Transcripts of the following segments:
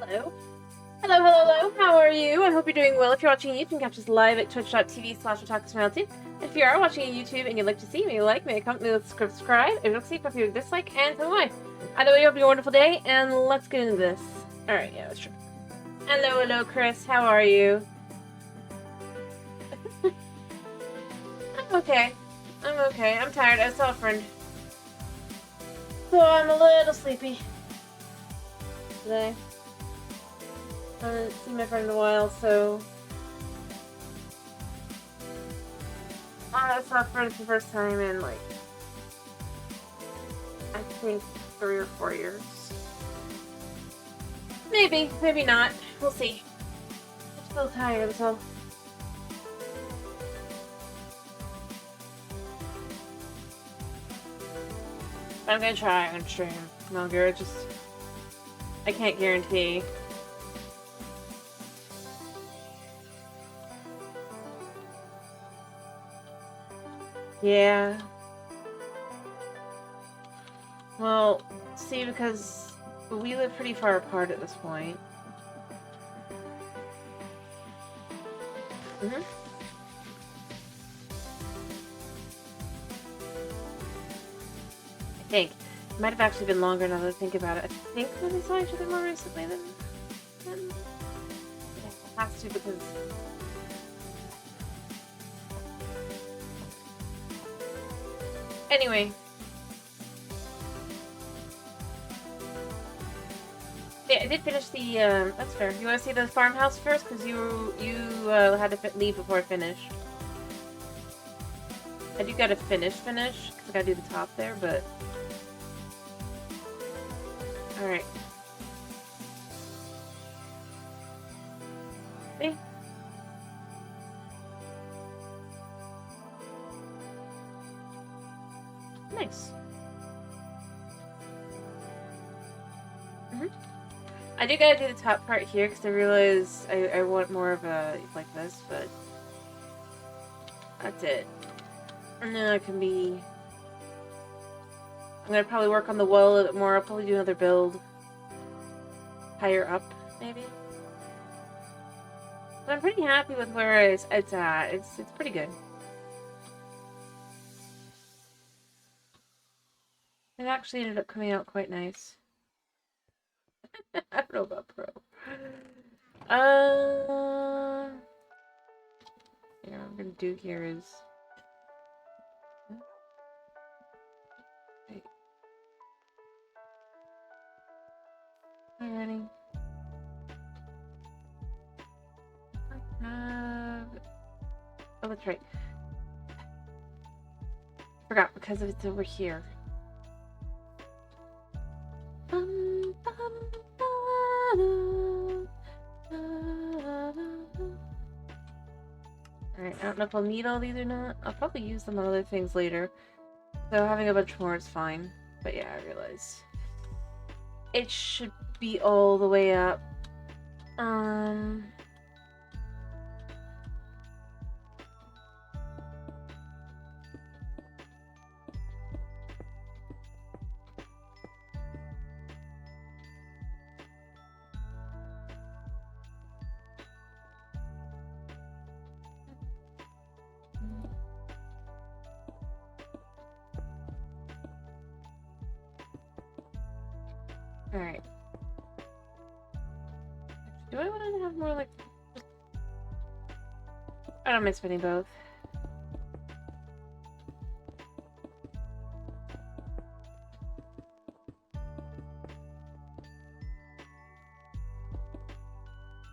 Hello. Hello, hello, hello. How are you? I hope you're doing well. If you're watching YouTube, you can catch us live at twitch.tv/otakusmilety. If you are watching on YouTube and you'd like to see me, like me, comment, me, subscribe. If you don't see, if you dislike, and so am I. Either way, hope you have a wonderful day, and let's get into this. Alright, yeah, that's true. Hello, hello, Chris. How are you? I'm okay. I'm okay. I'm tired. I saw a friend. So I'm a little sleepy today. I haven't seen my friend in a while, so I saw a friend for the first time in, like, I think 3 or 4 years. Maybe, maybe not. We'll see. I'm still tired, so. I'm gonna try on stream longer, just I can't guarantee. Yeah. Well, see, because we live pretty far apart at this point. I think. It might have actually been longer now that I think about it. I think that we saw each other more recently than yeah, it has to, because anyway. Yeah, I did finish the, that's fair. You want to see the farmhouse first? Because you had to leave before I finished. I do gotta finish, because I gotta do the top there, but... Alright. See? Nice. I do gotta do the top part here, because I realize I want more of a, like this, but... That's it. And then I can be... I'm gonna probably work on the wall a little bit more. I'll probably do another build. Higher up, maybe? But I'm pretty happy with where it's at. It's pretty good. It actually ended up coming out quite nice. I don't know about Pro. Yeah, what I'm gonna do here is... Wait. Alrighty. I have... Oh, that's right. Forgot, because it's over here. Alright, I don't know if I'll need all these or not. I'll probably use them on other things later. So having a bunch more is fine. But yeah, I realize it should be all the way up. Alright. Do I want to have more like... I don't mind spinning both.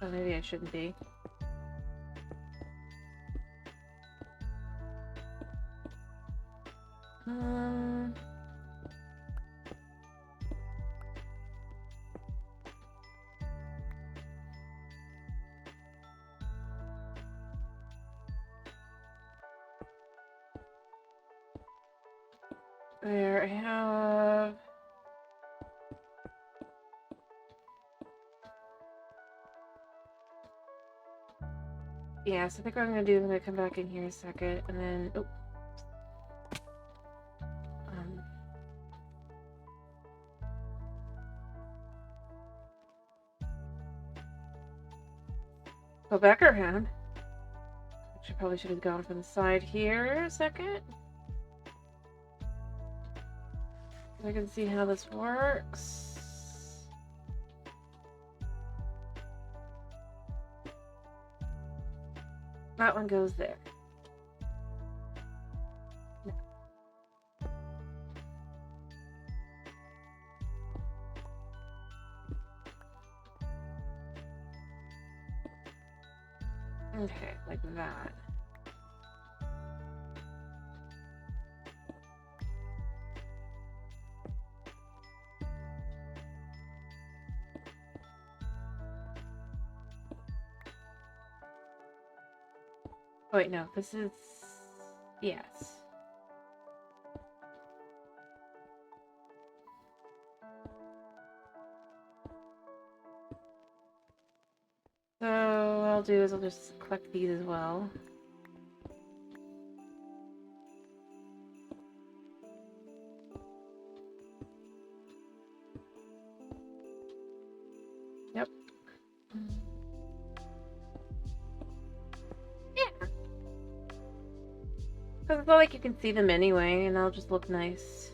Oh, maybe I shouldn't be. There, I have... Yeah, so I think what I'm gonna do is I'm gonna come back in here a second, and then... Oh. back around. Which I probably should have gone from the side here a second. I can see how this works. That one goes there. No. Okay, like that. Oh, wait, no, this is... Yes. So, what I'll do is I'll just collect these as well. Yep. Yeah. Because it's not like you can see them anyway, and they'll just look nice.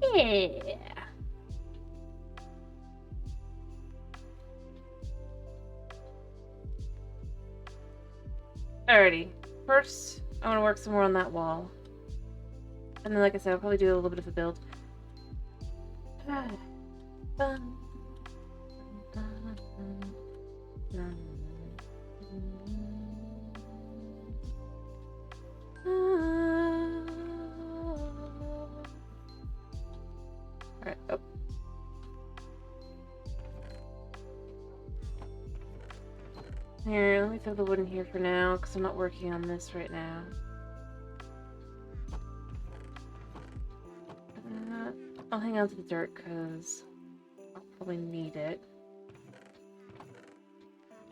Yeah. Alrighty. First, I want to work some more on that wall. And then, like I said, I'll probably do a little bit of a build. Alright, oh. Here, let me throw the wood in here for now, because I'm not working on this right now. I'll hang on to the dirt, because I'll probably need it.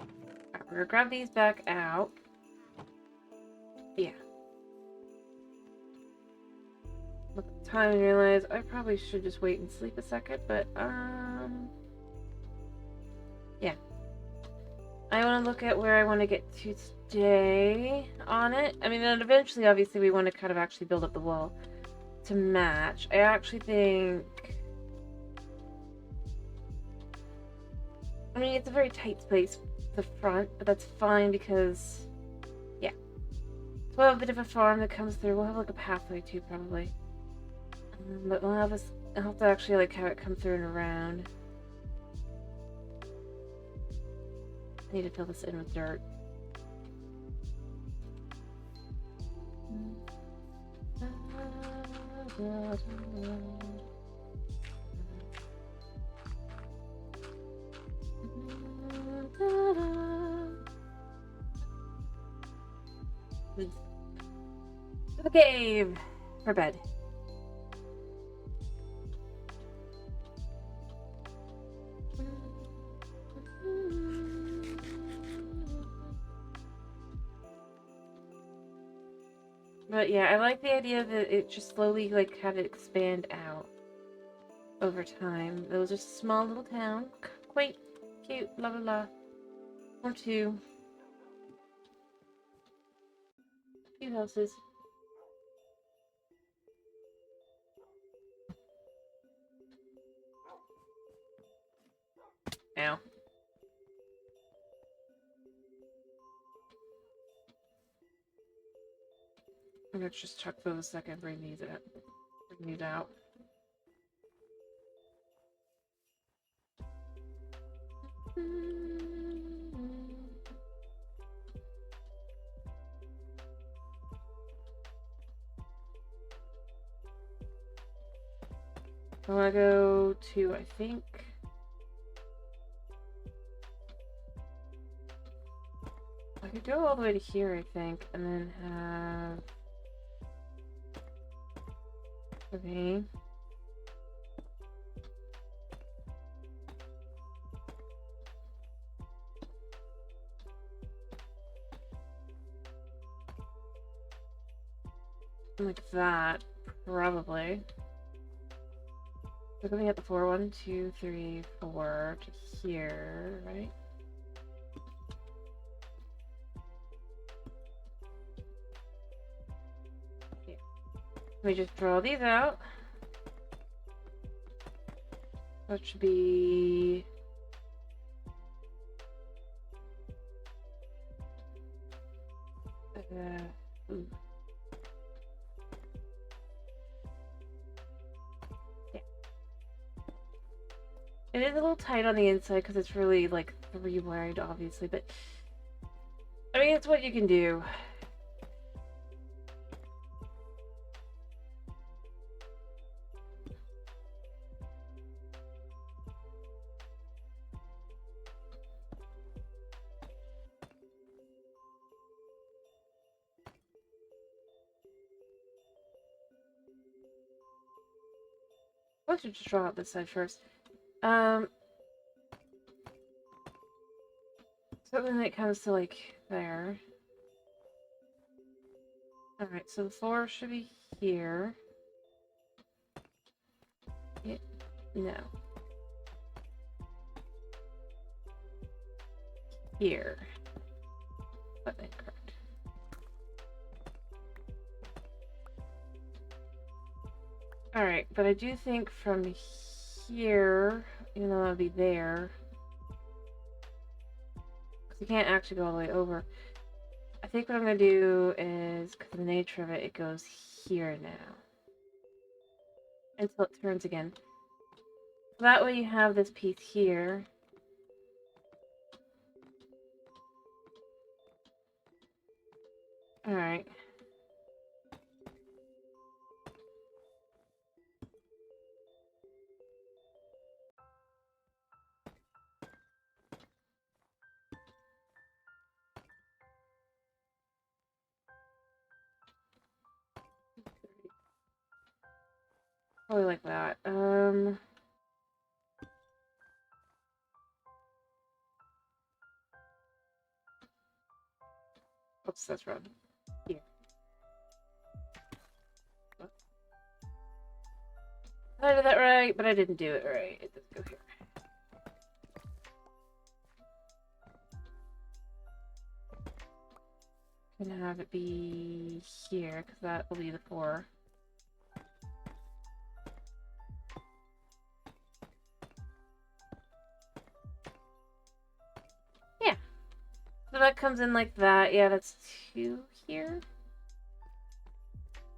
Alright, we're gonna grab these back out. Yeah. Look at the time and realize I probably should just wait and sleep a second, but, yeah. I want to look at where I want to get to today on it. I mean, then eventually, obviously, we want to kind of actually build up the wall to match. I actually think... I mean, it's a very tight space, the front, but that's fine because, yeah. So we'll have a bit of a farm that comes through. We'll have, like, a pathway, too, probably. But we'll have I'll have to actually, like, have it come through and around. I need to fill this in with dirt. To the cave for bed. But yeah, I like the idea that it just slowly like had it expand out over time. It was just a small little town. Quaint, cute, blah blah blah. Or two. A few houses. Ow. I'm gonna just chuck those a second, bring these out. I wanna go to, I think, I could go all the way to here, I think, and then have okay. Like that, probably. We're looking at the 4. 1, 2, 3, 4 to here, right? Yeah. Let me just draw these out. That should be... ooh. Yeah. It is a little tight on the inside because it's really like 3 wide, obviously, but I mean, it's what you can do. I should just draw out this side first. So then it comes to like there. Alright, so the 4 should be here. Yeah, no. Here. But incorrect. Alright, but I do think from here, even though that'll be there, because you can't actually go all the way over. I think what I'm going to do is, because of the nature of it, it goes here now. Until it turns again. So that way you have this piece here. Alright. Probably like that. Oops, that's wrong. Here. What? I did that right, but I didn't do it right. It doesn't go here. Gonna have it be here, because that will be the 4. Yeah. So that comes in like that. Yeah, that's 2 here.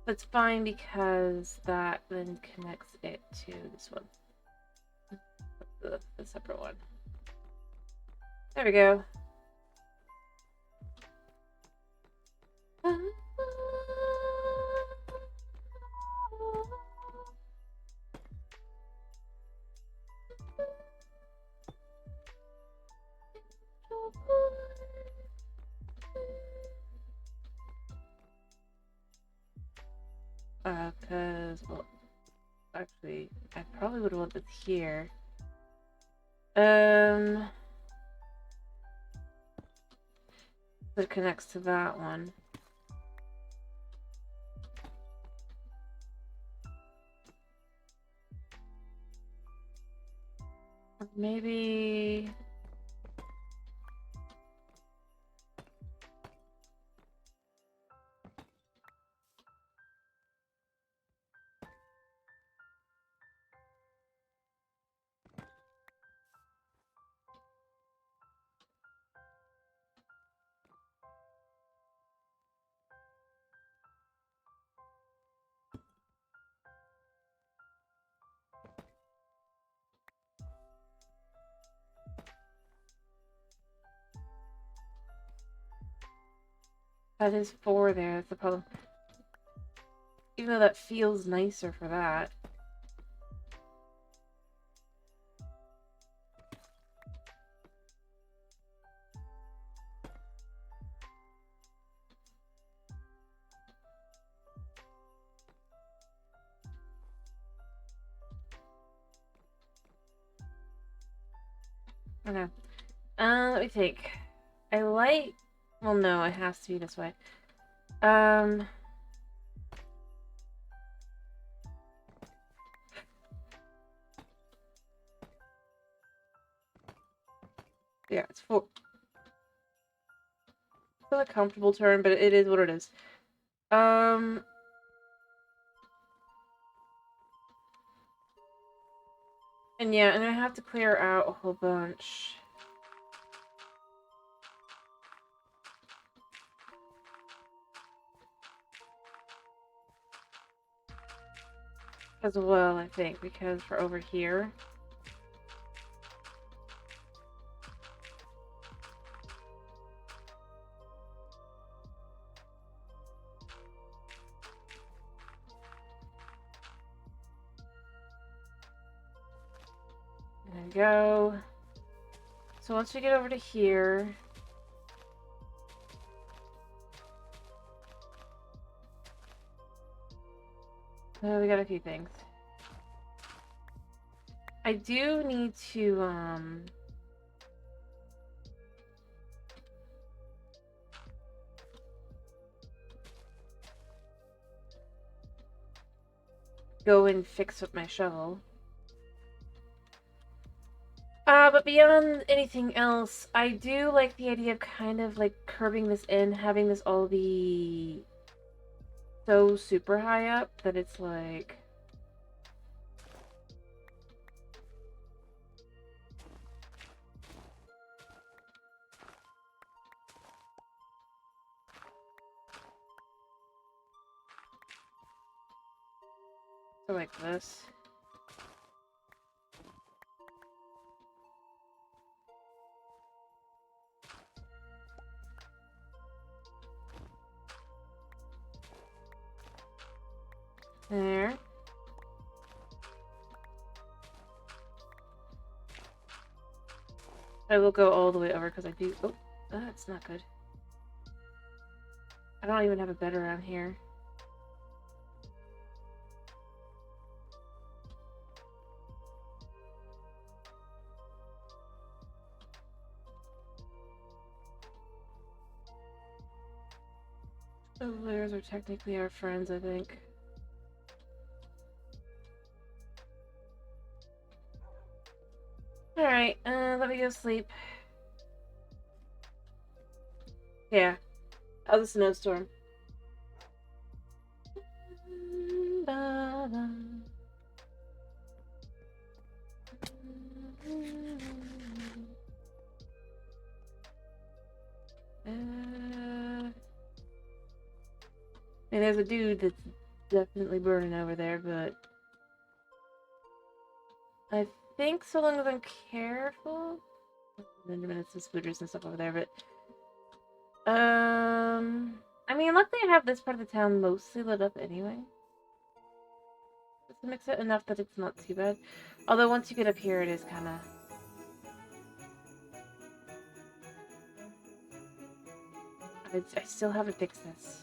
That's fine because that then connects it to this one. The separate one. There we go. Because, well, actually, I probably would want this here. So it connects to that one. Maybe... That is 4 there, that's the problem. Even though that feels nicer for that. Okay. Let me think. I like... Well, no, it has to be this way. Yeah, it's 4. It's not a comfortable turn, but it is what it is. And yeah, and I have to clear out a whole bunch. As well, I think, because we're over here. There we go. So once we get over to here... we got a few things. I do need to, go and fix with my shovel. But beyond anything else, I do like the idea of kind of like curbing this in, having this all be so super high up that it's like... So like this. There. I will go all the way over because I do... Oh, that's not good. I don't even have a bed around here. The layers are technically our friends, I think. Alright, let me go sleep. Yeah. How's the snowstorm? And there's a dude that's definitely burning over there, but I think so long as I'm careful. Then minutes of spooters and stuff over there, but I mean, luckily I have this part of the town mostly lit up anyway. Just to mix it enough that it's not too bad. Although once you get up here, it is kind of... I still haven't fixed this.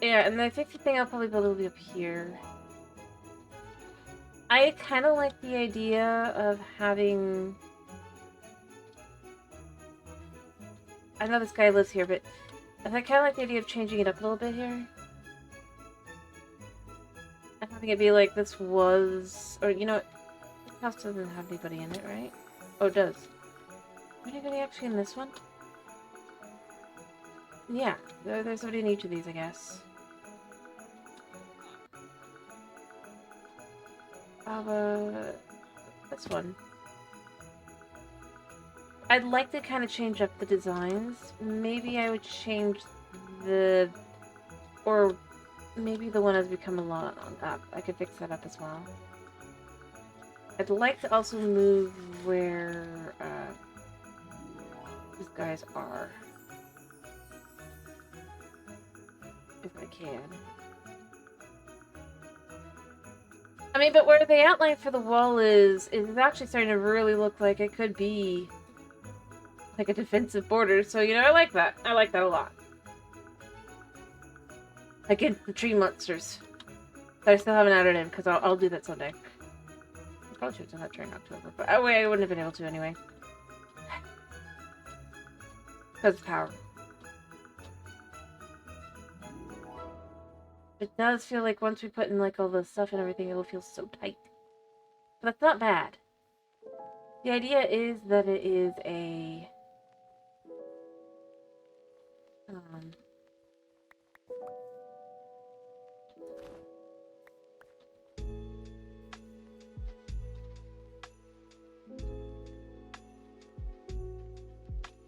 Yeah, and I think the thing I'll probably build will be up here. I kind of like the idea of having... I know this guy lives here, but I kind of like the idea of changing it up a little bit here. And having it be like this was... Or, you know what? This house doesn't have anybody in it, right? Oh, it does. Anybody actually in this one? Yeah, there's somebody in each of these, I guess. This one. I'd like to kind of change up the designs. Maybe I would change the... Or maybe the one has become a lot up. I could fix that up as well. I'd like to also move where these guys are. If I can. I mean, but where the outline for the wall is actually starting to really look like it could be like a defensive border. So, you know, I like that. I like that a lot. Against the tree monsters. But I still haven't added in, because I'll do that someday. I probably should have done that during October, but oh wait, I wouldn't have been able to anyway. Because of power. It does feel like once we put in like all the stuff and everything, it'll feel so tight. But that's not bad. The idea is that it is a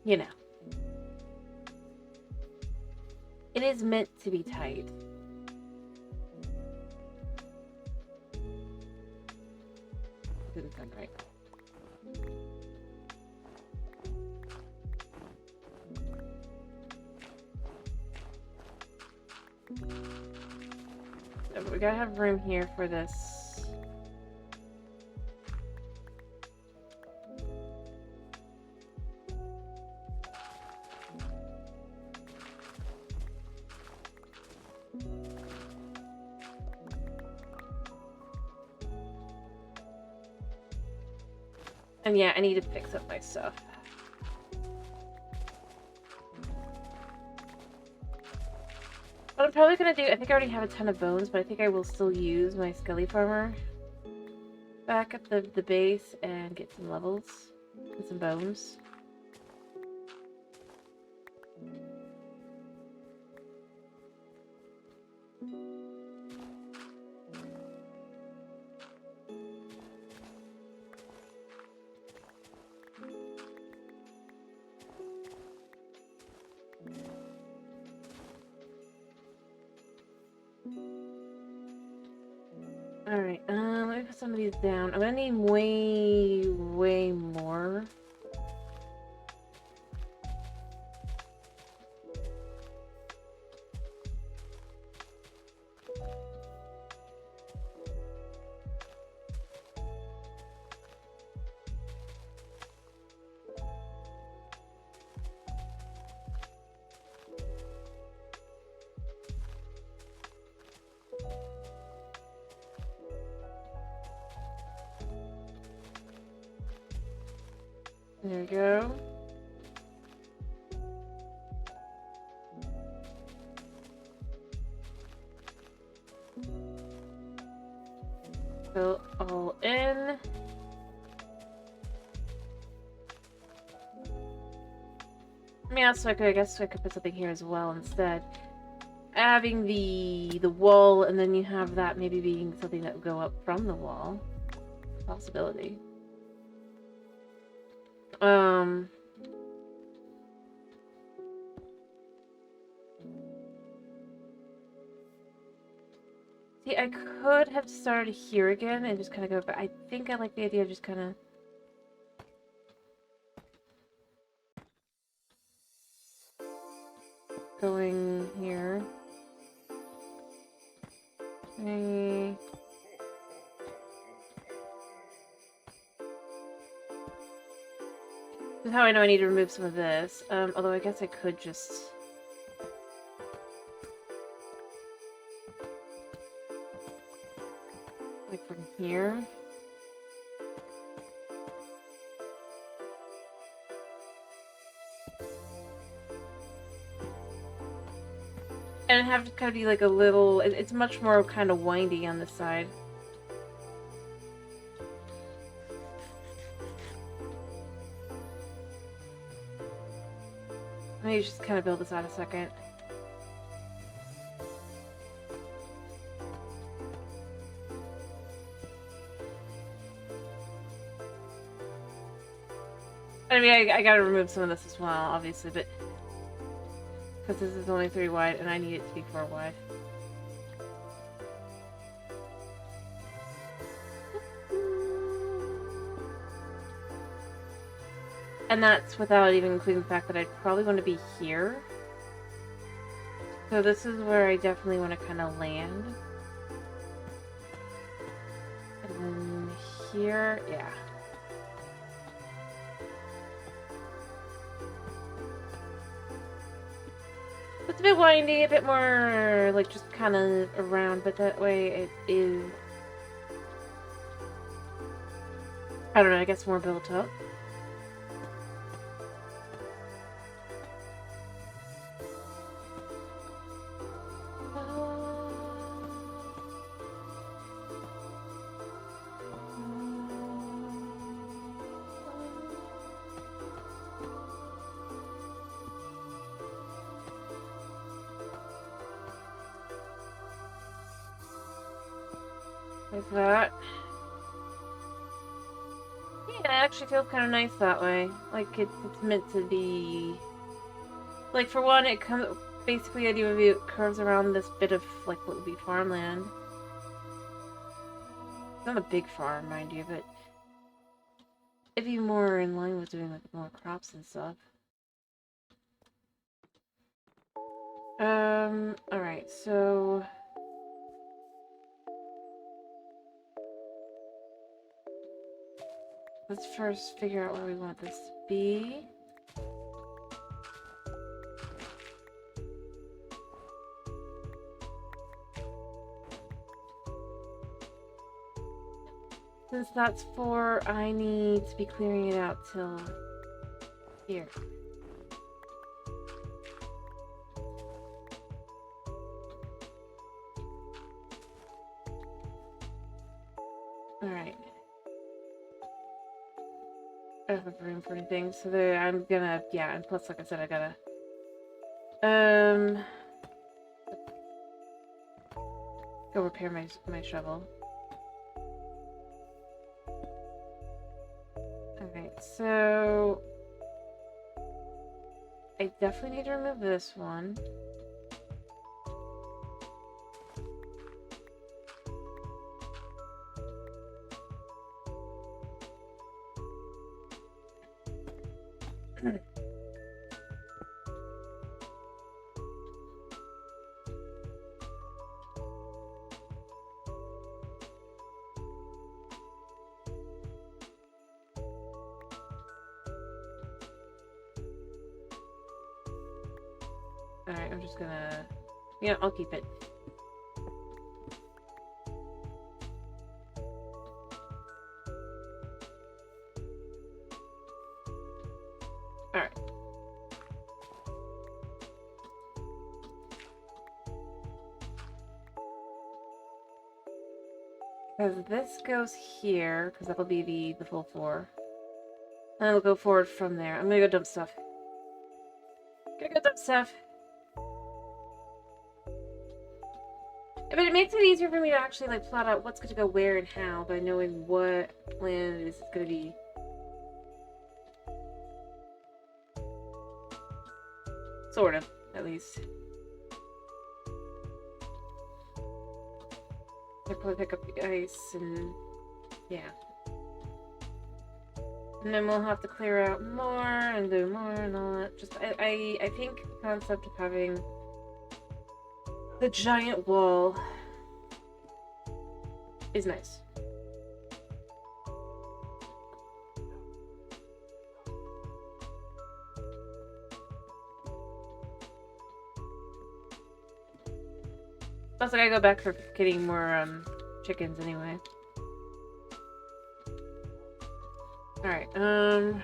you know, it is meant to be tight. Didn't sound right. So we gotta have room here for this. And yeah, I need to fix up my stuff. What I'm probably gonna do, I think I already have a ton of bones, but I think I will still use my Skelly Farmer back at the base and get some levels and some bones. Alright, let me put some of these down. I'm gonna need way more. There we go. Fill all in. I mean, also I guess I could put something here as well instead. Having the wall, and then you have that maybe being something that would go up from the wall. Possibility. See, I could have started here again and just kind of go, but I think I like the idea of just kind of going here. This is how I know I need to remove some of this. Although I guess I could just... like from here. And have to kind of be like a little... It's much more kind of windy on this side. Let me just kind of build this out a second. I mean, I gotta remove some of this as well, obviously, but... because this is only 3 wide, and I need it to be 4 wide. And that's without even including the fact that I'd probably want to be here. So this is where I definitely want to kind of land. And then here, yeah. It's a bit windy, a bit more like just kind of around, but that way it is, I don't know, I guess more built up. Like that. Yeah, it actually feels kind of nice that way. Like it's meant to be. Like for one, it comes basically the idea of it curves around this bit of like what would be farmland. It's not a big farm, mind you, but it'd be more in line with doing like more crops and stuff. Alright, so let's first figure out where we want this to be. Since that's 4, I need to be clearing it out till here. Alright. I don't have room for anything, so there I'm gonna, yeah, and plus, like I said, I gotta, go repair my shovel. Alright, so I definitely need to remove this one. Alright, I'm just gonna... Yeah, I'll keep it. Alright. Because this goes here, because that'll be the full 4. And it'll go forward from there. I'm gonna go dump stuff. Gotta go dump stuff. But it makes it easier for me to actually like plot out what's gonna go where and how by knowing what land it is gonna be. Sort of, at least. I'll probably pick up the ice and yeah. And then we'll have to clear out more and do more and all that. Just I think the concept of having the giant wall is nice. Plus, I gotta go back for getting more chickens anyway. Alright, gonna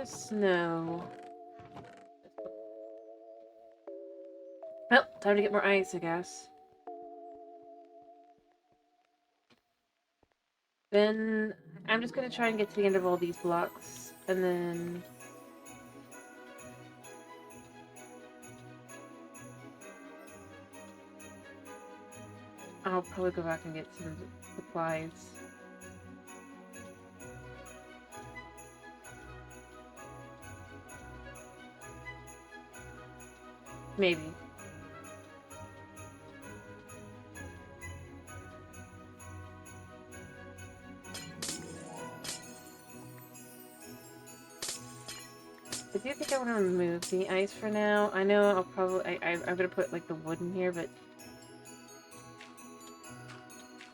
snow. Well, time to get more ice, I guess. Then I'm just gonna try and get to the end of all these blocks, and then I'll probably go back and get some supplies. Maybe. I do think I want to remove the ice for now. I know I'll probably... I'm gonna put, like, the wood in here, but...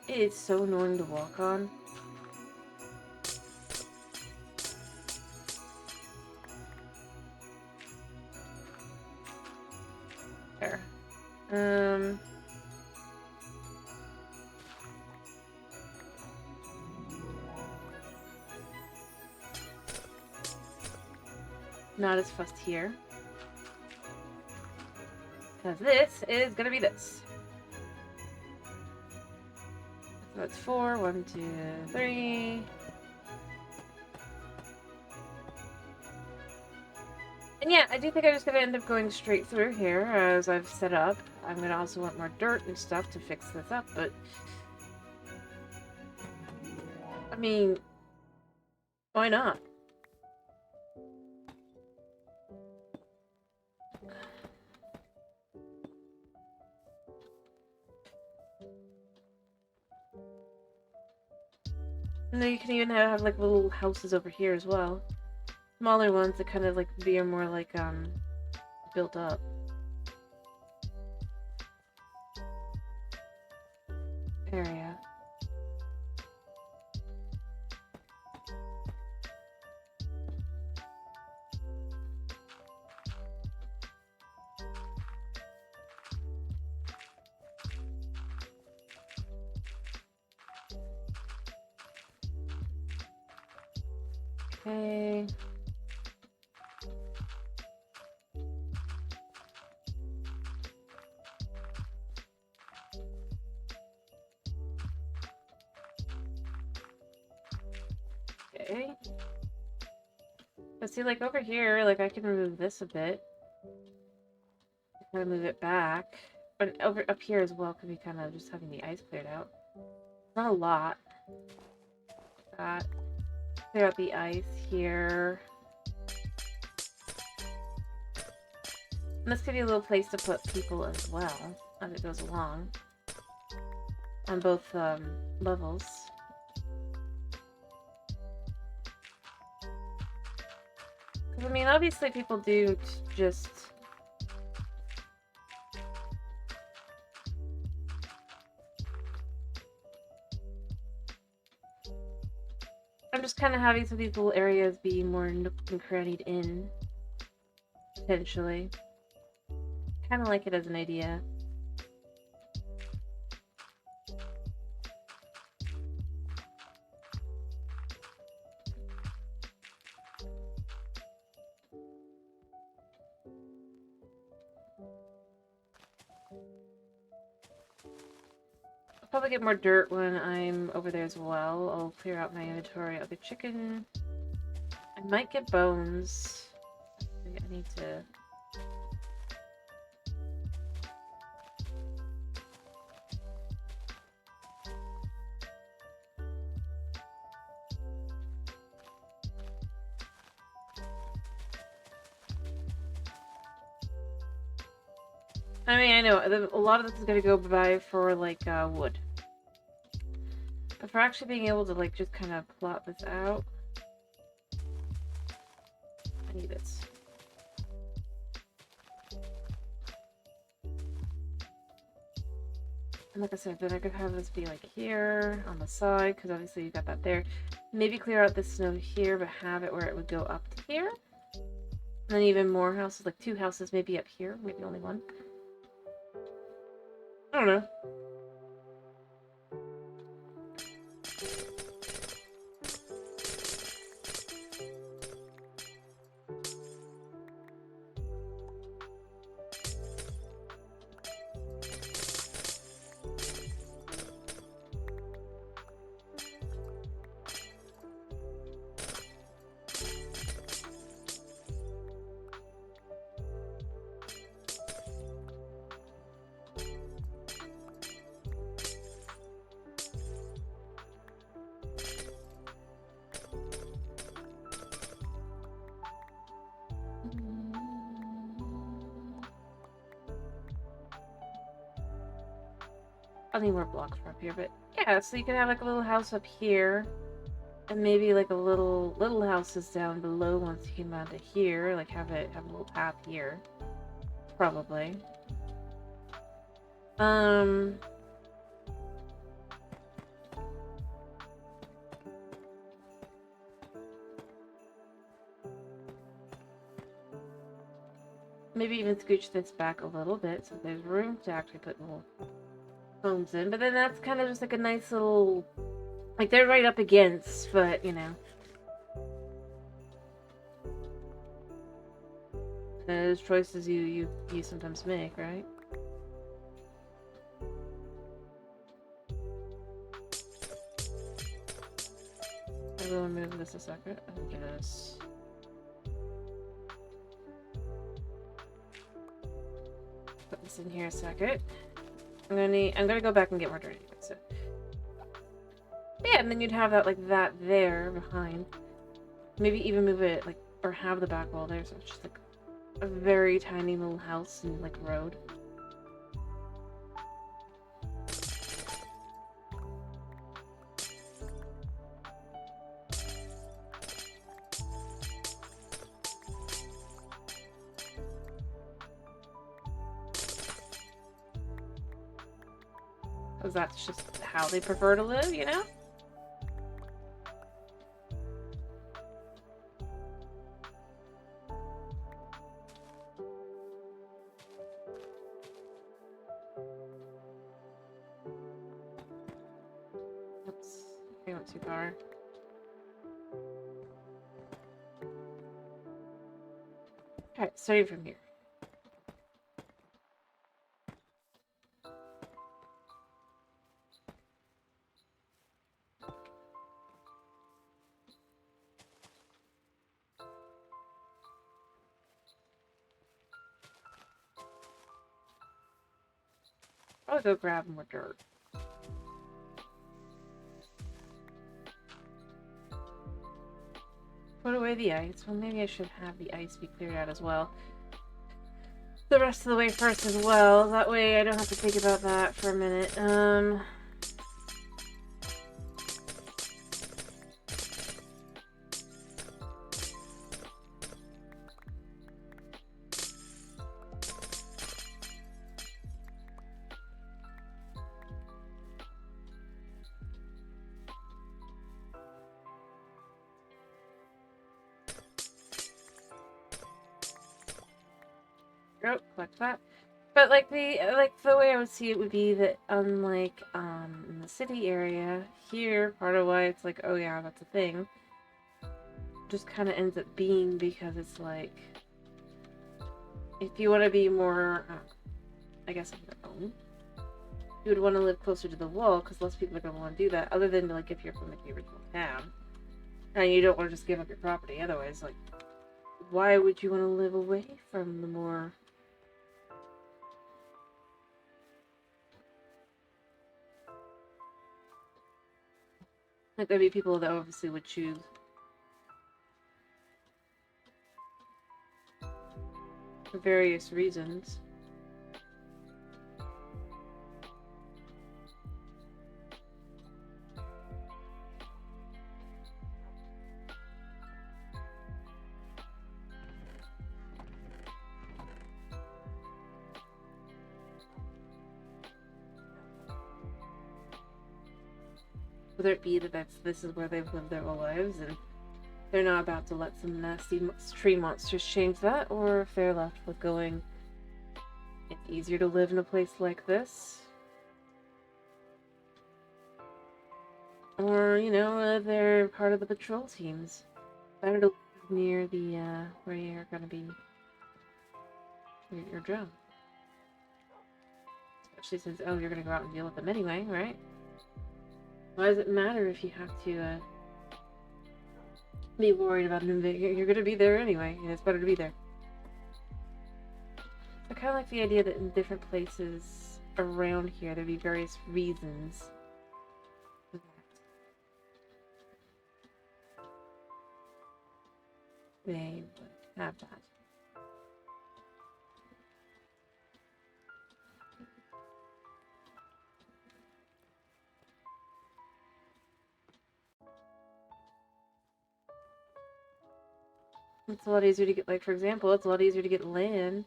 it is so annoying to walk on. There. Not as fussed here. Because this is gonna be this. So it's 4, 1, 2, 3. And yeah, I do think I'm just gonna end up going straight through here as I've set up. I'm gonna also want more dirt and stuff to fix this up, but I mean, why not? And then you can even have like little houses over here as well. Smaller ones that kind of like be more like built up. Area. Okay. Okay. But see, like over here, like I can remove this a bit. Kind of move it back. But over up here as well could be kind of just having the ice cleared out. Not a lot. That. Clear out the ice here. And this could be a little place to put people as well as it goes along. On both levels. I mean, obviously people do just... I'm just kind of having some of these little areas be more nooked and crannied in. Potentially. Kind of like it as an idea. I'll probably get more dirt when I'm over there as well. I'll clear out my inventory of the chicken. I might get bones. I need to... I mean, I know, a lot of this is going to go by for, like, wood. But for actually being able to, like, just kind of plot this out, I need this. And like I said, then I could have this be, like, here, on the side, because obviously you got that there. Maybe clear out this snow here, but have it where it would go up to here. And then even more houses, like 2 houses maybe up here, maybe only 1. I don't know. I'll need more blocks for up here, but yeah, so you can have like a little house up here, and maybe like a little houses down below once you came down to here, like have a little path here. Probably. Maybe even scooch this back a little bit so there's room to actually put little homes in, but then that's kind of just like a nice little, like they're right up against, but you know. There's choices you sometimes make, right? I will move this a second. I think it is. put this in here a second. I'm gonna go back and get more dirt. So. Yeah, and then you'd have that like that there behind. Maybe even move it like, or have the back wall there, so it's just like a very tiny little house and like road. Because that's just how they prefer to live, you know? Oops, I went too far. Alright, starting from here. I'll go grab more dirt. Put away the ice. Well, maybe I should have the ice be cleared out as well. The rest of the way first as well. That way I don't have to think about that for a minute. Oh, collect that. But like the way I would see it would be that unlike in the city area, here part of why it's like, oh yeah, that's a thing, just kind of ends up being because it's like, if you want to be more I guess on your own, you would want to live closer to the wall because less people are going to want to do that, other than like if you're from like the original town and you don't want to just give up your property. Otherwise, like, why would you want to live away from the more like, there'd be people that obviously would choose for various reasons. Whether it be that this is where they've lived their whole lives and they're not about to let some nasty tree monsters change that, or if they're left with going, it's easier to live in a place like this. Or, you know, they're part of the patrol teams. Better to live near the, where you're gonna be, your job. Especially since, oh, you're gonna go out and deal with them anyway, right? Why does it matter if you have to, be worried about an invasion? You're gonna be there anyway, and it's better to be there. I kind of like the idea that in different places around here, there'd be various reasons that they would have that. It's a lot easier to get, like, for example, it's a lot easier to get land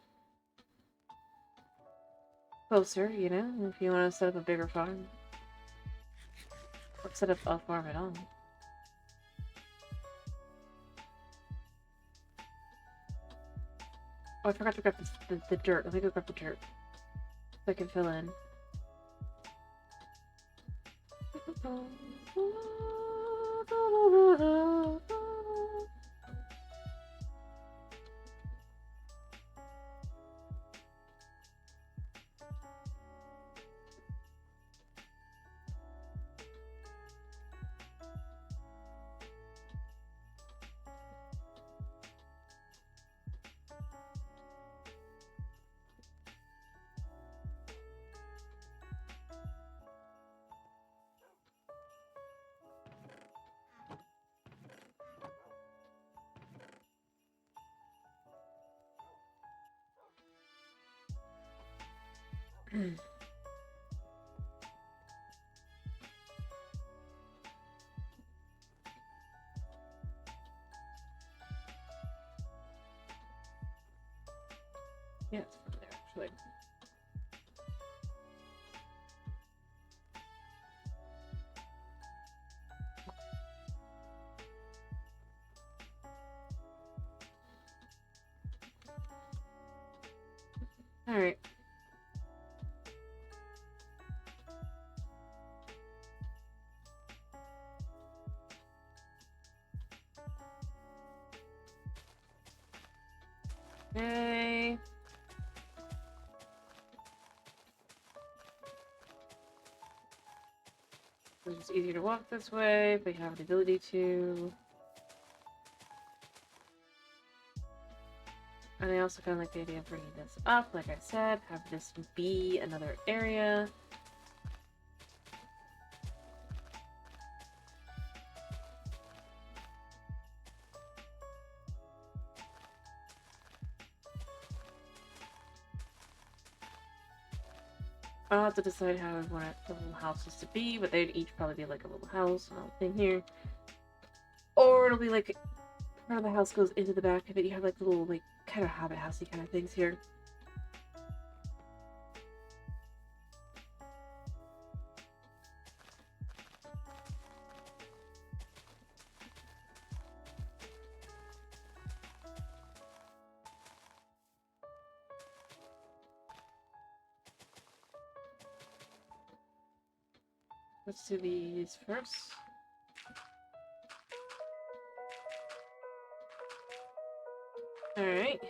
closer, you know, if you want to set up a bigger farm. Or set up a farm at all. Oh, I forgot to grab the dirt. Let me go grab the dirt. So I can fill in. Yeah, it's from there, actually. Alright. Okay. It's just easier to walk this way, but you have the ability to. And I also kind of like the idea of bringing this up, like I said, have this be another area. I'll have to decide how I want the little houses to be, but they'd each probably be like a little house and a little thing here. Or it'll be like part of the house goes into the back of it. You have like little like kind of habit housey kind of things here. Let's do these first. Alright.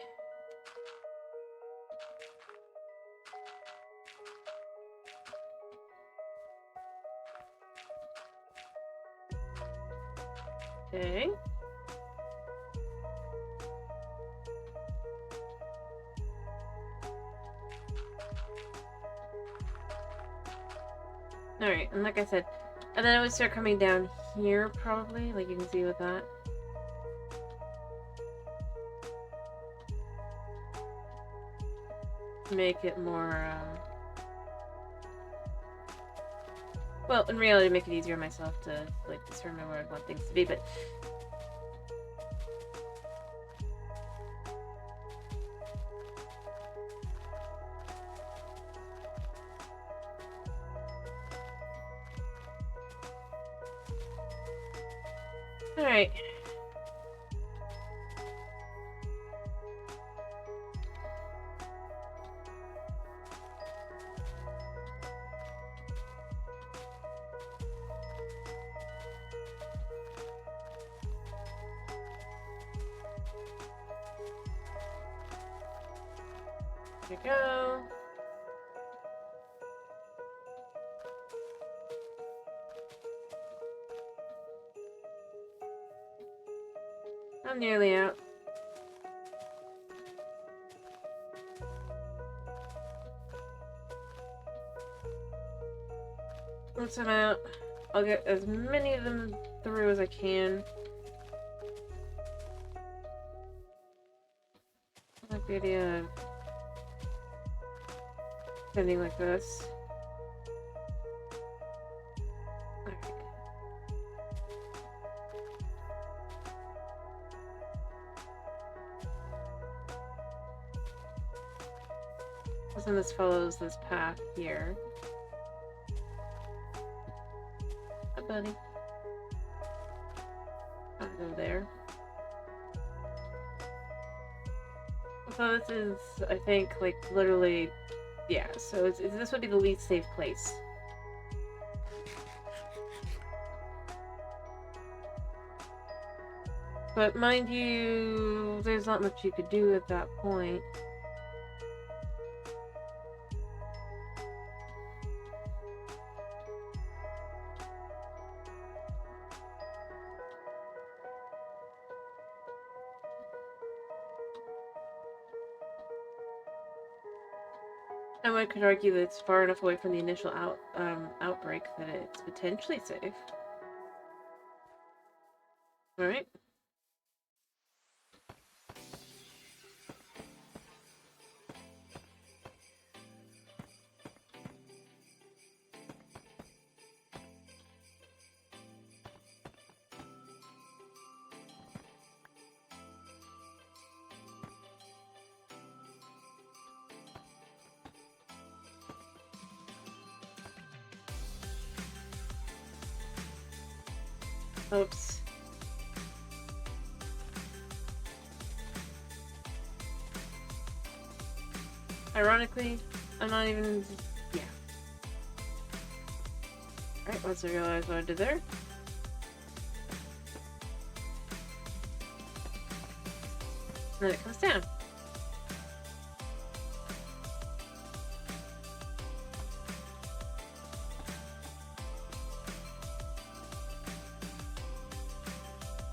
Okay. Alright, and like I said, and then it would start coming down here probably, like you can see with that. Make it more, well, in reality, make it easier on myself to, like, determine where I want things to be, but... Alright. There we go. I'm nearly out. Once I'm out, I'll get as many of them through as I can. I like the idea of ending like this. And this follows this path here. Hi, buddy. I'll go there. So this is, I think, like, literally, yeah, so this would be the least safe place. But mind you, there's not much you could do at that point. And one could argue that it's far enough away from the initial outbreak that it's potentially safe. Alright. Oops. Ironically, I'm not even... Yeah. Alright, once I realize what I did there. And then it comes down.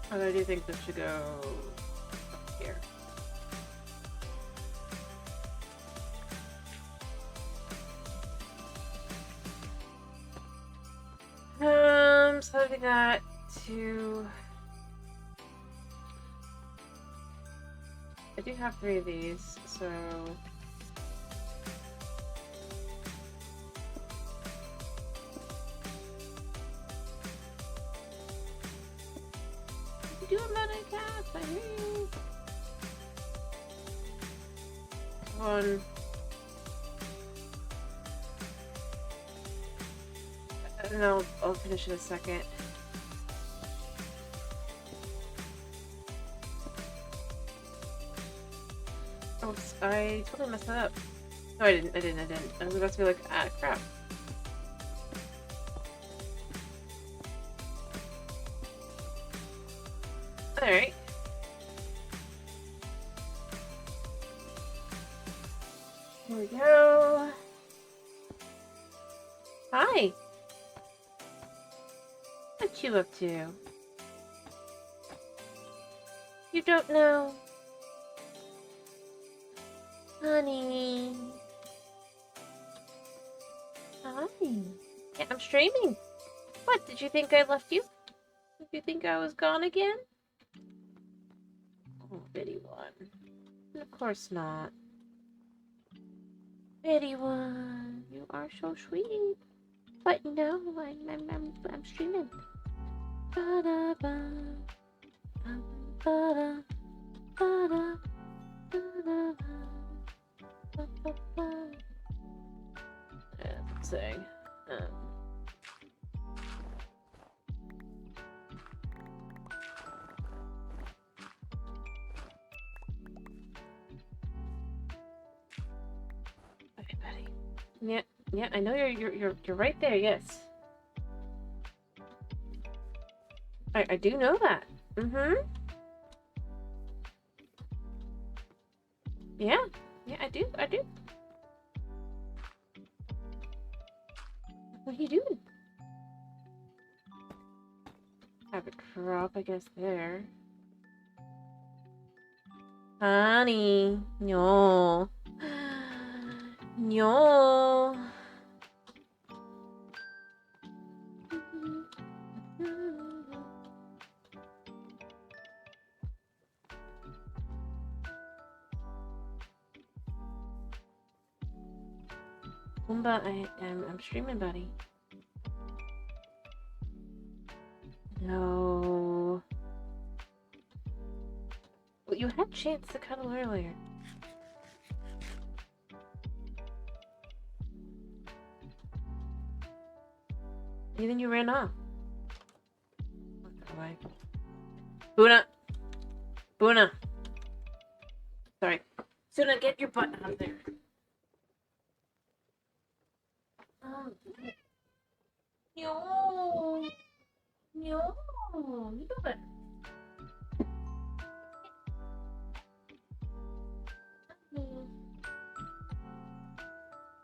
But I do think this should go here. So I think that to... I do have 3 of these, so... You do a meta cast, I hear you. One. And I'll finish in a second. Oops, I totally messed that up. No, I didn't. I was about to be like, ah, crap. Alright. Here we go. Hi. What you up to? You don't know? Honey. Hi. Yeah, I'm streaming. What, did you think I left you? Did you think I was gone again? Oh, Biddy one. Of course not. Biddy one, you are so sweet. But no, I'm streaming. Ba-da-ba. Ba-da. Ba-da. Ba-da. Ba-ba-ba. Yeah, I'm saying. Okay, buddy. Yeah, I know you're right there. Yes. I do know that. Mm-hmm. Yeah, I do. What are you doing? Have a drop, I guess, there. Honey, no. No. Pumbaa, I'm streaming, buddy. No. Well, you had a chance to cuddle earlier. And then you ran off. Away. Boona! Boona! Sorry. Suna, get your butt out of there. No. No. You do it.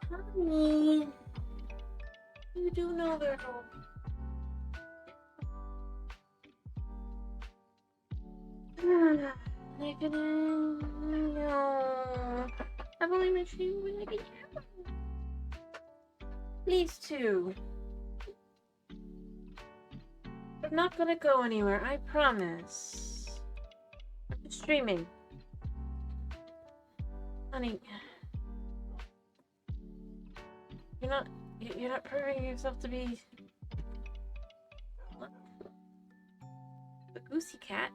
Honey. You do know they're home. No. I've only been streaming for like a year. Please, too. I'm not gonna go anywhere, I promise. I'm just streaming. Honey. You're not proving yourself to be the goosey cat.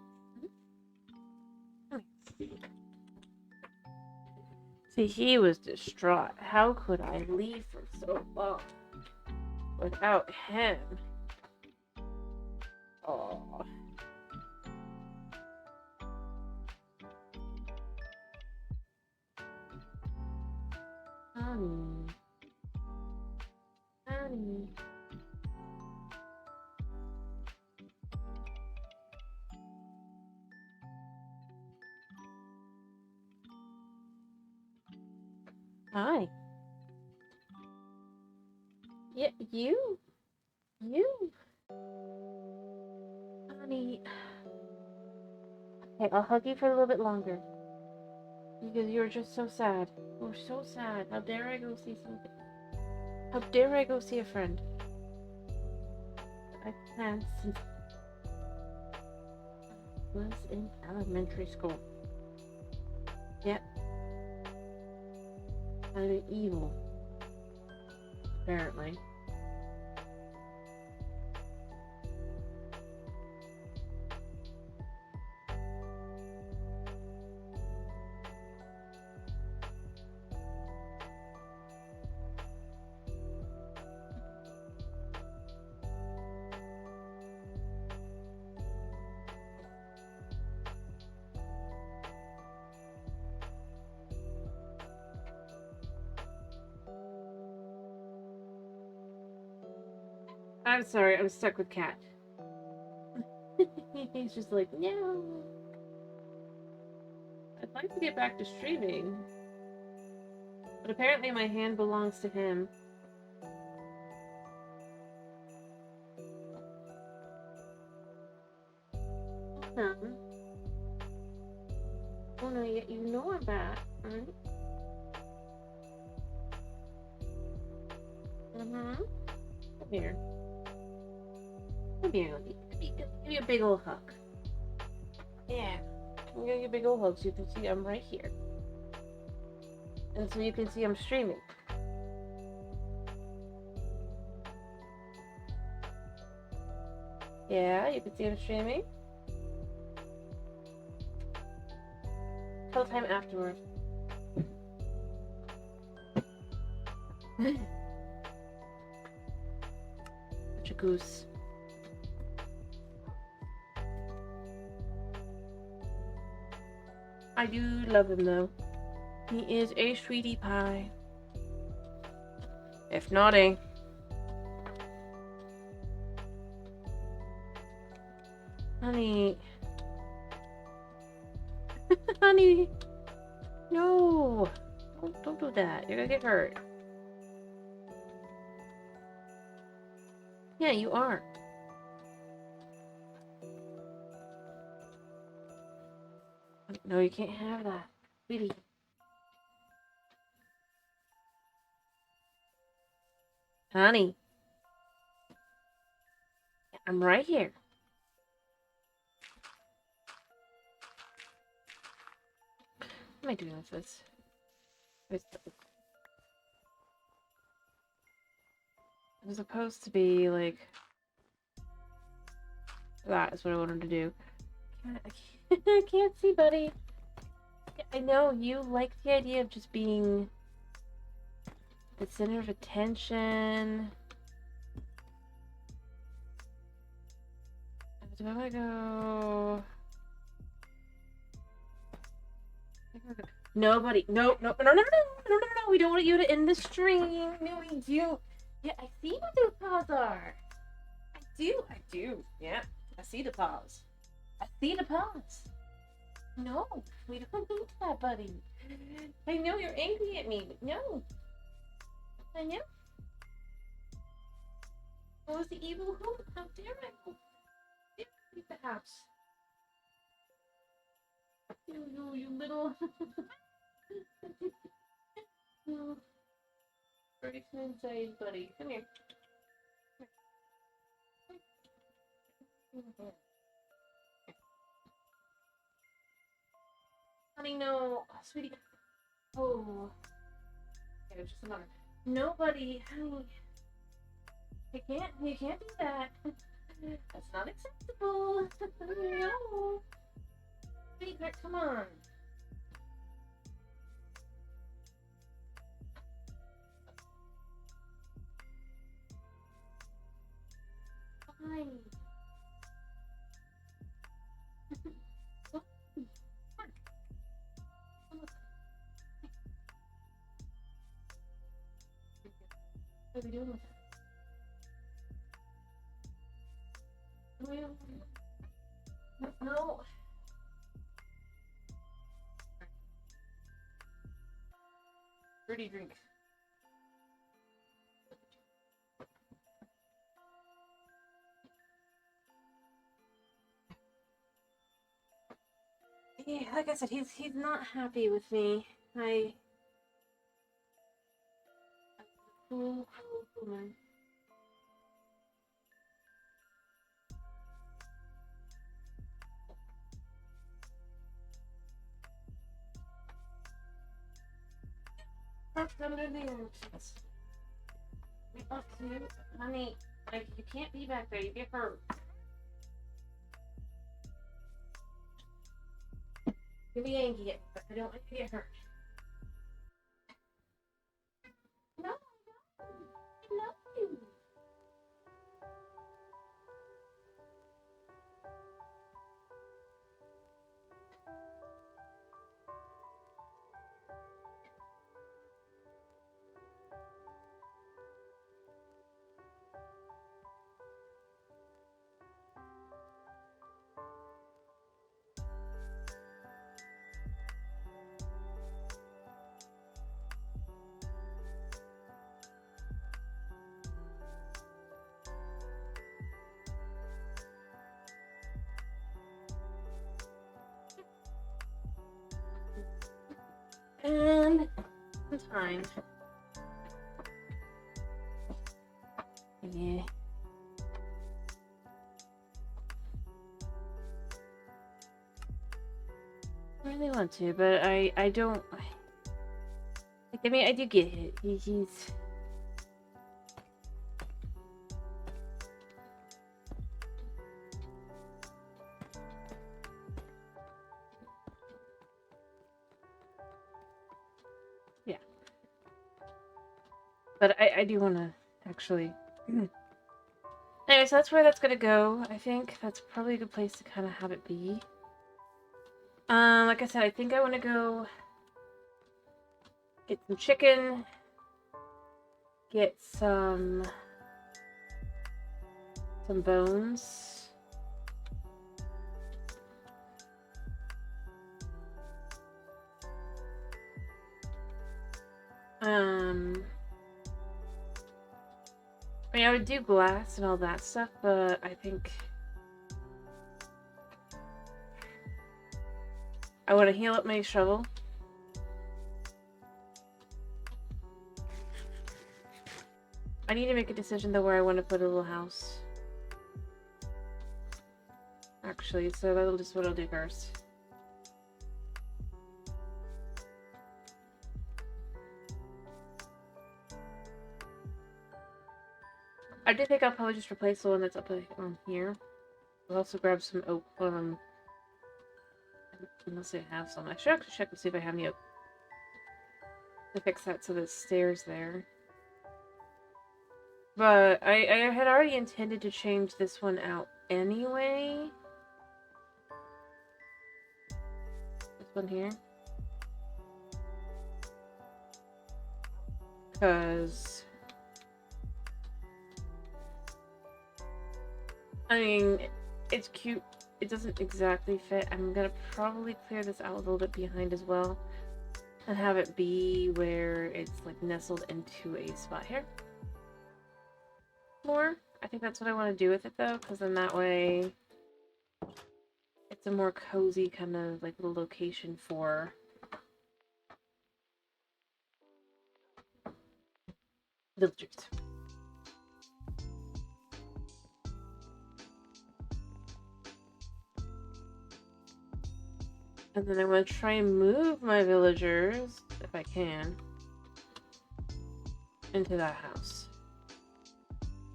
See, he was distraught. How could I leave for so long without him? Oh. Honey. Honey. Hi. Yeah, you. Honey. Okay, I'll hug you for a little bit longer. Because you were just so sad. You were so sad. How dare I go see something? How dare I go see a friend? I've planned since I was in elementary school. Yep. I'm evil. Apparently. I'm sorry, I'm stuck with Cat. He's just like, no. I'd like to get back to streaming. But apparently my hand belongs to him. Oh no, you know I'm back, right? Mm-hmm. Come here. Come here, give me a big old hug. Yeah. I'm gonna give you a big old hug so you can see I'm right here. And so you can see I'm streaming. Yeah, you can see I'm streaming. Tell time afterward. Such a goose. I do love him though. He is a sweetie pie. If naughty. Honey. Honey. No. Don't do that. You're gonna get hurt. Yeah, you are. No, you can't have that. Sweetie. Honey. I'm right here. What am I doing with this? It was supposed to be like that is what I wanted to do. I can't see, buddy. I know you like the idea of just being the center of attention. Do I want to go? Nobody. No. We don't want you to end the stream. No, we do. Yeah, I see what those paws are. I do. Yeah, I see the paws. I see the paws. No, we don't need that, buddy. I know you're angry at me, but no. I know. What was the evil hoop? How dare I? Perhaps. You little. Very inside, buddy. Come here. Honey, no. Oh, sweetie. Oh. Okay, just a moment. Nobody, honey. You can't do that. That's not acceptable. No. Sweetheart, come on. Fine. What are we doing with that? No. Fruity drink. Yeah, like I said, he's not happy with me. Cool man. Parked under the entrance. We up to you, honey. Like you can't be back there. You get hurt. You'll be angry, but I don't want you to get hurt. No, I love you. And it's fine. Yeah. I really want to, but I don't. Like, I mean, I do get it. He's. Yeah. But I do want to actually. Anyway, so that's where that's gonna go. I think that's probably a good place to kind of have it be. Like I said, I think I want to go get some chicken, get some bones. I mean, I would do glass and all that stuff, but I think I want to heal up my shovel. I need to make a decision though where I want to put a little house. Actually, so that'll just what I'll do first. I do think I'll probably just replace the one that's up on here. I'll also grab some oak, unless I have some. I should actually check to see if I have any oak to fix that so the stairs there. But I had already intended to change this one out anyway. This one here. Because I mean, it's cute. It doesn't exactly fit. I'm gonna probably clear this out a little bit behind as well. And have it be where it's like nestled into a spot here. More. I think that's what I want to do with it though, because then that way it's a more cozy kind of like little location for villagers. And then I'm going to try and move my villagers, if I can, into that house.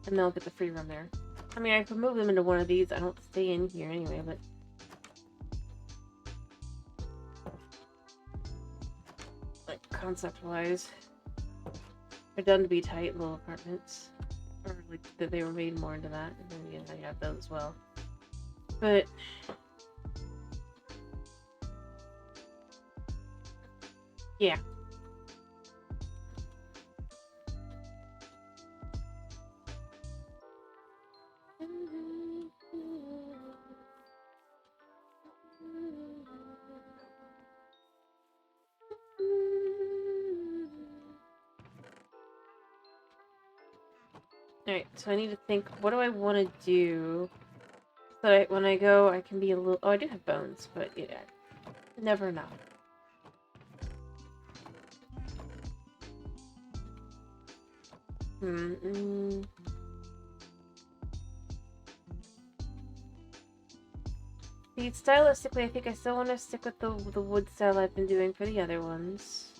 And they'll get the free room there. I mean, I could move them into one of these. I don't stay in here anyway, but... like, concept-wise, they're done to be tight little apartments. Or, like, that they were made more into that. And then, again, I have those as well. But... yeah. Alright, so I need to think, what do I want to do so that when I go, I can be a little... Oh, I do have bones, but yeah, never enough. See, stylistically, I think I still want to stick with the wood style I've been doing for the other ones.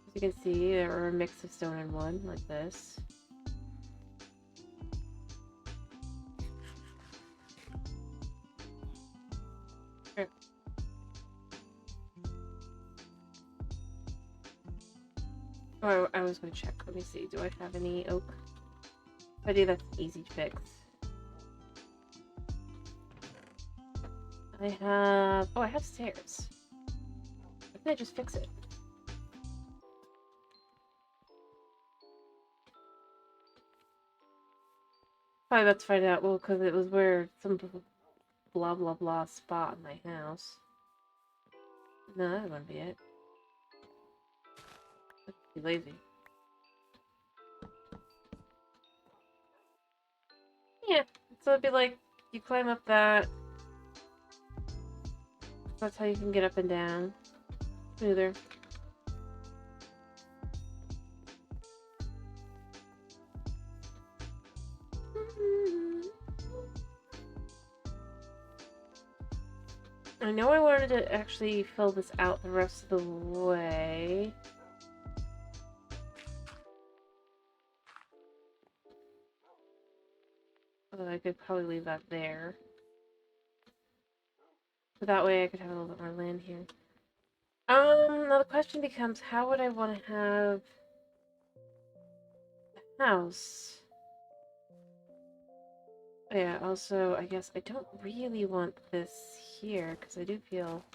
As you can see, they're a mix of stone and wood, like this. Sure. Oh, I was going to check. Let me see. Do I have any oak? If I do, that's easy to fix. I have... Oh, I have stairs. Why can't I just fix it? Probably about to find out. Well, because it was where some blah blah blah spot in my house. No, that wouldn't be it. That's too lazy. Yeah, so it'd be like, you climb up that. That's how you can get up and down. Smoother. I know I wanted to actually fill this out the rest of the way. Although I could probably leave that there. So that way I could have a little bit more land here. Now the question becomes, how would I want to have the house? Oh yeah, also, I guess I don't really want this here, because I do feel...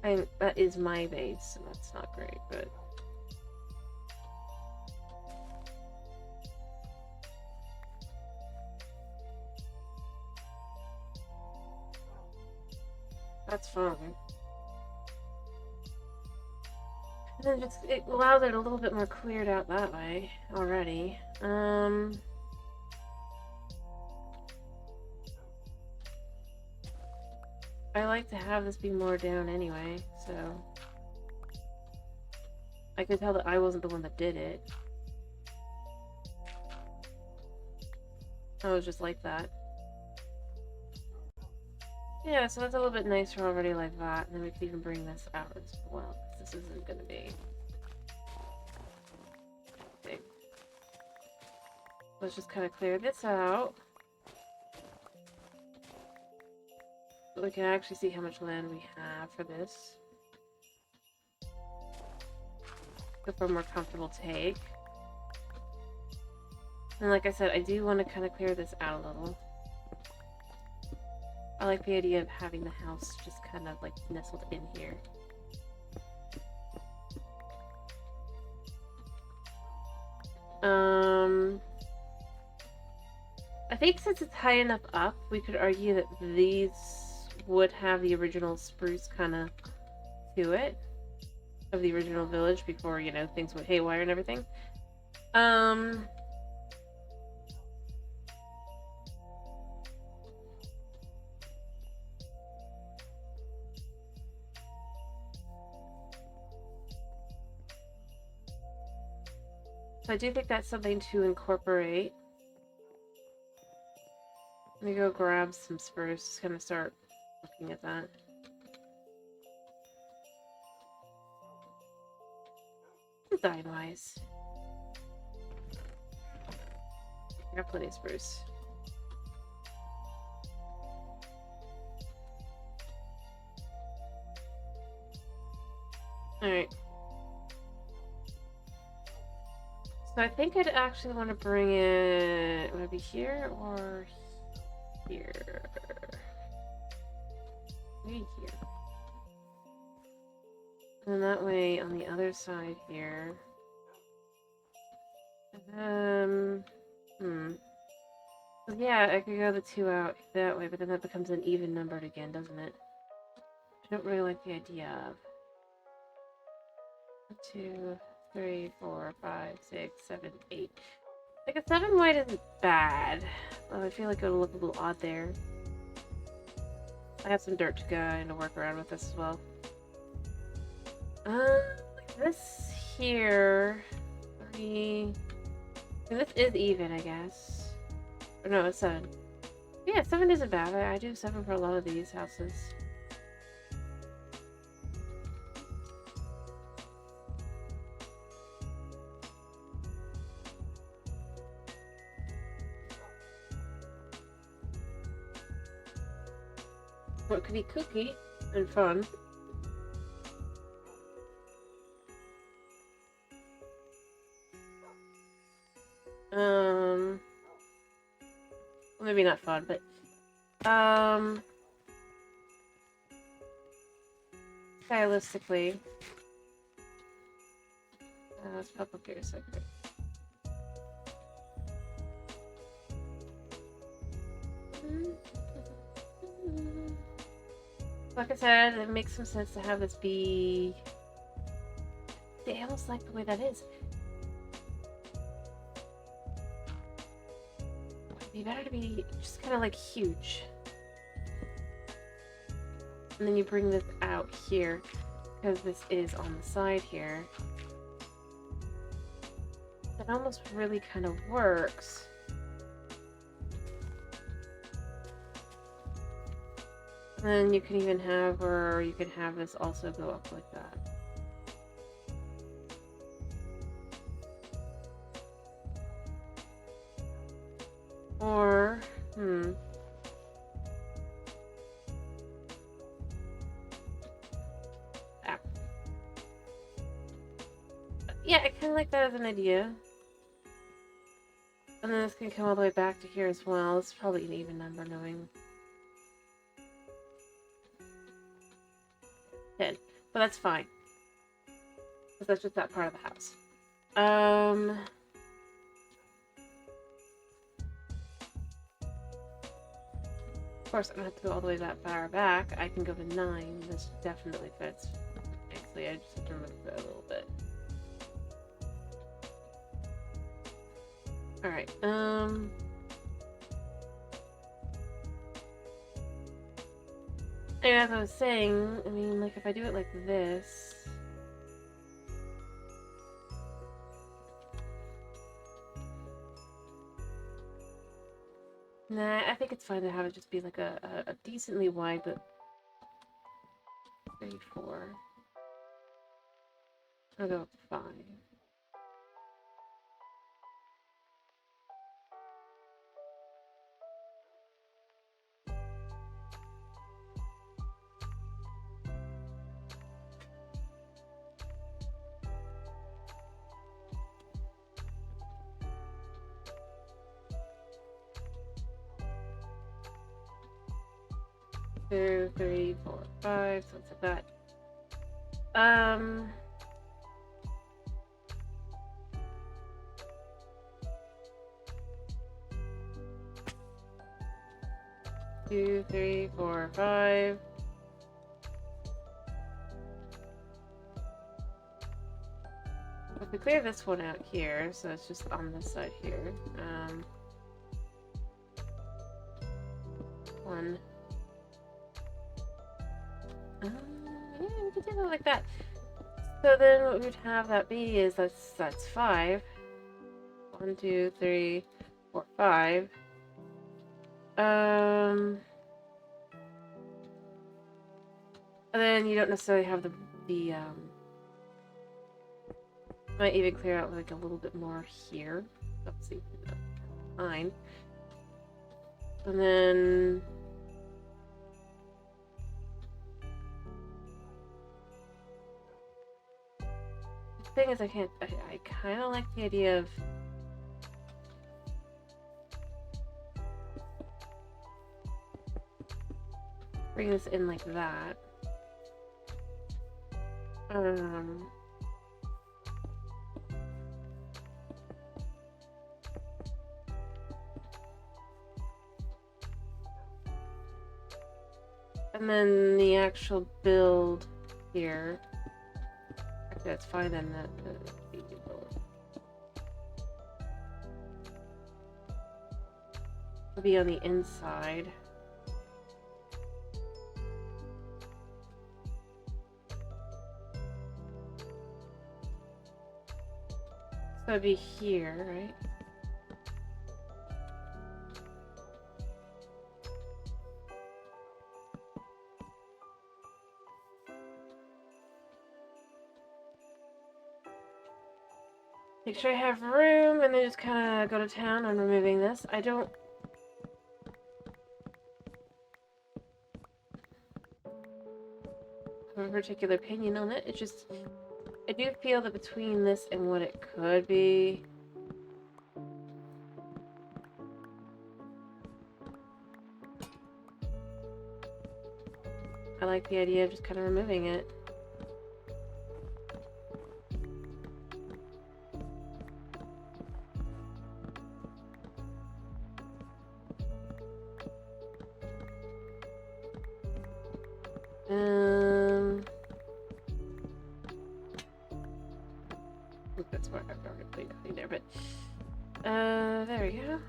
that is my base, and that's not great, but... That's fine. And then just, it allows it a little bit more cleared out that way, already. I like to have this be more down anyway, so... I could tell that I wasn't the one that did it. I was just like that. Yeah, so that's a little bit nicer already like that, and then we can even bring this out as well. This isn't gonna be... Okay. Let's just kind of clear this out. So we can actually see how much land we have for this. Go for a more comfortable take. And like I said, I do want to kind of clear this out a little. I like the idea of having the house just kind of like nestled in here. I think since it's high enough up, we could argue that these would have the original spruce kind of to it. Of the original village before, you know, things went haywire and everything. So I do think that's something to incorporate. Let me go grab some spruce. Just gonna start looking at that. Design-wise, I got plenty of spruce. Alright. So I think I'd actually want to bring it... Would it be here or here? Maybe here. And that way, on the other side here... Yeah, I could go the 2 out that way, but then that becomes an even numbered again, doesn't it? I don't really like the idea of. 2, 3, 4, 5, 6, 7, 8. Like, a 7 white isn't bad. But I feel like it'll look a little odd there. I have some dirt to go and to work around with this as well. Like this here. 3. This is even, I guess. Or no, it's 7. Yeah, 7 isn't bad. I do 7 for a lot of these houses. What could be kooky and fun. Well, maybe not fun, but stylistically, let's pop up here a second. Like I said, it makes some sense to have this be. I almost like the way that is. It'd be better to be just kind of like huge. And then you bring this out here, because this is on the side here. That almost really kind of works. And then you can even have, or you can have this also go up like that. Or, yeah, I kind of like that as an idea. And then this can come all the way back to here as well. It's probably an even number, knowing 10. But that's fine. Because that's just that part of the house. Of course, I don't have to go all the way that far back. I can go to 9. This definitely fits. Actually, I just have to remove it a little bit. Alright, and as I was saying, I mean, like, if I do it like this... Nah, I think it's fine to have it just be like a decently wide, but 3, 4. I'll go up to 5. Two, 3, 4, 5, something like that. 2, 3, 4, 5. If we clear this one out here, so it's just on this side here. 1. Yeah, we could do that like that. So then what we'd have that be is that's 5. 1, 2, 3, 4, 5. And then you don't necessarily have the might even clear out like a little bit more here. Let's see, fine. And then the thing is, I kind of like the idea of bring this in like that. And then the actual build here. Actually, that's fine then. That will be on the inside. So it'd be here, right? Make sure I have room, and then just kind of go to town on removing this. I don't... have a particular opinion on it. It's just... I do feel that between this and what it could be... I like the idea of just kind of removing it. That's where I've already played nothing there, but there we go.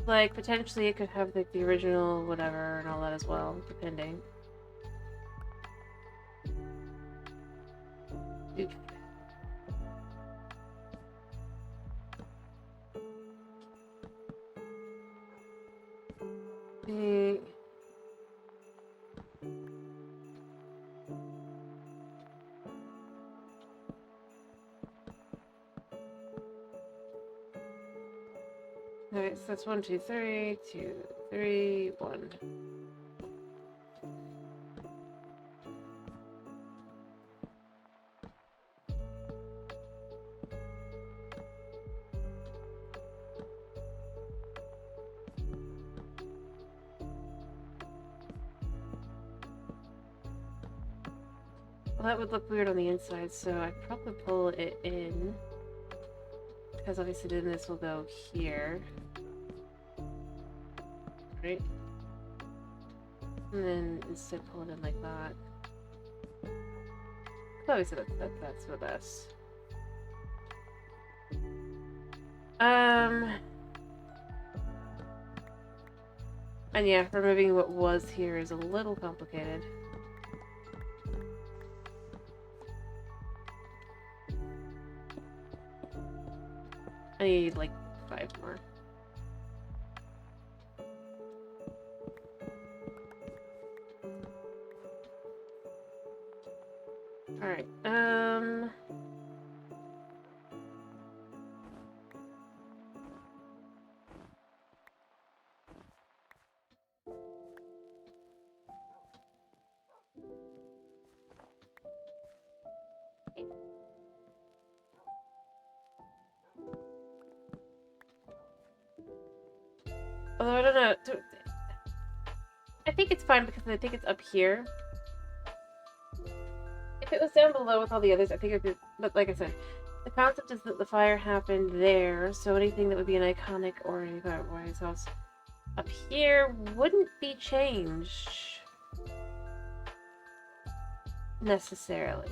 Like, potentially it could have like the original whatever and all that as well, depending. Oof. Alright, so that's 1, 2, 3, 2, 3, 1. Well, that would look weird on the inside, so I'd probably pull it in. Because obviously then this will go here. Right? And then instead pull it in like that. Obviously that's for the best. And yeah, removing what was here is a little complicated. I need like 5 more. Alright, although I don't know. I think it's fine because I think it's up here. If it was down below with all the others, I think it would be... But like I said, the concept is that the fire happened there, so anything that would be an iconic or any White's house up here wouldn't be changed. Necessarily.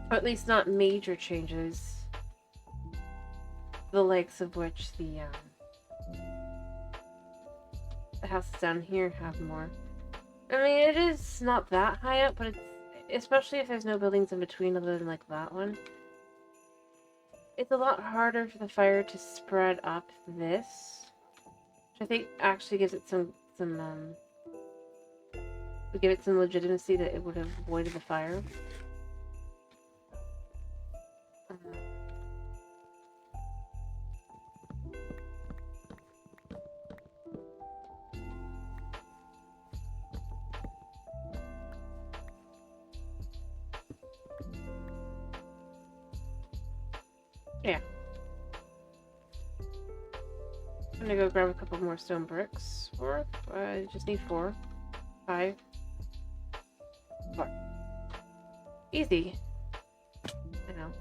Or at least not major changes. The likes of which the houses down here have more. I mean, it is not that high up, but it's... Especially if there's no buildings in between other than like that one. It's a lot harder for the fire to spread up this. Which I think actually gives it some would give it some legitimacy that it would have avoided the fire. Yeah. I'm gonna go grab a couple more stone bricks worth. I just need 4. 5, 4. Easy. I know.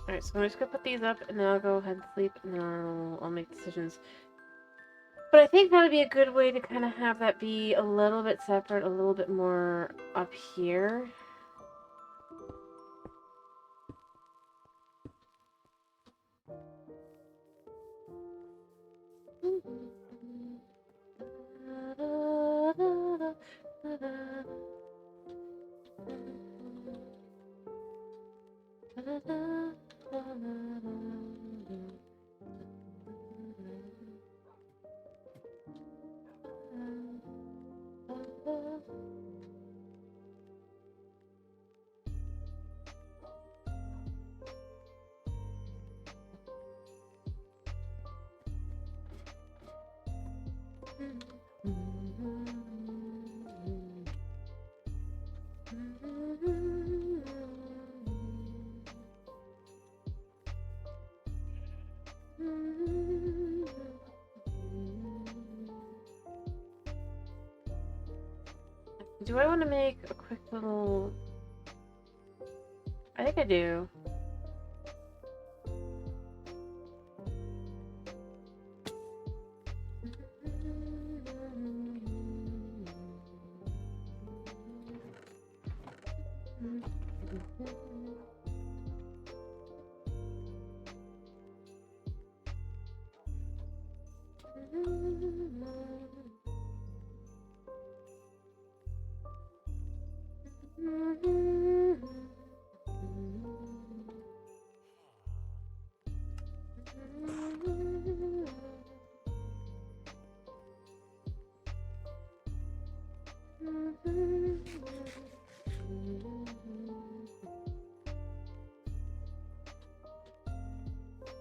Alright, so I'm just gonna put these up and then I'll go ahead and sleep and then I'll make decisions. But I think that would be a good way to kind of have that be a little bit separate, a little bit more up here. Do I want to make a quick little... I think I do.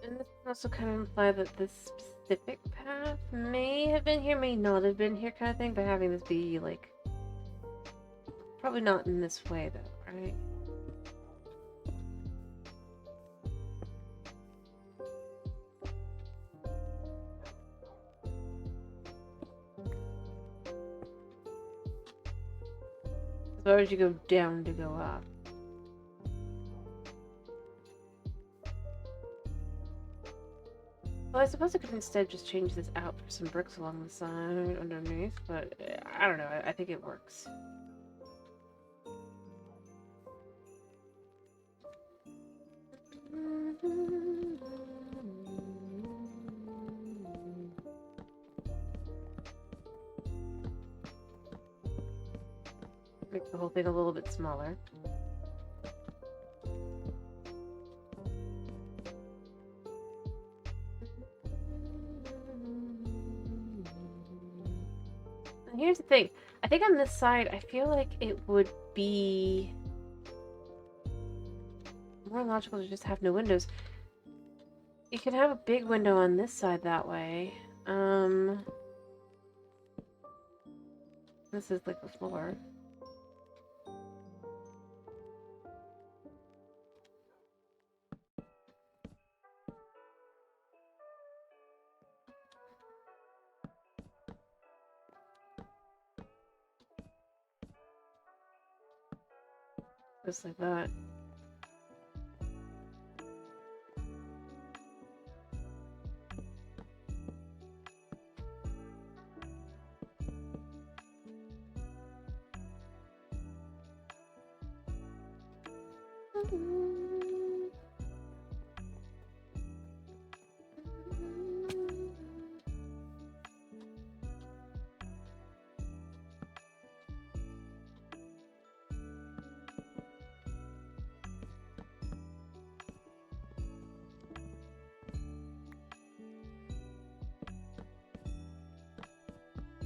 And this also kind of imply that this specific path may have been here, may not have been here kind of thing, but having this be, like, probably not in this way, though, right? Why would you go down to go up? Well, I suppose I could instead just change this out for some bricks along the side underneath, but I don't know. I think it works. Make the whole thing a little bit smaller. And here's the thing. I think on this side, I feel like it would be more logical to just have no windows. You could have a big window on this side that way. This is like the floor. Just like that.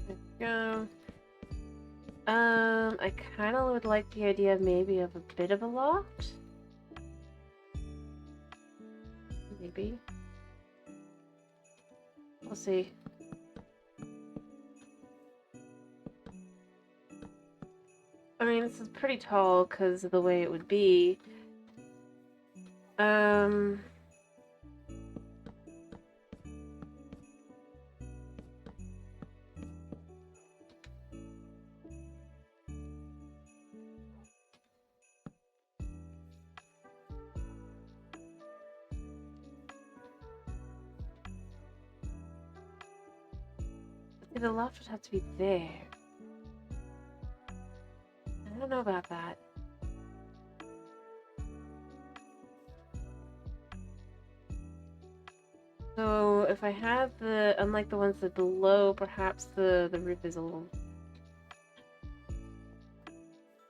There we go. I kind of would like the idea of maybe of a bit of a loft. Maybe. We'll see. I mean, this is pretty tall because of the way it would be. The loft would have to be there. I don't know about that. So if I had the, unlike the ones that below, perhaps the roof is a little.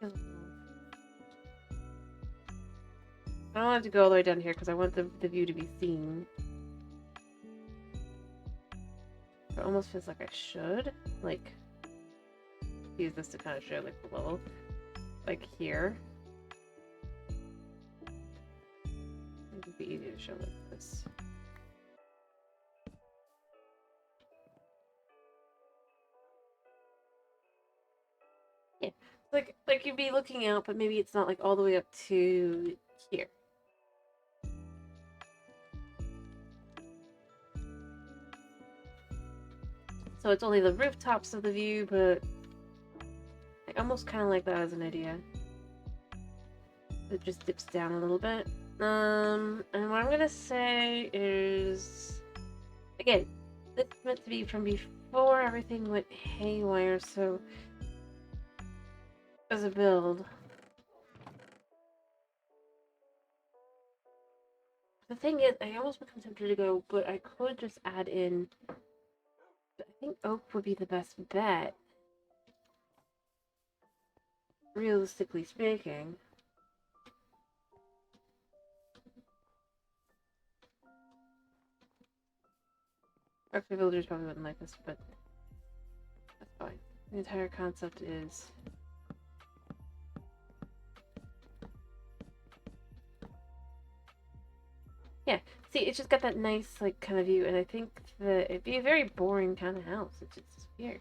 I don't want it to go all the way down here because I want the view to be seen. It almost feels like I should, like, use this to kind of show, like, below, like here. It would be easier to show like this. Yeah, like you'd be looking out, but maybe it's not like all the way up to here. So it's only the rooftops of the view, but I almost kind of like that as an idea. It just dips down a little bit. And what I'm gonna say is, again, this is meant to be from before everything went haywire, so as a build. The thing is, I almost become tempted to go, but I could just add in. But I think oak would be the best bet, realistically speaking. Actually, villagers probably wouldn't like this, but that's fine. The entire concept is yeah. See, it's just got that nice like kind of view, and I think that it'd be a very boring kind of house. It's just weird.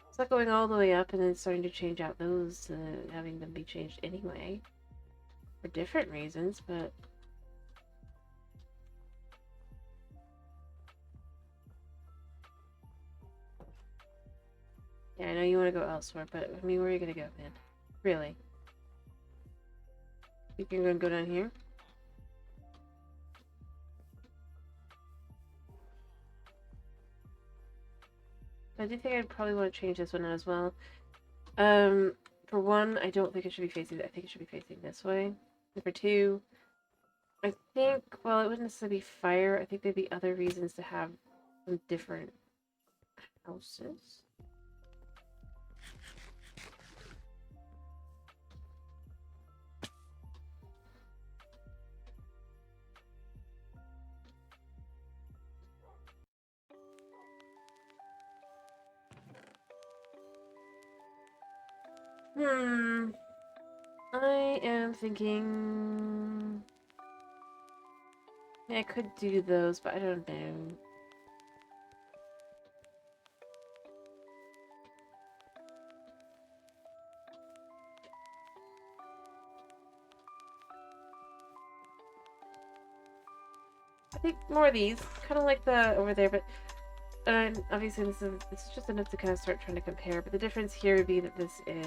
It's not going all the way up and then starting to change out those, having them be changed anyway for different reasons, but. Yeah, I know you want to go elsewhere, but I mean, where are you gonna go, man? Really? Think you're gonna go down here? I do think I'd probably want to change this one as well. For one, I don't think it should be facing. I think it should be facing this way. And for two, I think, well, it wouldn't necessarily be fire. I think there'd be other reasons to have some different houses. I am thinking. Yeah, I could do those, but I don't know. I think more of these, kind of like the over there, but obviously this is just enough to kind of start trying to compare. But the difference here would be that this is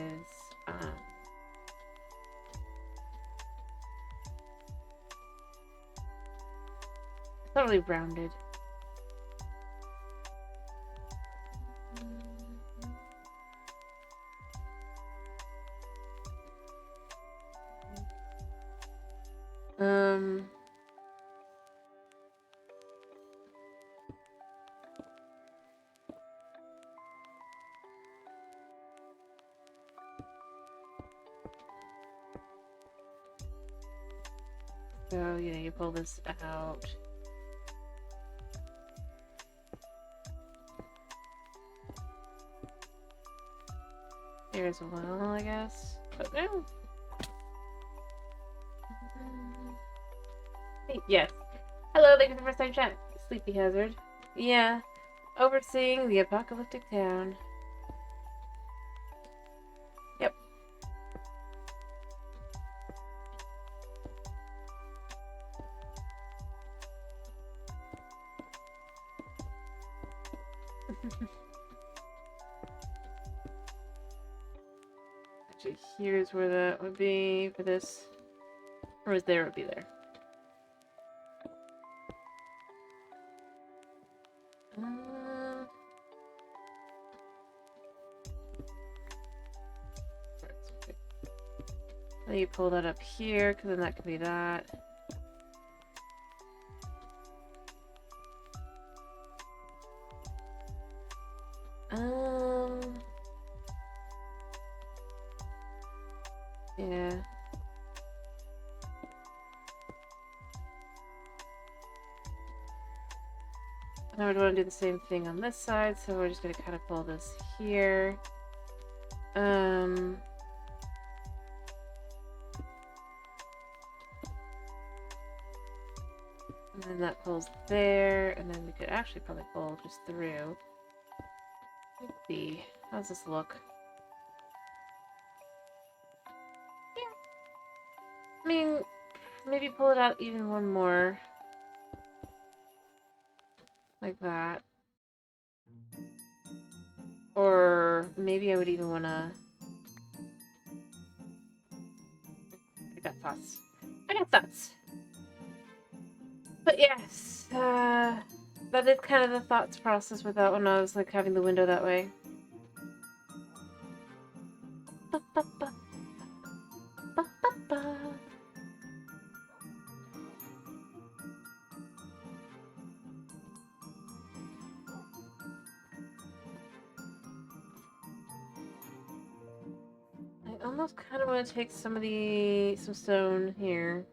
it's not really rounded. So, yeah, you pull this out. here as well, I guess. But no. Yes. Hello, thank you for the first time chat. Sleepy Hazard. Yeah. Overseeing the apocalyptic town. Yep. Actually, here's where that would be for this. Or is there would be there. Then you pull that up here, because then that could be that. Yeah. And I would want to do the same thing on this side, so we're just going to kind of pull this here. And then that pulls there, and then we could actually probably pull just through. Let's see. How's this look? Yeah. I mean, maybe pull it out even one more. Like that. Or maybe I would even want to... I got thoughts. I got thoughts. But yes, that is kind of the thoughts process with that when I was like having the window that way. I almost kind of want to take some stone here.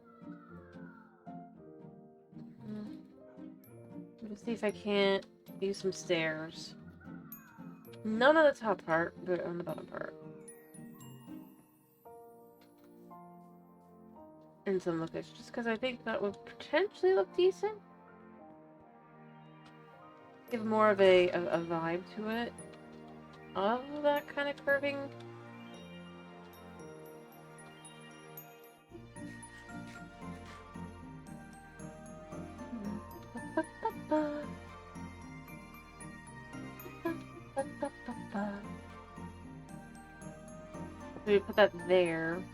Let's see if I can't use some stairs. None on the top part, but on the bottom part. In some locations, just because I think that would potentially look decent. Give more of a vibe to it. Of that kind of curving. We put that there.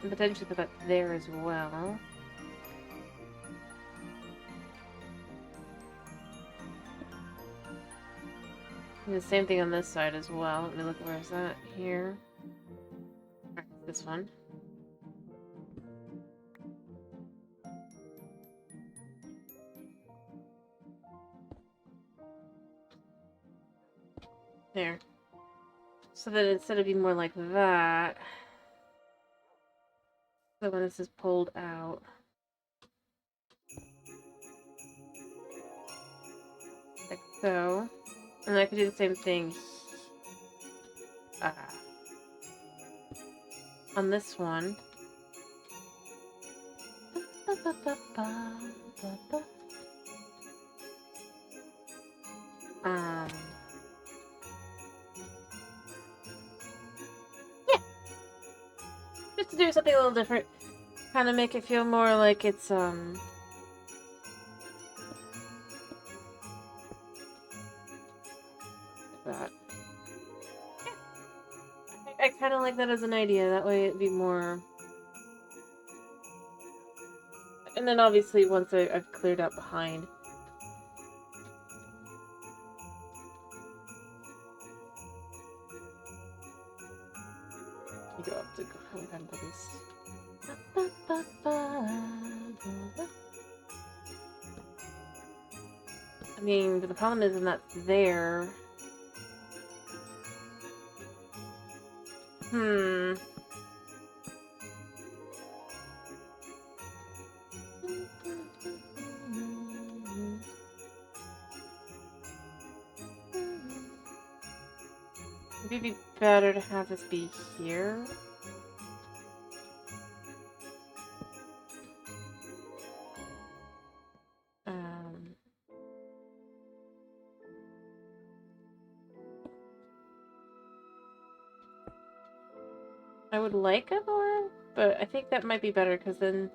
And potentially put that there as well. And the same thing on this side as well. Let me look, where is that? Here. Alright, this one. There. So that instead of being more like that, so when this is pulled out, like so, and I could do the same thing on this one. Yeah. Just to do something a little different. Kind of make it feel more like it's, that. Yeah. I kind of like that as an idea. That way it'd be more... And then obviously once I've cleared out behind. You go up to this. I mean, but the problem is when that's there. Maybe it'd be better to have this be here. I would like a more, but I think that might be better because then.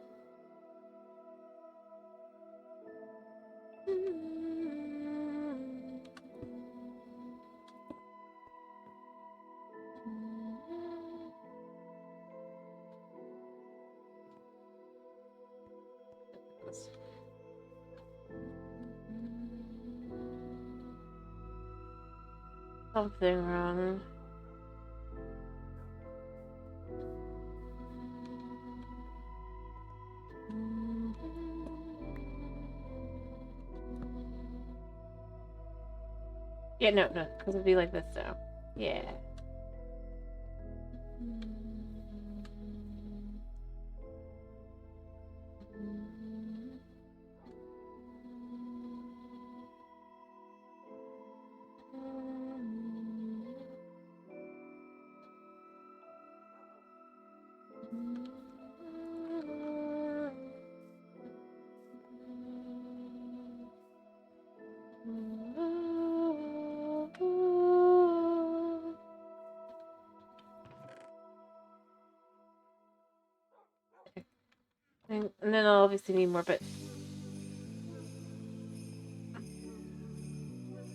Something wrong. Yeah, no, because it'd be like this, so. Yeah. And then I'll obviously need more, but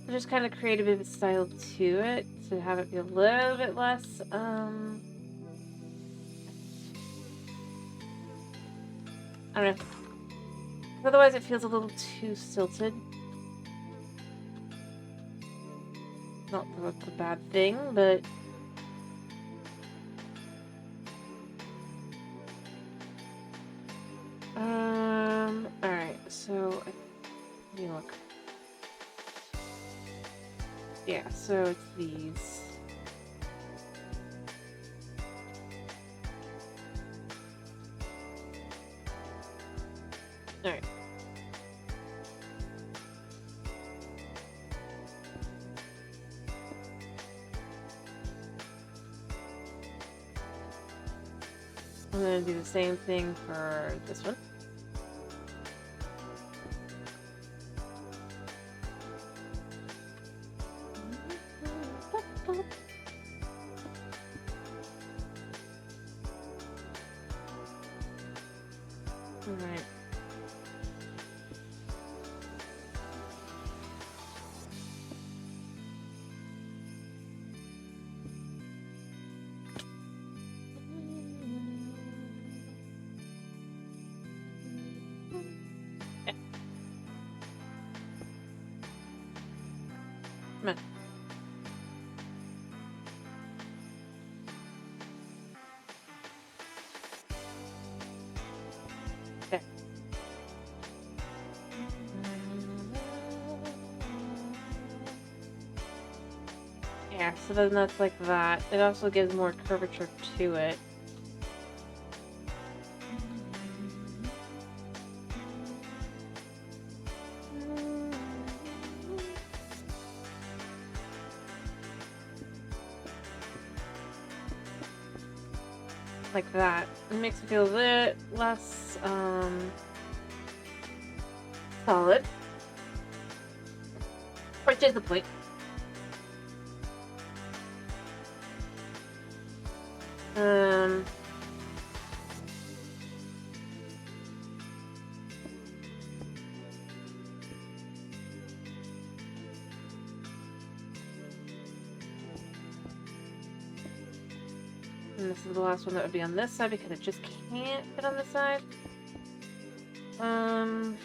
I just kind of create a bit of style to it to have it be a little bit less, I don't know. Otherwise it feels a little too stilted. Not that that's a bad thing, but alright, so let me look. Yeah, so it's these. Alright. I'm gonna do the same thing for this one. Alright. Come on. Okay. Yeah, so then that's like that. It also gives more curvature to it. Like that. It makes it feel a bit less, solid. Which is the point. And this is the last one that would be on this side because it just can't fit on this side. I'd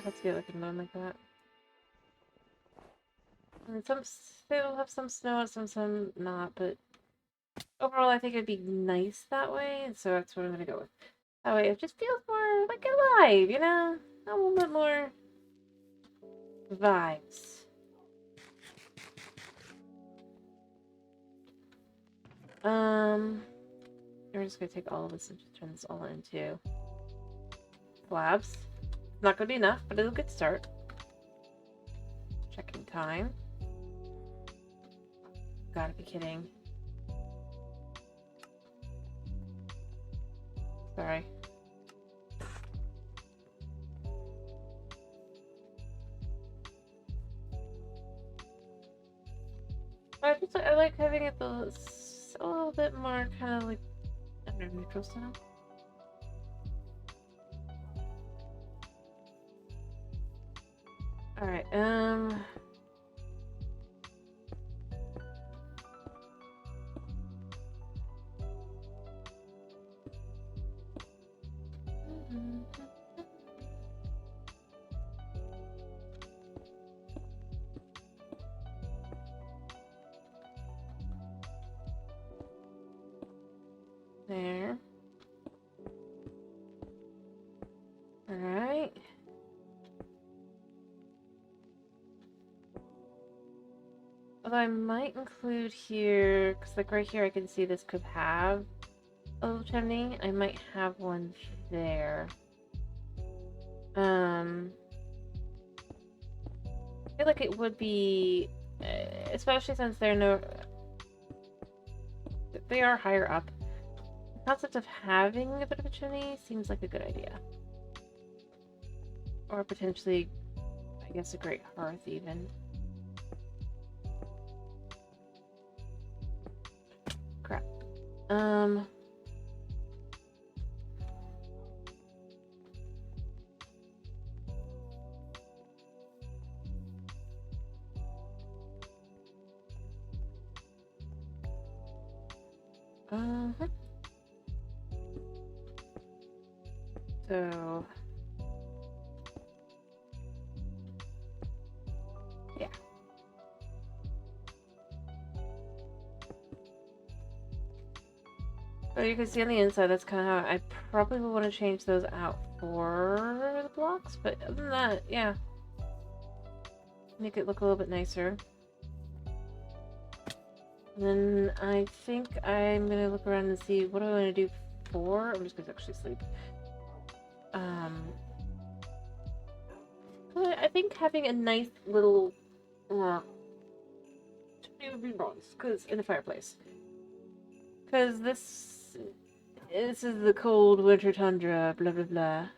have to get like a known like that. And some it'll have some snow and some not, but overall I think it'd be nice that way, and so that's what I'm gonna go with. That way it just feels more like alive, you know? A little bit more vibes. We're just gonna take all of this and just turn this all into slabs. Not gonna be enough, but it'll get start. Checking time. gotta be kidding. Sorry. I like having it a little bit more kind of like under neutral style. All right. There. All right. Although I might include here, because like right here I can see this could have a little chimney. I might have one there. I feel like it would be, especially since they are higher up. The concept of having a bit of a chimney seems like a good idea. Or potentially, I guess, a great hearth even. Crap. So, yeah. So you can see on the inside, that's kind of how I probably will want to change those out for the blocks, but other than that, yeah. Make it look a little bit nicer. And then I think I'm gonna look around and see what do I want to do for. I'm just gonna actually sleep. I think having a nice little chimney would be nice, cause in the fireplace. Cause this is the cold winter tundra. Blah blah blah.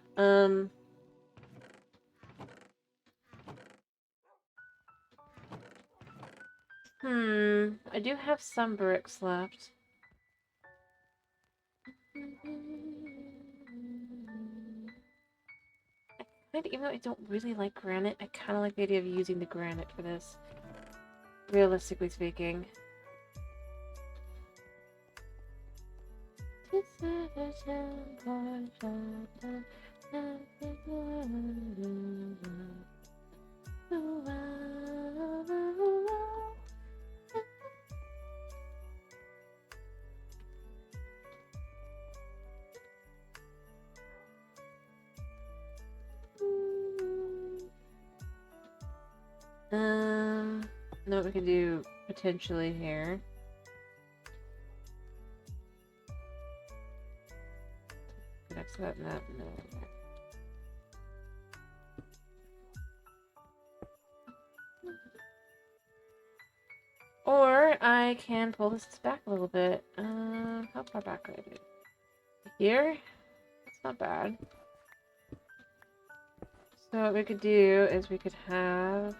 I do have some bricks left. Even though I don't really like granite, I kind of like the idea of using the granite for this. Realistically speaking. Know what we can do potentially here. Connect that and that. No. Or I can pull this back a little bit. How far back could I do? Here? That's not bad. So what we could do is we could have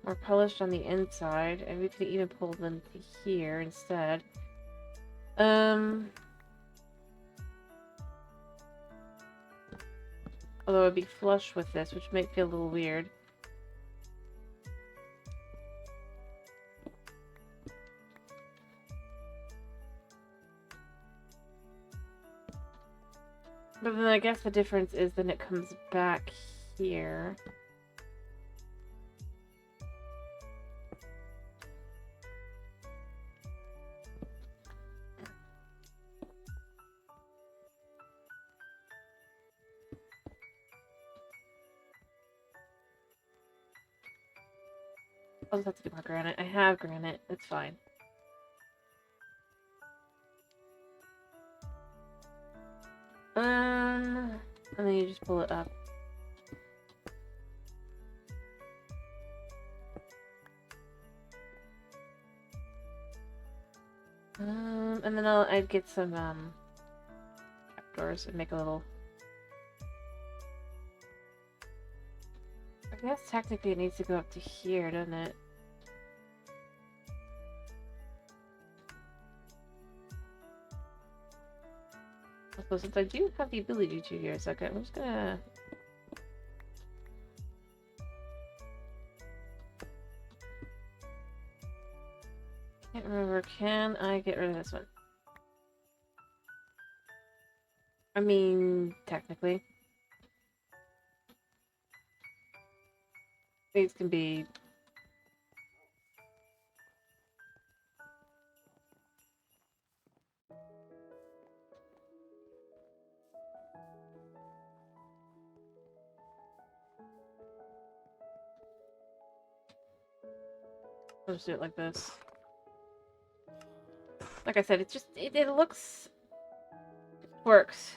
more polished on the inside, and we could even pull them to here instead. Although it'd be flush with this, which might feel a little weird. But then I guess the difference is then it comes back here. I'll just have to do more granite. I have granite. It's fine. And then you just pull it up. And then I'd get some trapdoors and make a little. I guess technically it needs to go up to here, doesn't it? So since I do have the ability to here a second, I'm just gonna. Can't remember. Can I get rid of this one? I mean, technically. These can be. I'll just do it like this. Like I said, it's just, it looks, works.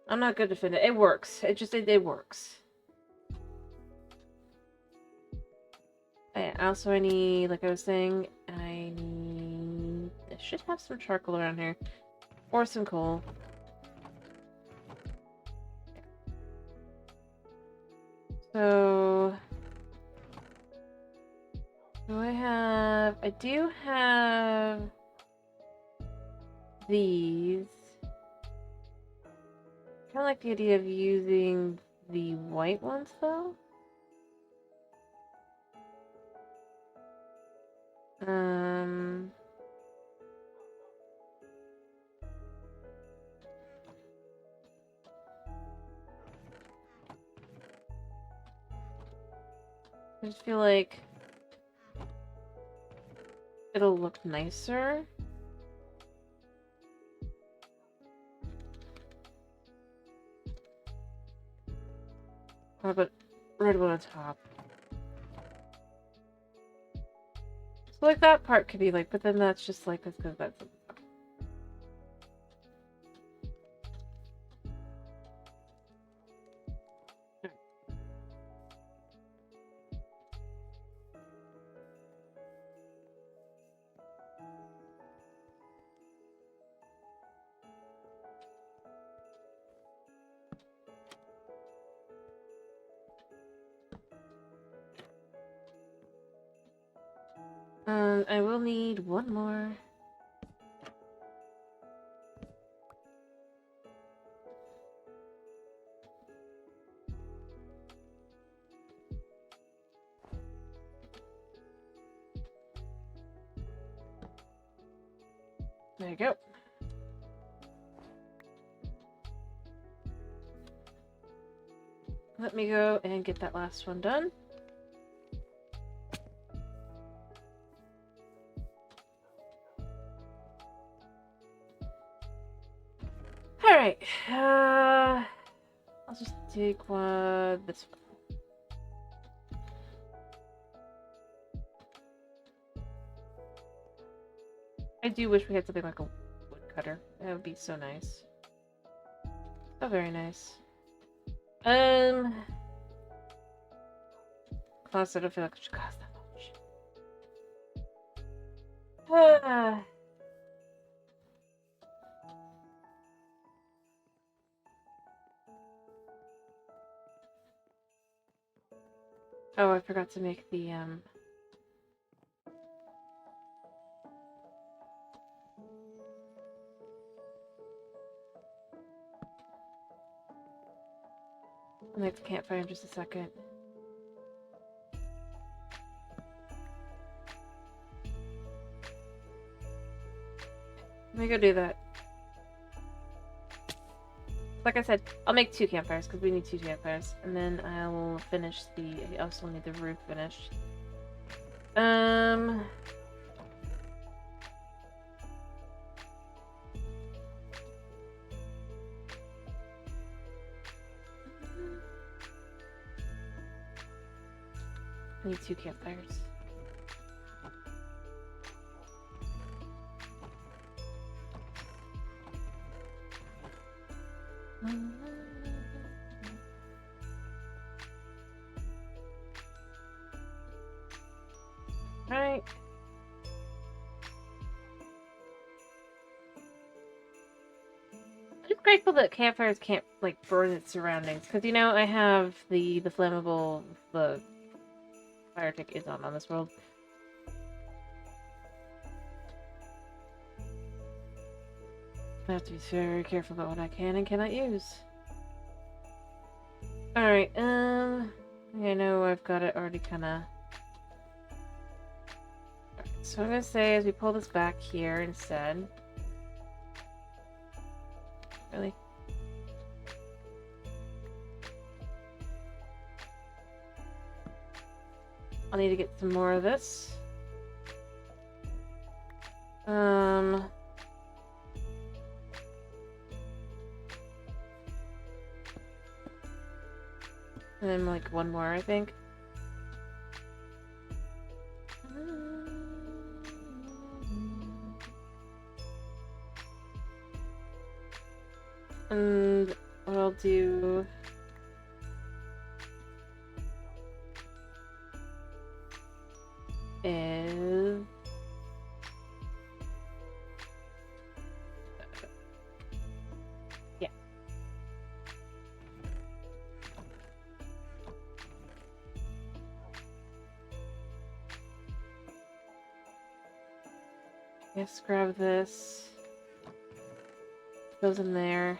I'm not good to defend it. It works. It works. Also, I need, like I was saying, I should have some charcoal around here. Or some coal. So... I do have these. I kind of like the idea of using the white ones, though. I just feel like it'll look nicer. How about red one on top? So like that part could be like, but then that's just like, that's because that's... I will need one more. There you go. Let me go and get that last one done. Alright, I'll just take this one. I do wish we had something like a woodcutter. That would be so nice. Oh, very nice. Plus, I don't feel like it should cost that much. Oh, I forgot to make the, I'll make the campfire in just a second. Let me go do that. Like I said, I'll make 2 campfires because we need 2 campfires, and then I will finish I also need the roof finished. I need 2 campfires. Right. I'm just grateful that campfires can't, like, burn its surroundings. Because, you know, I have the flammable, the fire tick is on this world. I have to be very careful about what I can and cannot use. Alright, I know I've got it already kinda... Alright, so I'm gonna say as we pull this back here instead... Really? I'll need to get some more of this. And then like one more, I think. And what I'll do is yeah. Yes, grab this. Goes in there.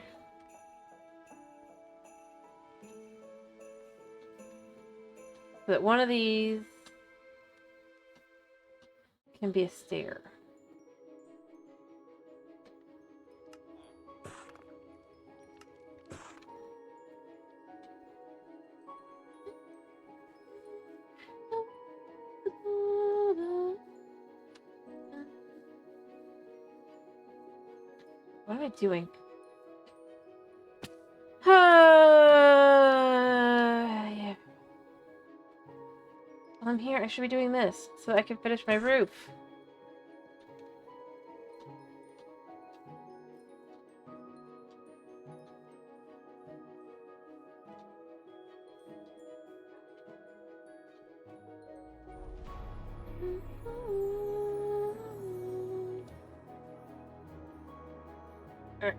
So that one of these can be a stair. What am I doing? Yeah. While I'm here, I should be doing this so I can finish my roof. Alright.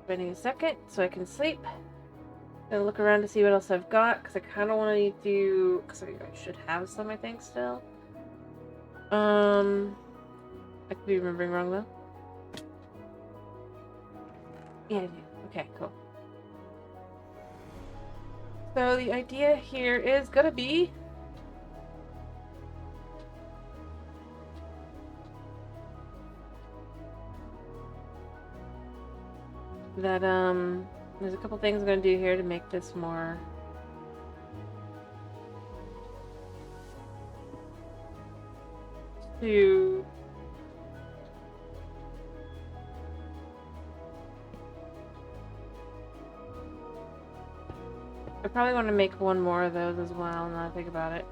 Waiting a second so I can sleep. Gonna look around to see what else I've got because I kind of want to do because I should have some, I think, still. I could be remembering wrong though. Yeah, I do. Okay, cool. So the idea here is gonna be that there's a couple things I'm gonna do here to make this more to I probably want to make one more of those as well, now that I think about it.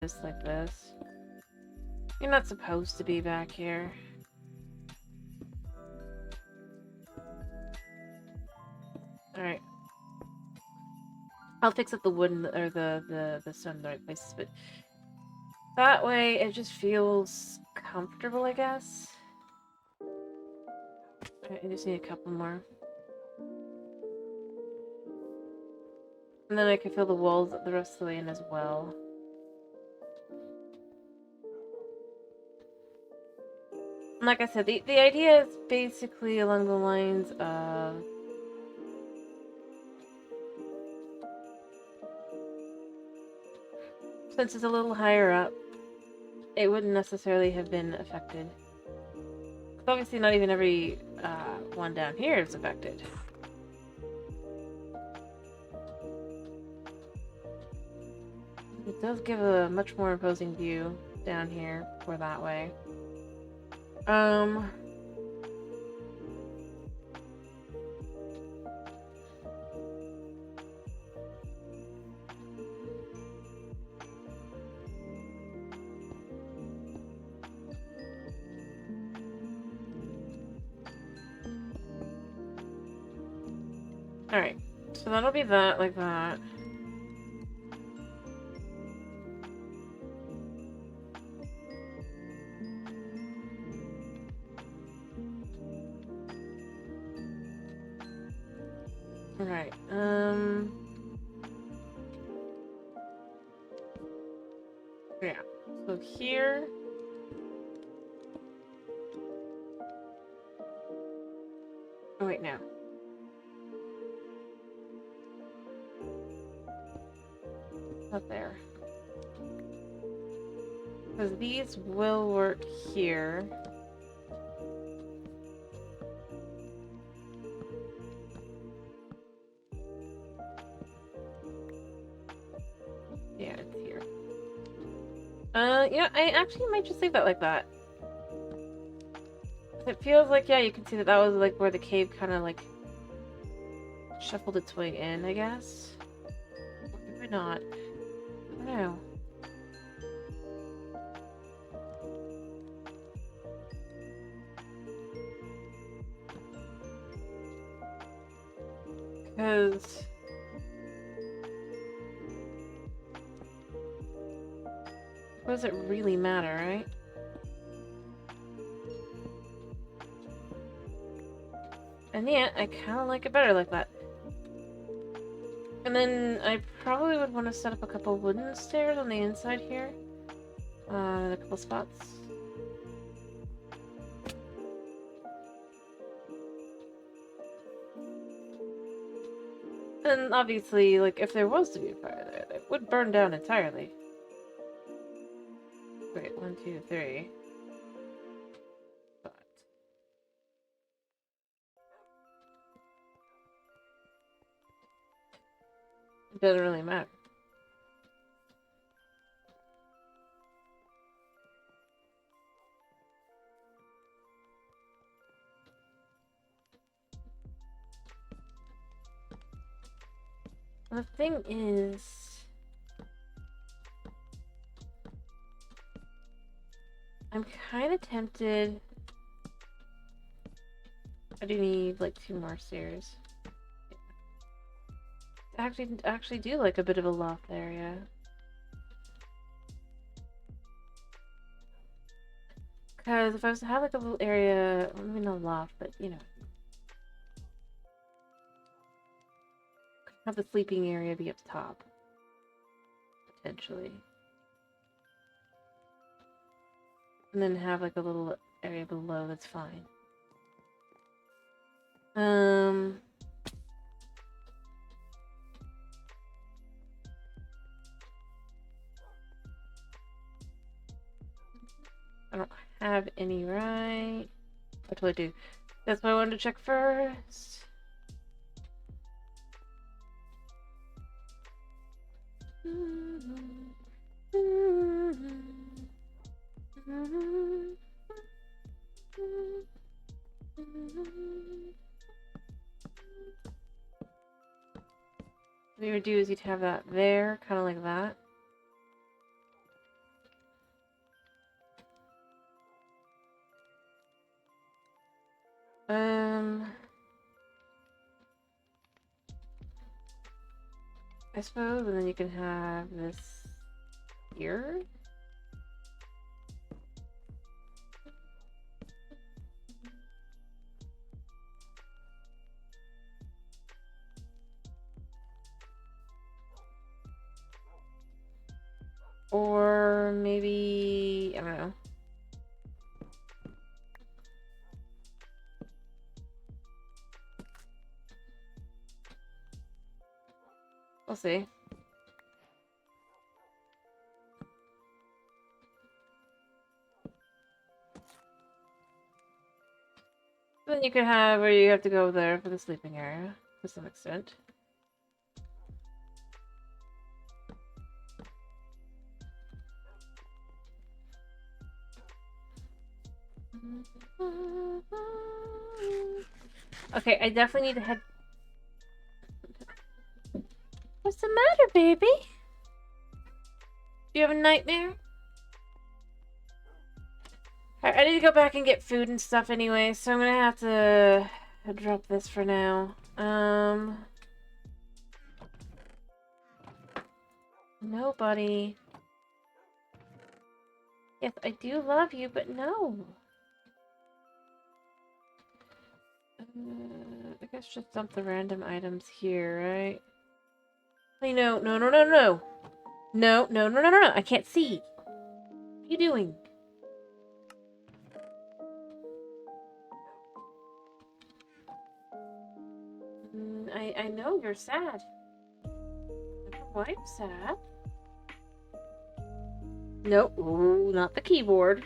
just like this. You're not supposed to be back here. Alright. I'll fix up the wood or the stone in the right places, but that way it just feels comfortable, I guess. Alright, I just need a couple more. And then I can fill the walls the rest of the way in as well. And like I said, the idea is basically along the lines of since it's a little higher up, it wouldn't necessarily have been affected. Obviously not even every one down here is affected. It does give a much more imposing view down here or that way. Alright, so that'll be that, like that. Alright, yeah, so here... Oh wait, no. Up there. Because these will work here. Yeah, it's here. Yeah, I actually might just leave that like that. It feels like, yeah, you can see that that was like where the cave kind of like shuffled its way in, I guess. Or maybe not. I don't know. Because... what does it really matter, right? And yeah, I kind of like it better like that. And then I probably would want to set up a couple wooden stairs on the inside here. In a couple spots. And obviously, like, if there was to be a fire there, it would burn down entirely. Wait, 1, 2, 3. But... it doesn't really matter. The thing is... I'm kind of tempted... I do need, like, 2 more stairs. I actually do like a bit of a loft area. Because if I was to have, like, a little area... well, maybe not a loft, but, you know... have the sleeping area be up top. Potentially. And then have like a little area below that's fine. I don't have any, right? I totally do. That's what I wanted to check first. What you would do is you'd have that there, kind of like that. I suppose, and then you can have this here. Or maybe, I don't know. We'll see. Then you can have, or you have to go there for the sleeping area, to some extent. Okay, I definitely need to head. What's the matter, baby? Do you have a nightmare? I need to go back and get food and stuff anyway, so I'm gonna have to drop this for now. No, buddy. Yes, I do love you, but no. I guess just dump the random items here, right? Hey, no. No, no, I can't see. What are you doing? I know you're sad. I know why I'm sad. Nope. Ooh, not the keyboard.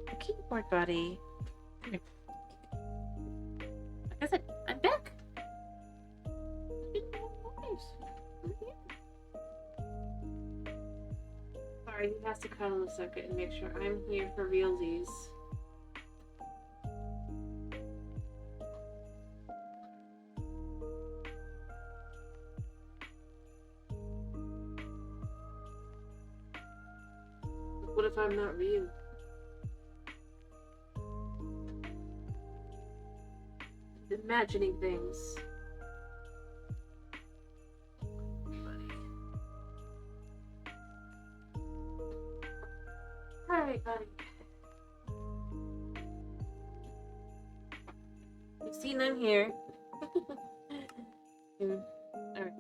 The keyboard, buddy. Like I said, I'm back. Sorry, he has to cuddle a second and make sure I'm here for realsies. What if I'm not real? Imagining things. Alright, buddy. You've seen them here. Alright.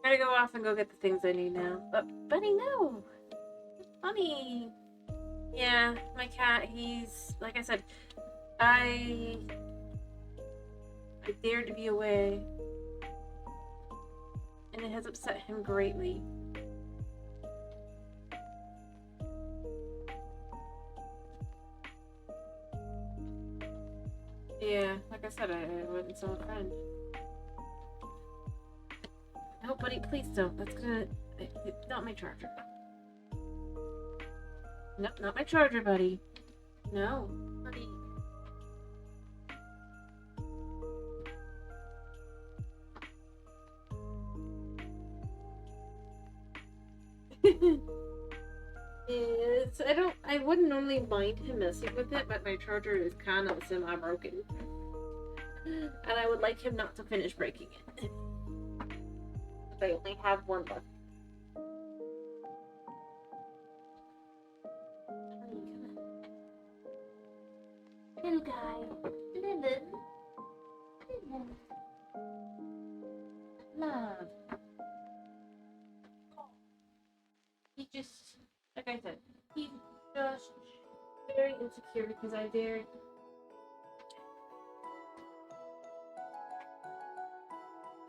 I gotta go off and go get the things I need now. But, buddy, no! Bunny! Yeah, my cat, he's... Like I said, I dared to be away. And it has upset him greatly. Yeah, like I said, I went and saw a friend. No, buddy, please don't. That's gonna... Not my charger. Nope, not my charger, buddy. No, buddy. I wouldn't normally mind him messing with it, but my charger is kind of semi-broken. And I would like him not to finish breaking it. I only have one left. Little guy. Love. He just, like I said, he's just very insecure because I dared.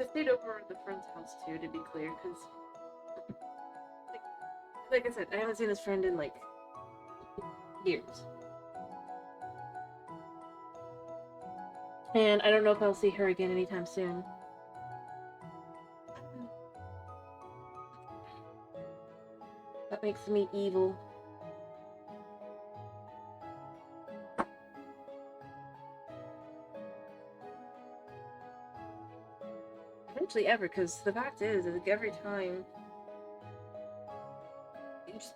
I stayed over at the friend's house too, to be clear, because, like I said, I haven't seen this friend in like years. And I don't know if I'll see her again anytime soon. That makes me evil. Eventually ever, because the fact is, like, every time just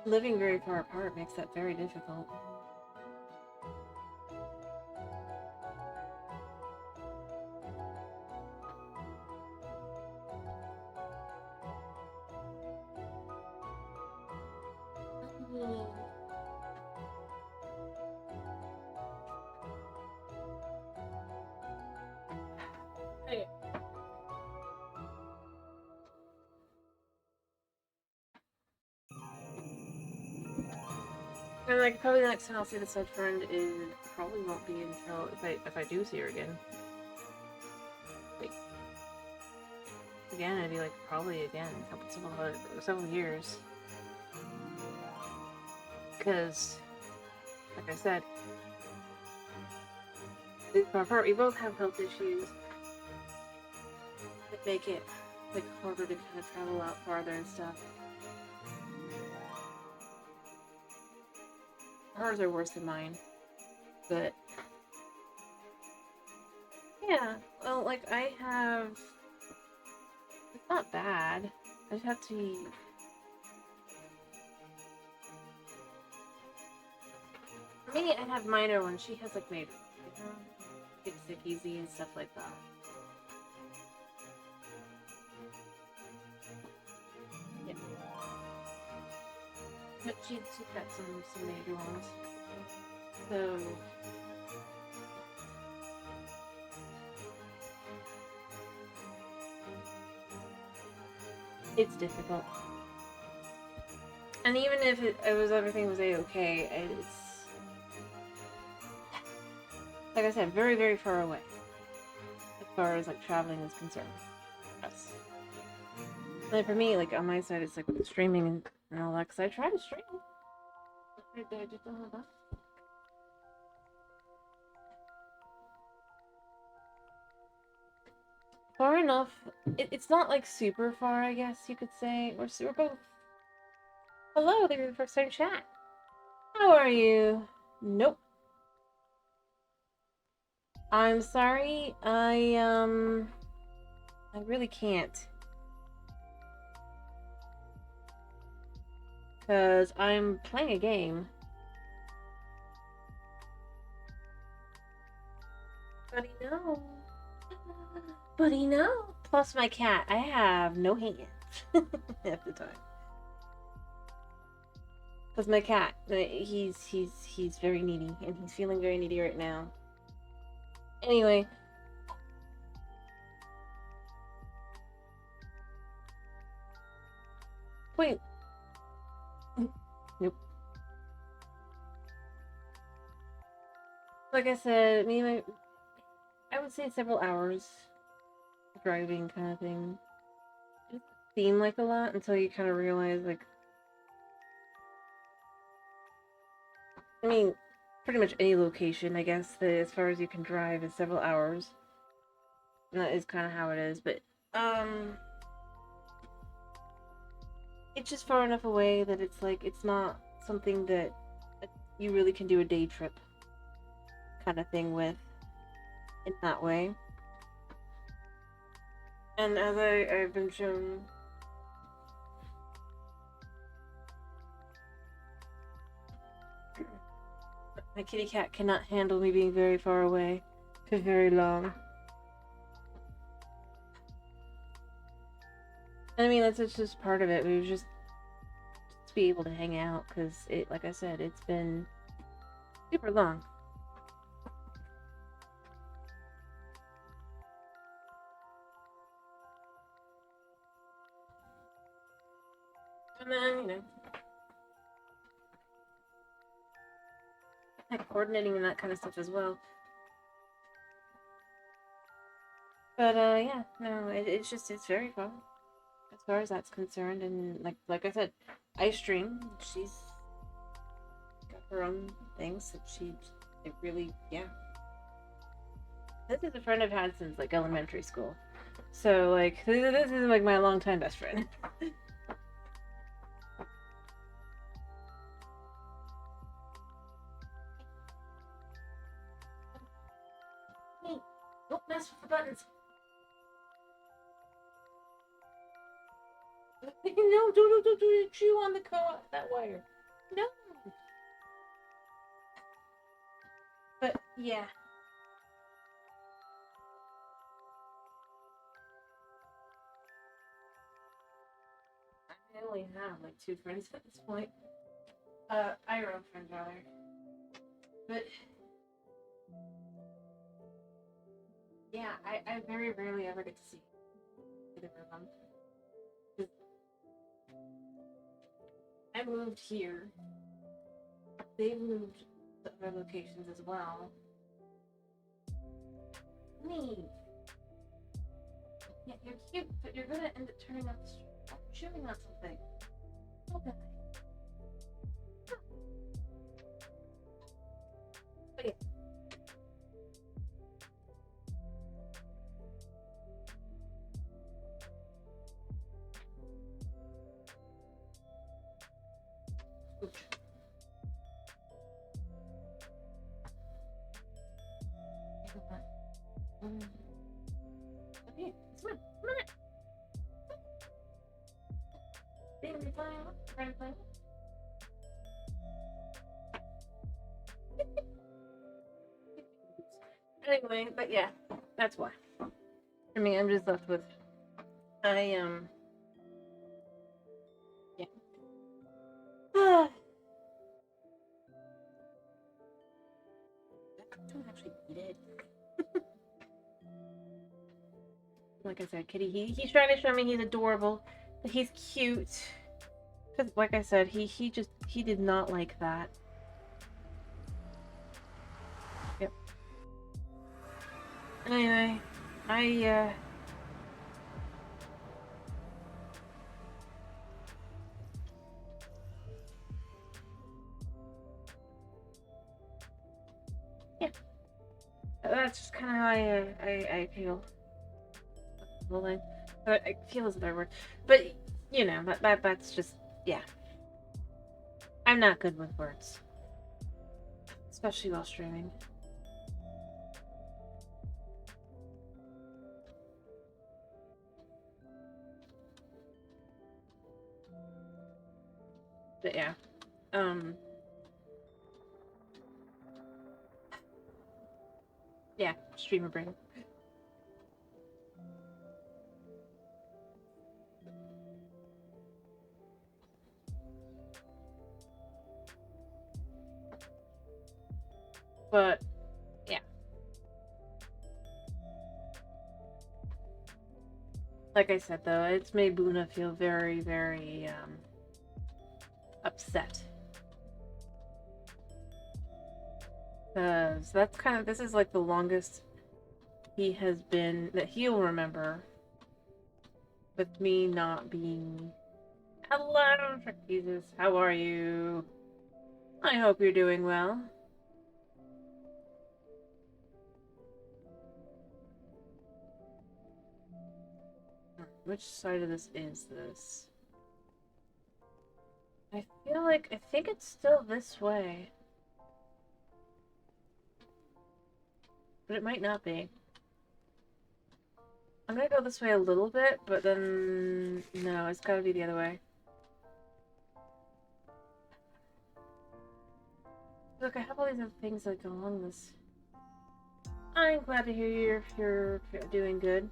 living very far apart makes that very difficult. And like probably the next time I'll see the said friend is probably won't be until if I do see her again. Like again, it'd be like probably again several years. Because like I said, we both have health issues that make it like harder to kind of travel out farther and stuff. Hers are worse than mine, but yeah. Well, like I have, it's not bad. I just have to. For me, I have minor ones. She has like maybe, get sick easy and stuff like that. Yeah. But she's got some major ones. So it's difficult. And even if everything was a-okay, it's like I said, very, very far away as far as like traveling is concerned. Yes. And for me, like on my side, it's like with the streaming and all that, because I try to stream. I just don't have that. Far enough. It's not like super far, I guess you could say. We're both. Hello, thank you for the first time chat. How are you? Nope. I'm sorry. I really can't. Because I'm playing a game. Buddy, no. Buddy, no. Plus my cat. I have no hands half the time. Because my cat, he's very needy, and he's feeling very needy right now. Anyway. Wait. Nope. Like I said, I would say several hours driving kind of thing. It doesn't seem like a lot until you kind of realize, like, I mean, pretty much any location, I guess, that as far as you can drive is several hours. And that is kind of how it is, but, it's just far enough away that it's like, it's not something that you really can do a day trip kind of thing with in that way. And as I've been shown, my kitty cat cannot handle me being very far away for very long. And I mean, that's just part of it. We were just to be able to hang out because it, like I said, it's been super long. And then, like coordinating and that kind of stuff as well. But yeah, no, it's very fun as far as that's concerned. And like I said, I stream. She's got her own things that it really, yeah. This is a friend I've had since like elementary school. So like this is like my longtime best friend. Hey, don't mess with the buttons. No, don't chew on the that wire. No. But yeah. I only have like 2 friends at this point. Iro friend rather. But yeah, I very rarely ever get to see either of them. I moved here they've moved to other locations as well. Neat. Yeah, you're cute, but you're gonna end up turning up the street. Chewing on something. Okay. But yeah. Ooch. Okay, come on, come on. Baby, fine. Anyway, but yeah, that's why. I mean, I'm just left with yeah. Don't actually eat it. Like I said, Kitty, he's trying to show me he's adorable, that he's cute. Cause like I said, he did not like that. Yep. Anyway, yeah. That's just kind of how I feel. I feel is the right word, but you know that's just yeah. I'm not good with words, especially while streaming. But yeah, yeah, streamer brain. But yeah, like I said though, it's made Buna feel very, very upset. Because that's kind of, this is like the longest he has been, that he'll remember, with me not being... Hello, Jesus, how are you? I hope you're doing well. Which side of this is this? I think it's still this way. But it might not be. I'm gonna go this way a little bit, but then... No, it's gotta be the other way. Look, I have all these other things that go along this. I'm glad to hear you're doing good.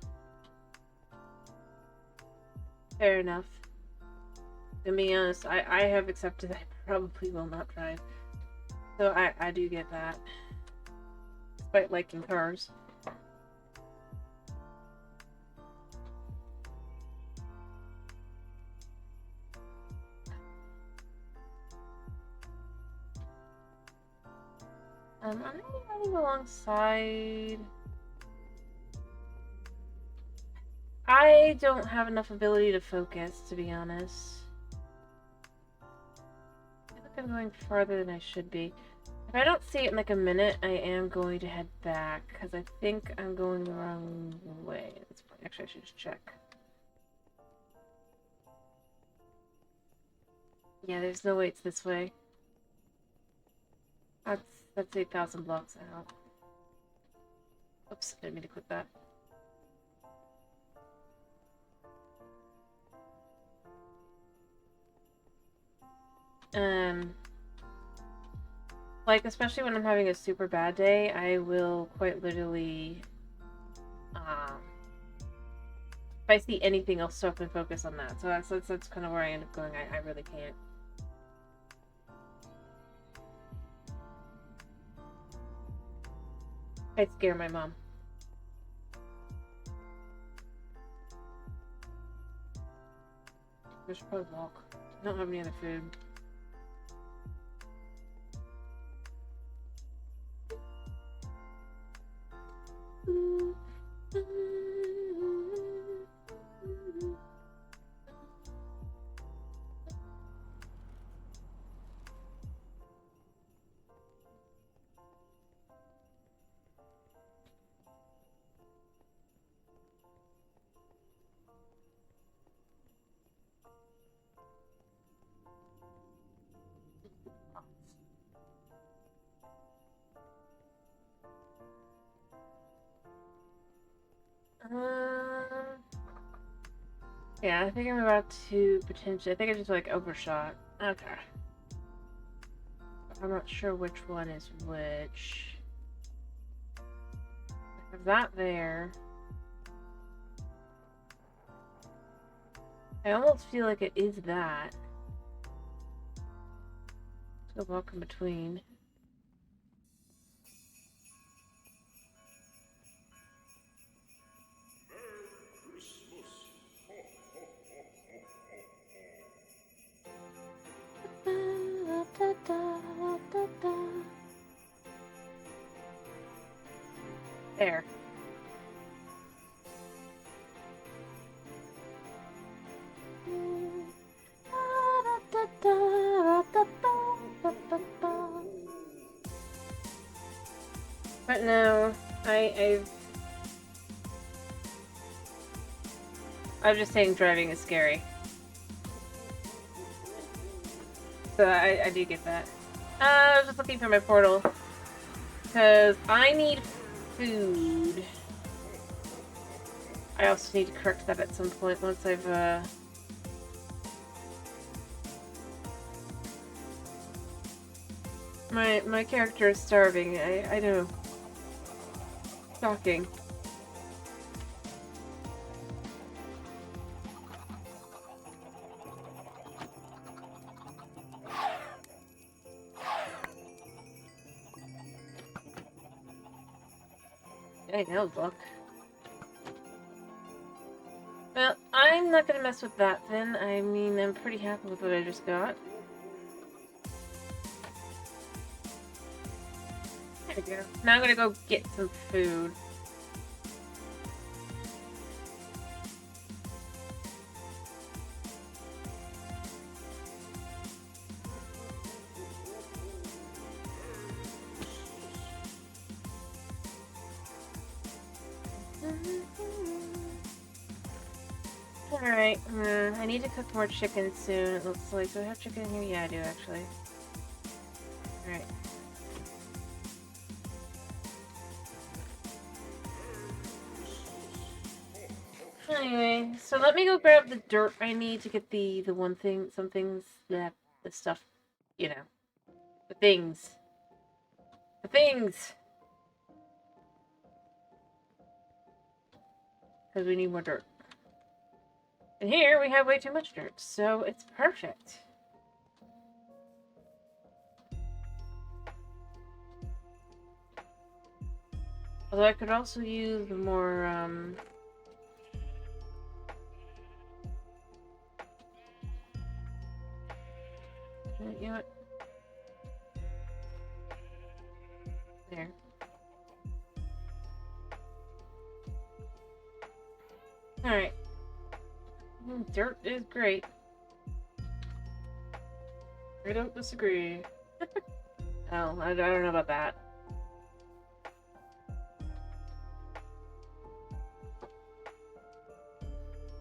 Fair enough. To be honest, I have accepted I probably will not drive. So I do get that. Despite liking cars. I'm running alongside... I don't have enough ability to focus, to be honest. I feel like I'm going farther than I should be. If I don't see it in like a minute, I am going to head back, because I think I'm going the wrong way. Actually, I should just check. Yeah, there's no way it's this way. That's 8,000 blocks out. Oops, didn't mean to click that. Like, especially when I'm having a super bad day, I will quite literally, if I see anything, I'll stop and focus on that. So that's kind of where I end up going. I really can't. I'd scare my mom. I should probably walk. I don't have any other food. Yeah, I think I'm about to potentially. I think I just like overshot. Okay. I'm not sure which one is which. I have that there. I almost feel like it is that. Let's go walk in between. There. But no, I'm just saying driving is scary. So I do get that. I was just looking for my portal. Because I need food. I also need to correct that at some point once I've, My character is starving. I know. Shocking. I know, look. Well, I'm not gonna mess with that then. I mean, I'm pretty happy with what I just got. There we go. Now I'm gonna go get some food. Alright, I need to cook more chicken soon, it looks like. Do I have chicken in here? Yeah, I do, actually. Alright. Anyway, so let me go grab the dirt I need to get the one thing, some things, that, the stuff, you know. The things. The things! Because we need more dirt. And here, we have way too much dirt, so it's perfect. Although I could also use the more, you know what? There. Alright. Dirt is great. I don't disagree. Oh, I don't know about that.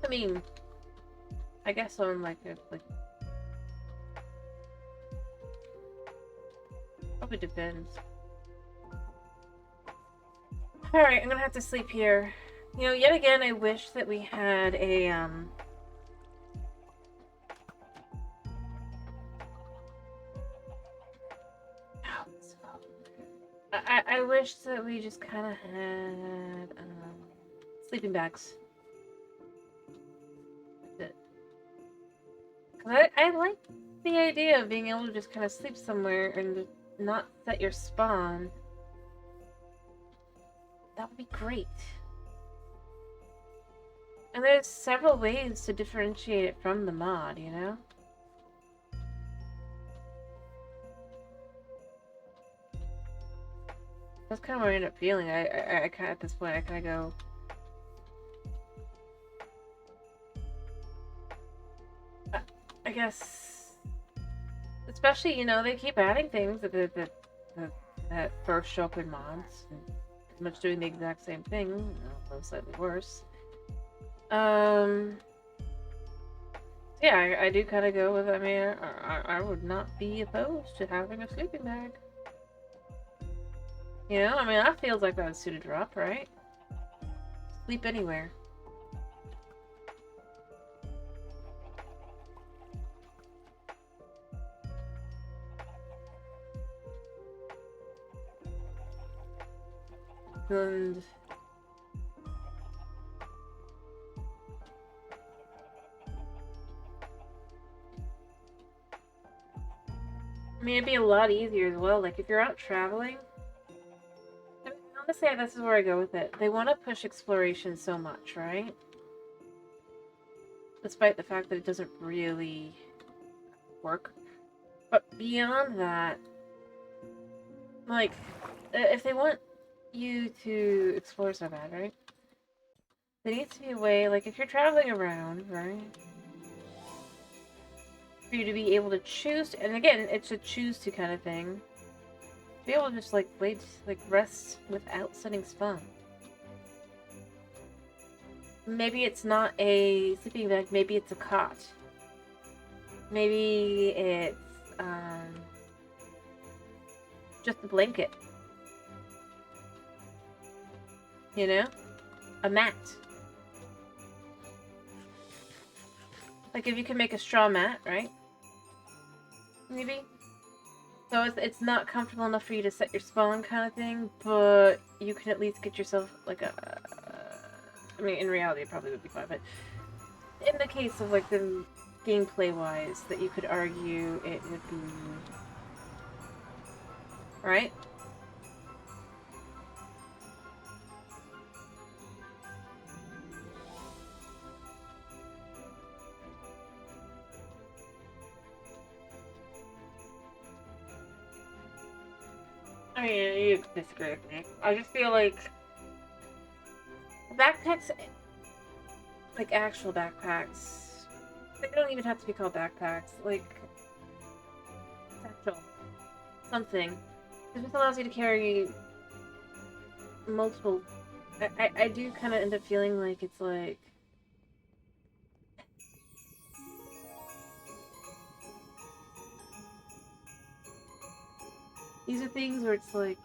I mean, I guess on like probably depends. Alright, I'm gonna have to sleep here. You know, yet again, I wish that we had a, I wish that we just kind of had, sleeping bags. That's it. 'Cause I like the idea of being able to just kind of sleep somewhere and not set your spawn. That would be great. And there's several ways to differentiate it from the mod, you know? That's kind of what I end up feeling. I kind of, at this point, I kind of go... I guess... Especially, you know, they keep adding things that first show up in mods. And pretty much doing the exact same thing, although slightly worse. Yeah, I do kind of go with, I mean, I would not be opposed to having a sleeping bag. You know, I mean, that feels like that would suit a drop, right? sleep anywhere. And I mean, it'd be a lot easier as well. Like, if you're out traveling, I mean, honestly, this is where I go with it. They want to push exploration so much, right? Despite the fact that it doesn't really work. But beyond that, like, if they want you to explore so bad, right? There needs to be a way, like, if you're traveling around, right? For you to be able to choose, and again, it's a choose to kind of thing. To be able to just, like, wait, like, rest without setting spawn. Maybe it's not a sleeping bag, maybe it's a cot. Maybe it's, just a blanket. You know? A mat. Like, if you can make a straw mat, right? Maybe? So it's not comfortable enough for you to set your spawn kind of thing, but you can at least get yourself, like, a... I mean, in reality, it probably would be fine, but in the case of, like, the gameplay-wise, that you could argue it would be... Right? I mean, you disagree with me. I just feel like backpacks, like actual backpacks, they don't even have to be called backpacks. Like, satchel, something. It just allows you to carry multiple. I do kind of end up feeling like it's like. These are things where it's like,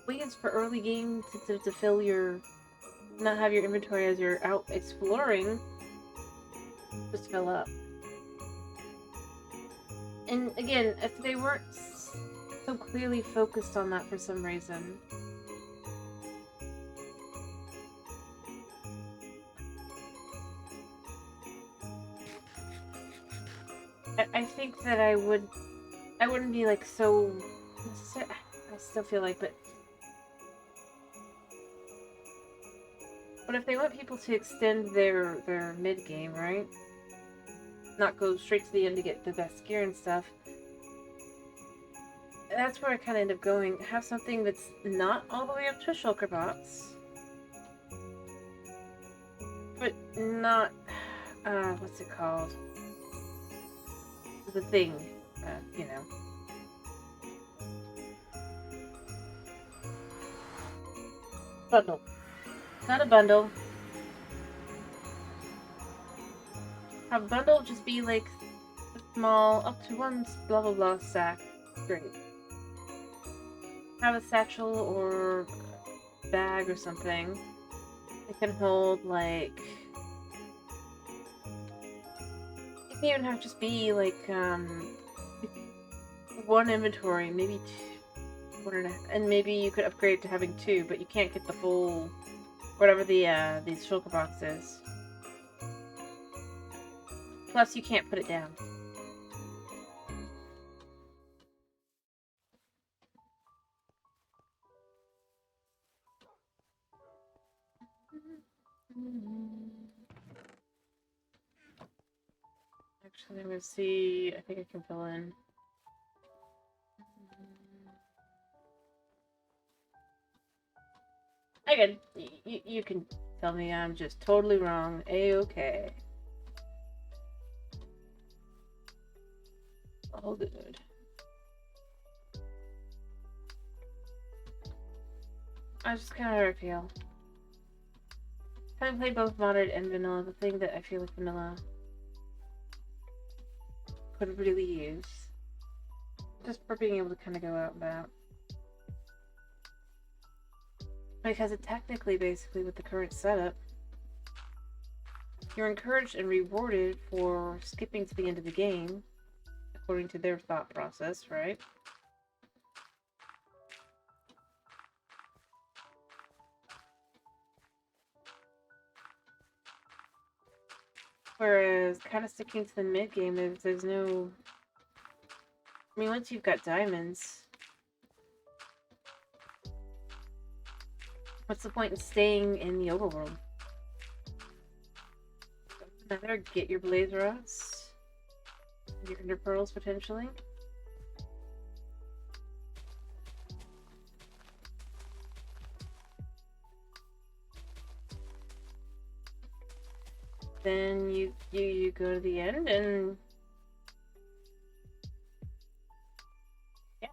ways for early game to fill your, not have your inventory as you're out exploring, just fill up. And again, if they weren't so clearly focused on that for some reason, I think that I wouldn't be like so. I still feel like, but if they want people to extend their mid game, right? Not go straight to the end to get the best gear and stuff. That's where I kind of end up going. Have something that's not all the way up to a shulker box, but not what's it called? The thing, you know. Bundle. Not a bundle. Have a bundle just be like a small, up to one blah blah blah sack. Great. Have a satchel or bag or something. It can hold like. It can even have just be like one inventory, maybe two, one and a half, and maybe you could upgrade to having two, but you can't get the full, whatever the these shulker box is. Plus, you can't put it down. Actually, I'm gonna see. I think I can fill in. Again, you can tell me I'm just totally wrong. A-okay. All good. I just kind of how I feel. Having played both modded and vanilla, the thing that I feel like vanilla could really use, just for being able to kind of go out and about. Because it technically, basically, with the current setup, you're encouraged and rewarded for skipping to the end of the game, according to their thought process, right? Whereas, kind of sticking to the mid game, there's no. I mean, once you've got diamonds, what's the point in staying in the overworld? Another, get your blaze rods, your ender pearls potentially. Then you go to the end and yeah.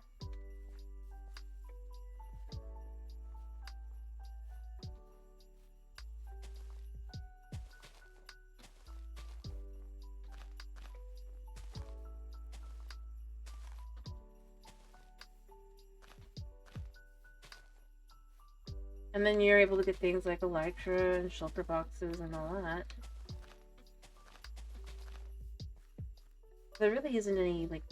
And then you're able to get things like elytra and shelter boxes and all that. There really isn't any, like...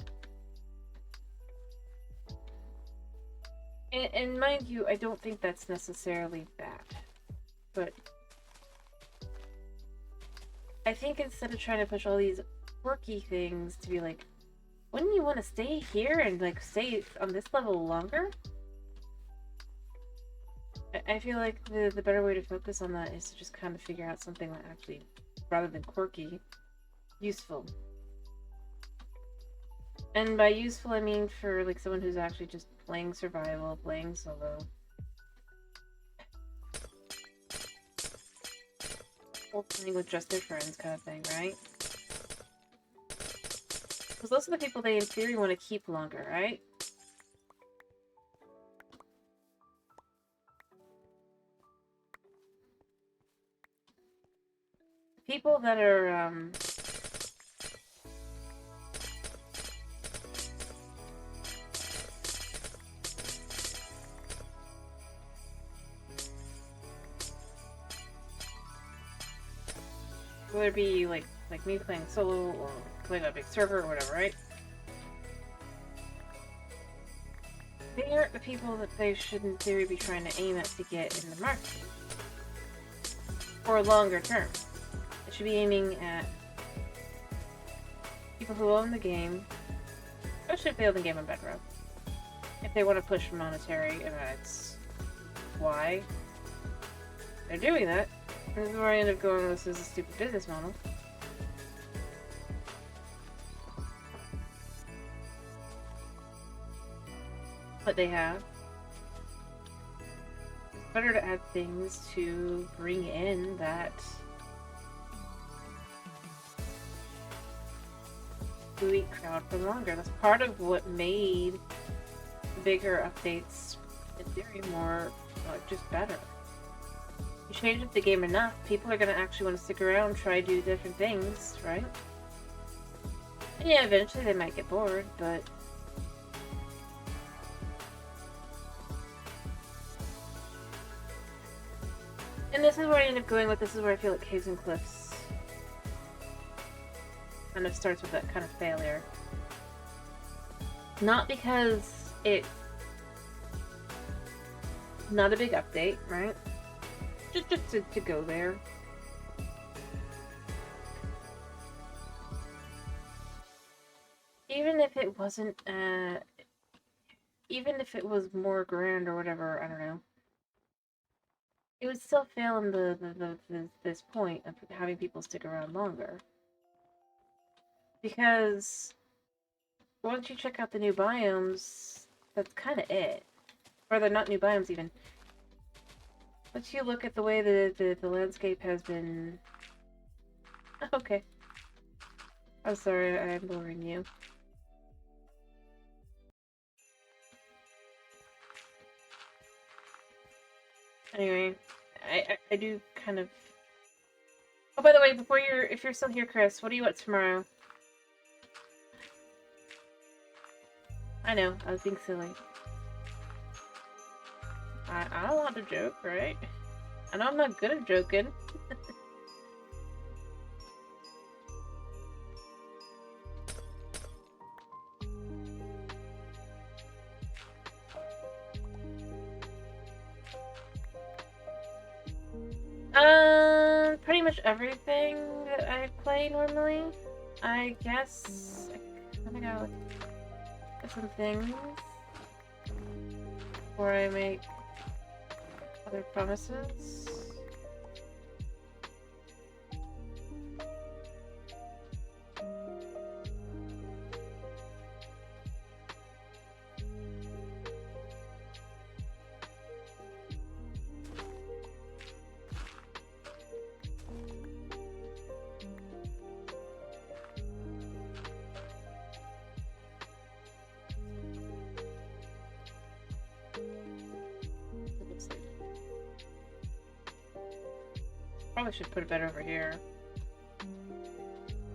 And mind you, I don't think that's necessarily bad. But... I think instead of trying to push all these quirky things to be like, wouldn't you want to stay here and, like, stay on this level longer? I feel like the better way to focus on that is to just kind of figure out something that actually, rather than quirky, useful. And by useful, I mean for like someone who's actually just playing survival, playing solo. Or playing with just their friends kind of thing, right? Because those are the people they in theory want to keep longer, right? People that are, whether it be like me playing solo or playing a big server or whatever, right? They aren't the people that they should in theory be trying to aim at to get in the market. For a longer term. They should be aiming at people who own the game, especially if they own the game on Bedrock. If they want to push monetary, and that's why they're doing that. This is where I end up going, this is a stupid business model. But they have. It's better to add things to bring in that elite crowd for longer. That's part of what made the bigger updates, in theory, more just better. You change up the game enough, people are going to actually want to stick around, try to do different things, right? And yeah, eventually they might get bored, but... And this is where I end up going with, this is where I feel like Caves and Cliffs kind of starts with that kind of failure. Not because it's not a big update, right? Just to go there. Even if it wasn't, even if it was more grand or whatever, I don't know. It would still fail in this point of having people stick around longer. Because once you check out the new biomes, that's kind of it. Or they're not new biomes even. Once you look at the way the landscape has been... Okay. I'm sorry, I'm boring you. Anyway, I do kind of... Oh, by the way, before if you're still here, Chris, what do you want tomorrow? I know, I was being silly. I'm allowed to joke, right? I know I'm not good at joking. Pretty much everything that I play normally. I guess I kinda gotta look at some things before I make other promises. Probably should put it better over here.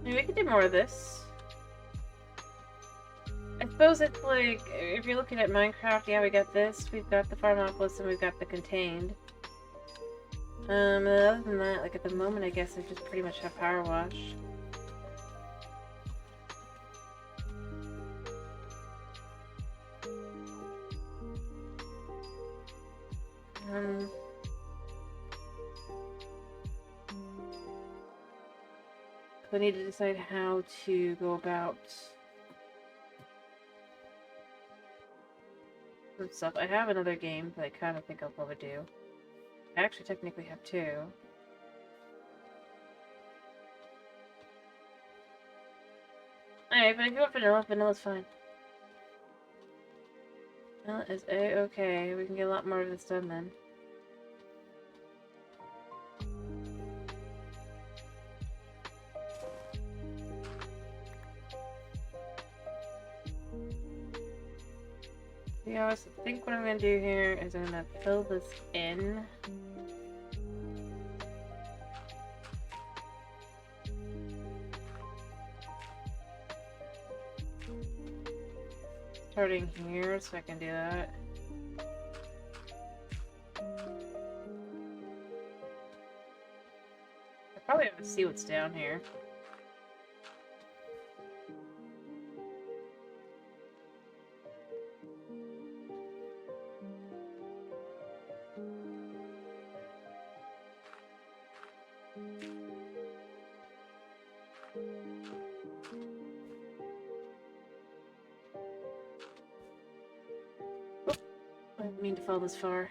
Maybe we could do more of this. I suppose it's like, if you're looking at Minecraft, yeah, we got this, we've got the Farmopolis, and we've got the Contained. And other than that, like at the moment, I guess I just pretty much have Power Wash. I need to decide how to go about some stuff. I have another game that I kind of think I'll probably do. I actually technically have two. Alright, but if you want vanilla, vanilla's fine. Vanilla is A-okay. We can get a lot more of this done then. Yeah, I think what I'm gonna do here is I'm gonna fill this in. Starting here, so I can do that. I probably have to see what's down here. I didn't mean to fall this far.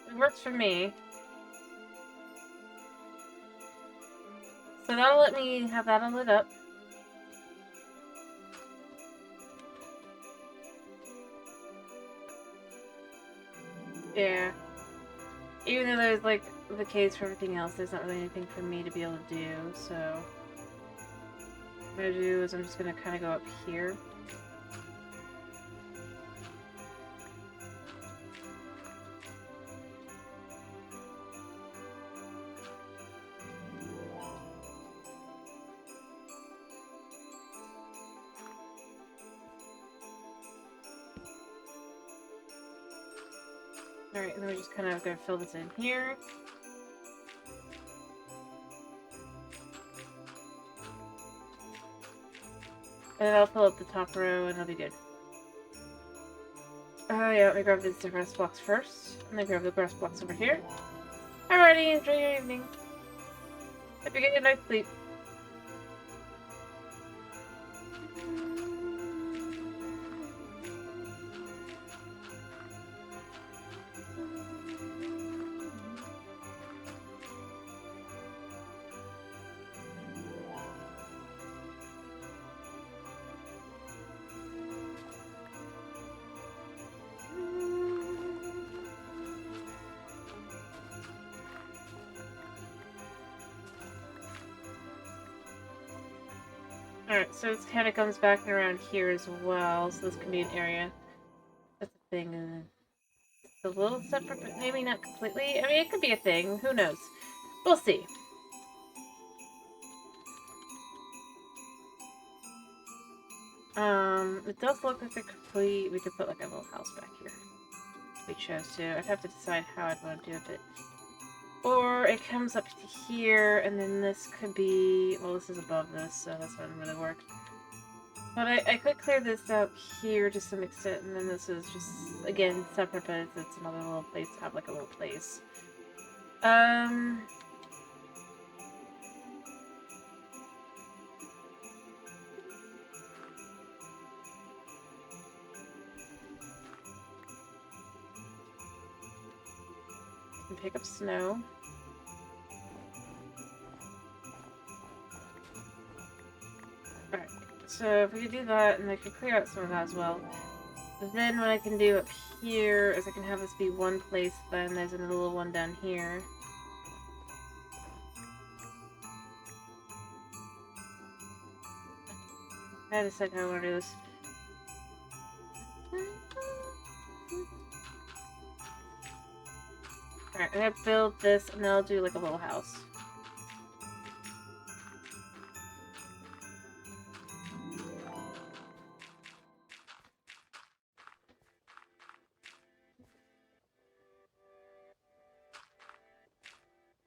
It works for me. So that'll let me have that all lit up. Yeah. Even though there's like the case for everything else, there's not really anything for me to be able to do, so what I'm gonna do is I'm just gonna kinda go up here. Alright, and then we're just kind of gonna fill this in here. And I'll fill up the top row and I'll be good. Oh yeah, let me grab these grass blocks first. And then grab the grass blocks over here. Alrighty, enjoy your evening. Hope you get a night's sleep. Alright, so this kind of comes back around here as well, so this can be an area. That's a thing. It's a little separate, but maybe not completely. I mean, it could be a thing. Who knows? We'll see. It does look like we could put like a little house back here. If we chose to. I'd have to decide how I'd want to do it. Or it comes up to here, and then this could be... Well, this is above this, so that's not really work. But I could clear this out here to some extent, and then this is just, again, separate, but it's another little place to have like a little place. Pick up snow. Alright, so if we could do that, and I could clear out some of that as well. Then what I can do up here is I can have this be one place, then there's another little one down here. I had to decide how I want to do this. Alright, I'm gonna build this, and then I'll do like a little house.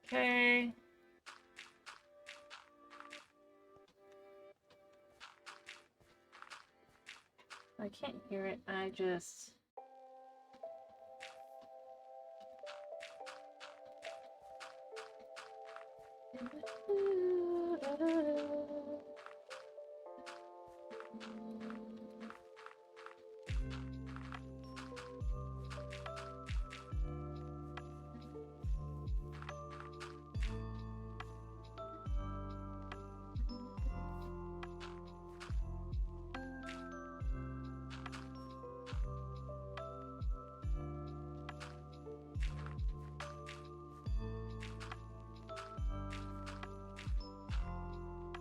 Okay. I can't hear it, I just...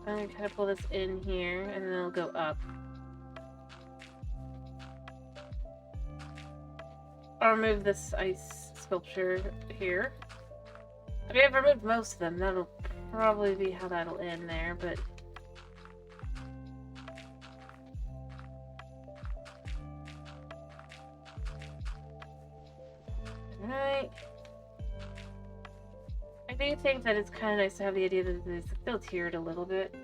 I'm gonna kind of pull this in here, and then it'll go up. I'll remove this ice sculpture here. I mean, I've removed most of them. That'll probably be how that'll end there, but... Alright. I do think that it's kind of nice to have the idea that it's still tiered a little bit.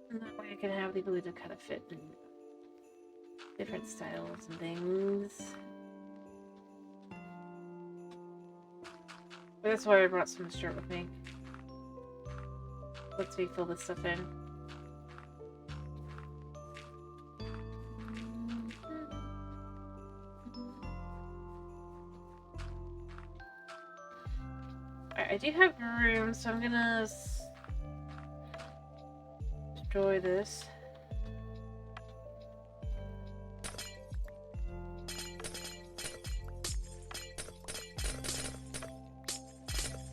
And that way I can have the ability to kind of fit in different styles and things. But that's why I brought some dirt with me. Lets me fill this stuff in. Alright, I do have room, so I'm gonna destroy this.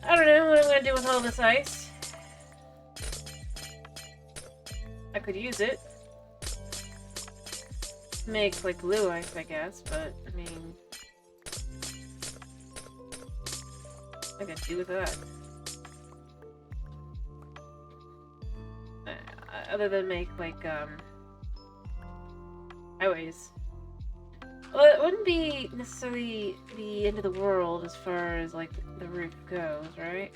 I don't know what I'm gonna do with all this ice. I could use it. Make like blue ice, I guess, but I mean... I could do with that. Other than make like highways. Well, it wouldn't be necessarily the end of the world as far as like the roof goes, right?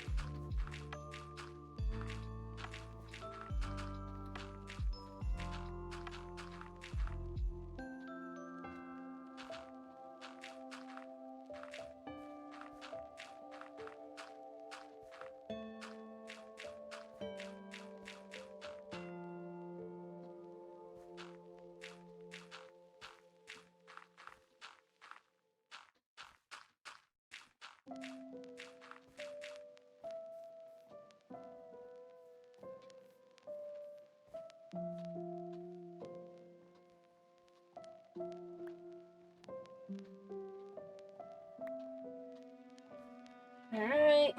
Alright.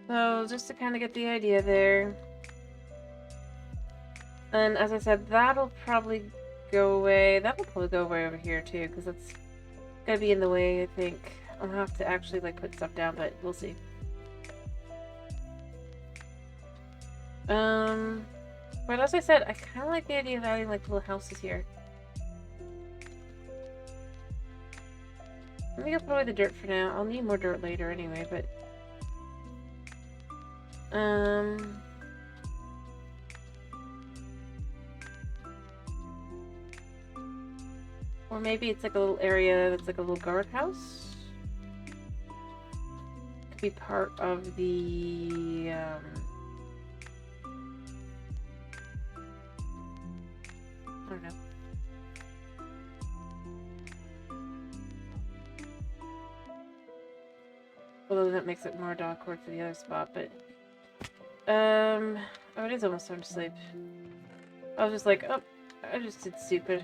So, just to kind of get the idea there. And as I said, that'll probably go away. That'll probably go away over here too, because that's gonna be in the way, I think. I'll have to actually like put stuff down, but we'll see. But as I said, I kind of like the idea of adding like little houses here. Let me go put away the dirt for now. I'll need more dirt later anyway, but or maybe it's like a little area that's like a little guardhouse. Could be part of the I don't know. Although that makes it more awkward for the other spot, but oh, it is almost time to sleep. I was just like, oh, I just did stupid.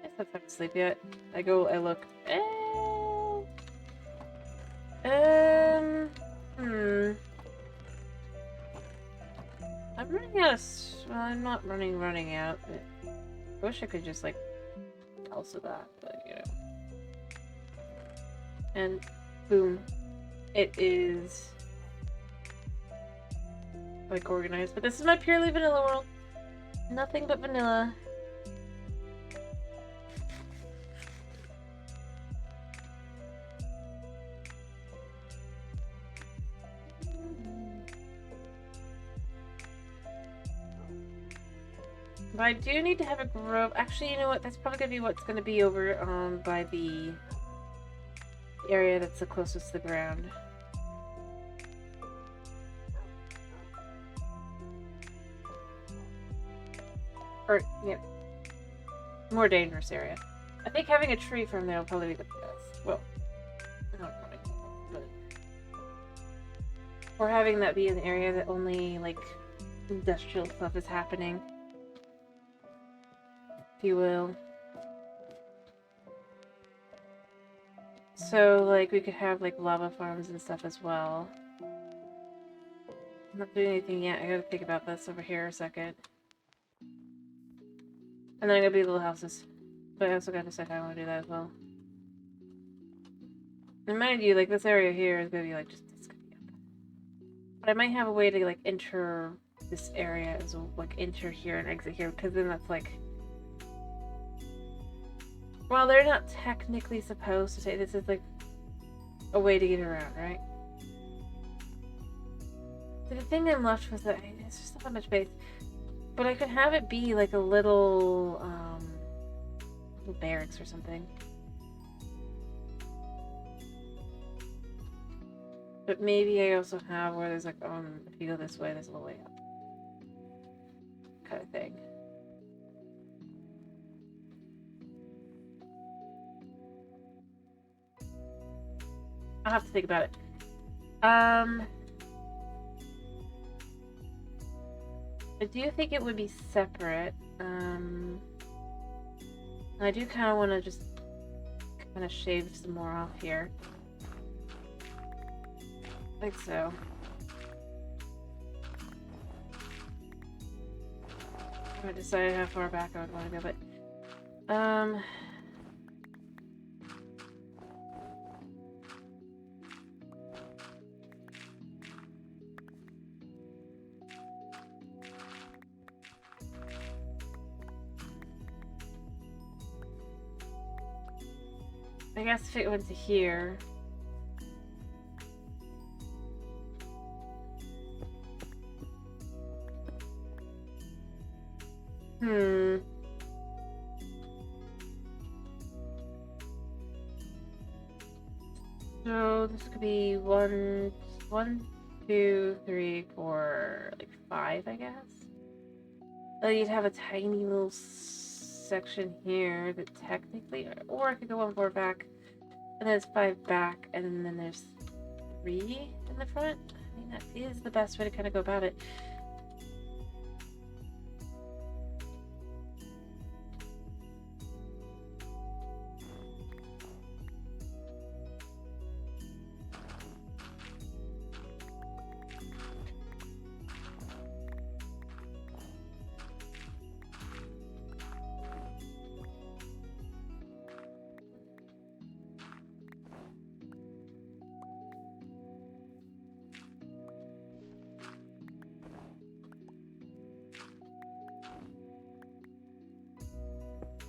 It's not time to sleep yet. I go, I look. I'm running out of. Well, I'm not running out, but I wish I could just like also that, but you know. And boom, it is like organized. But this is my purely vanilla world. Nothing but vanilla. But I do need to have a grove. Actually, you know what? That's probably gonna be what's gonna be over by the area that's the closest to the ground. Or yeah, more dangerous area. I think having a tree from there will probably be the best. Well, not probably, but or having that be an area that only like industrial stuff is happening, if you will. So like we could have like lava farms and stuff as well. I'm not doing anything yet. I gotta think about this over here a second. And then I'm gonna be little houses. But I also gotta decide how I want to do that as well. And mind you, like this area here is gonna be like just this gonna be up. But I might have a way to like enter this area as well, like enter here and exit here, because then that's like, well, they're not technically supposed to say this is like a way to get around, right? So the thing I'm left with, it's just not that much space. But I could have it be like a little barracks or something. But maybe I also have where there's like, if you go this way, there's a little way up. Kind of thing. I'll have to think about it. I do think it would be separate. I do kind of want to just kind of shave some more off here. Like so. I haven't decided how far back I would want to go, but I guess if it went to here. So this could be one, two, three, four, like 5, I guess. You'd have a tiny little section here that technically, or I could go 1 floor back, and then it's 5 back, and then there's 3 in the front. I mean, that is the best way to kind of go about it.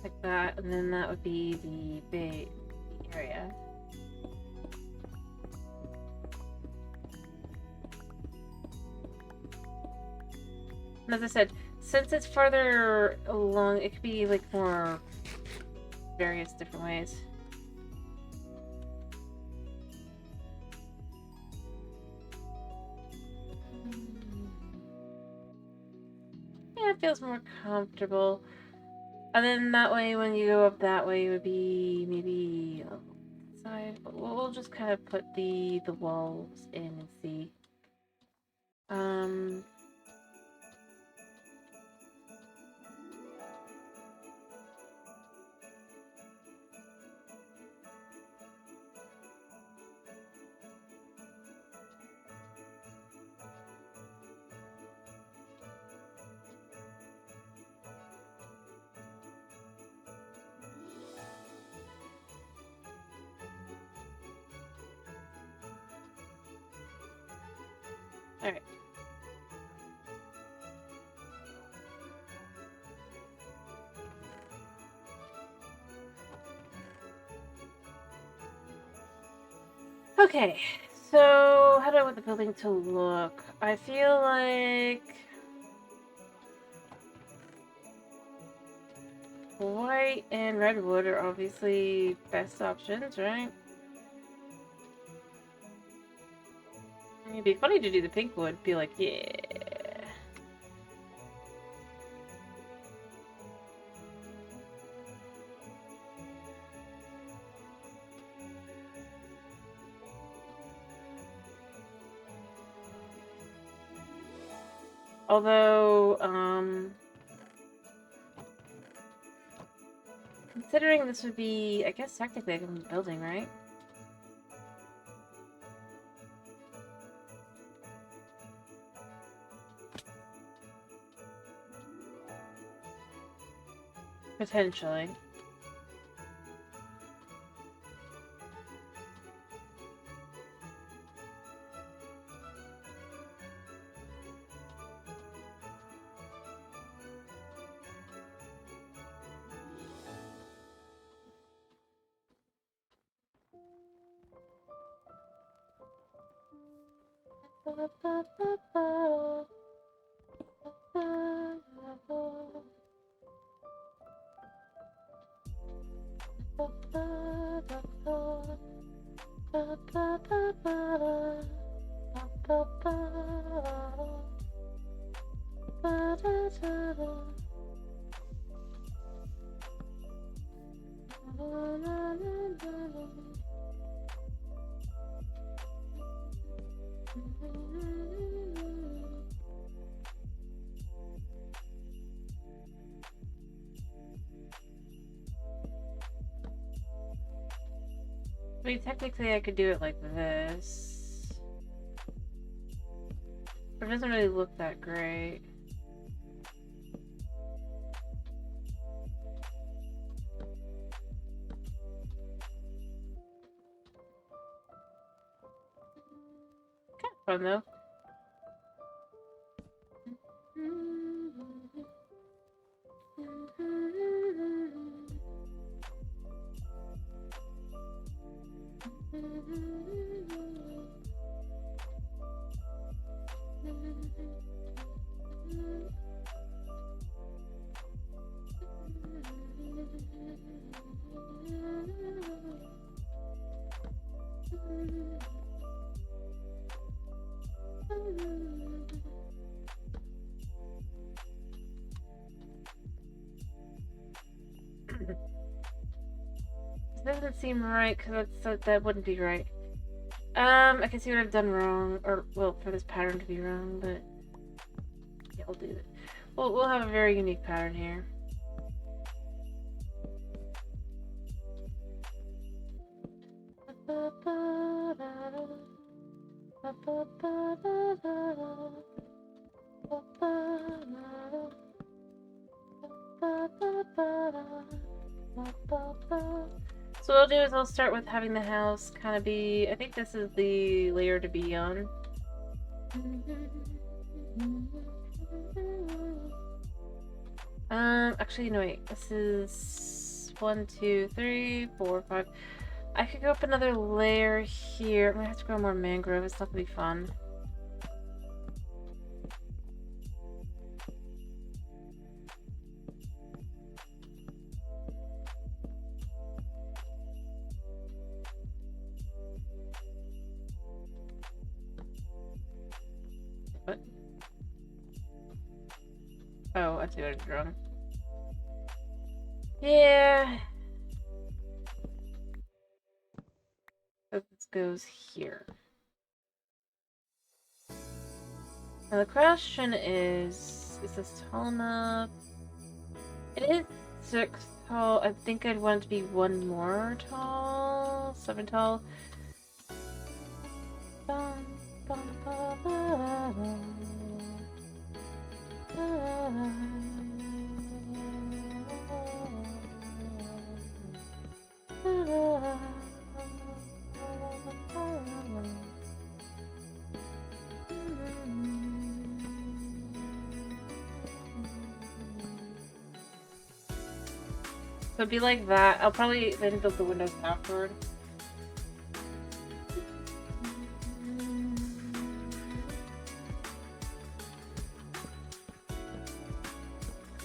Like that, and then that would be the bay area. And as I said, since it's farther along, it could be like more various different ways. Yeah, it feels more comfortable. And then that way, when you go up that way, it would be maybe side. We'll just kind of put the walls in and see. Alright. Okay, so how do I want the building to look? I feel like white and redwood are obviously best options, right? It'd be funny to do the pink wood, be like, yeah. Although, considering this would be, I guess technically a building, right? Potentially. I mean, technically I could do it like this. But it doesn't really look that great. Kind of fun though. This doesn't seem right because that wouldn't be right. I can see what I've done wrong, or well, for this pattern to be wrong, but yeah, we'll do it. We'll have a very unique pattern here. So what I'll do is I'll start with having the house kind of be, I think this is the layer to be on. Actually, no, wait. This is 1, 2, 3, 4, 5. I could go up another layer here. I'm gonna have to grow more mangrove. It's not gonna be fun. What? Oh, I see what I'm drawing. Yeah. So this goes here. Now the question is this tall enough? It is 6 tall. I think I'd want it to be 1 more tall. 7 tall. Bum, bum, ba, ba, ba. So it'd be like that. I'll probably then build the windows afterward.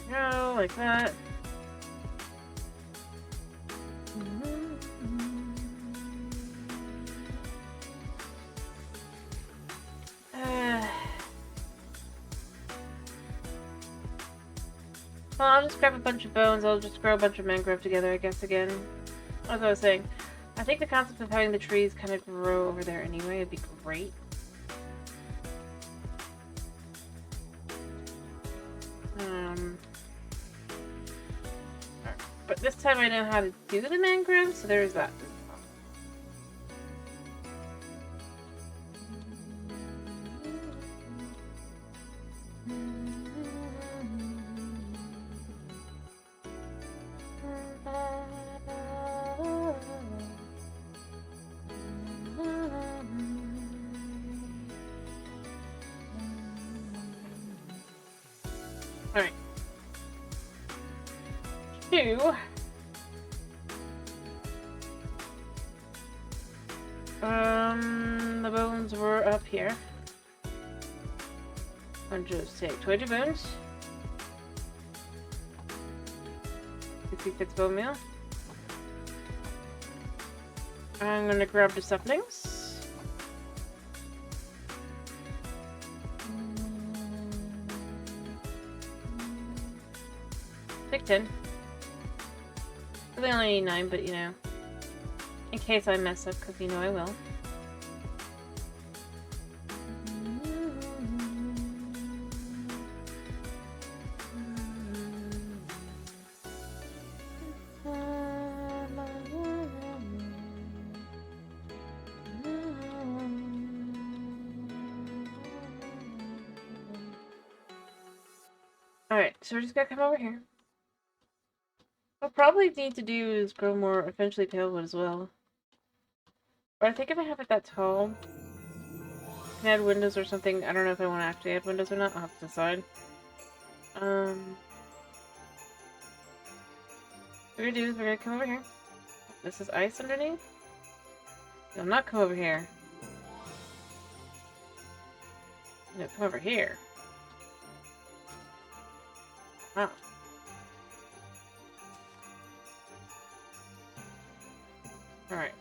No, like that. Well, I'll just grab a bunch of bones. I'll just grow a bunch of mangrove together, I guess, again. As I was saying, I think the concept of having the trees kind of grow over there anyway would be great. But this time I know how to do the mangrove, so there's that. Alright. 2. The bones were up here. I'll just take 20 bones. 66 bone meal. I'm gonna grab the saplings. Take 10. Really only need 9, but you know, in case I mess up, because you know I will. Alright, so we're just gonna come over here. What I'll probably need to do is grow more, eventually pale wood as well. But I think if I have it that tall, I can add windows or something. I don't know if I want to actually add windows or not. I'll have to decide. What we're gonna do is we're gonna come over here. This is ice underneath. No, not come over here. No, come over here. Oh. Alright.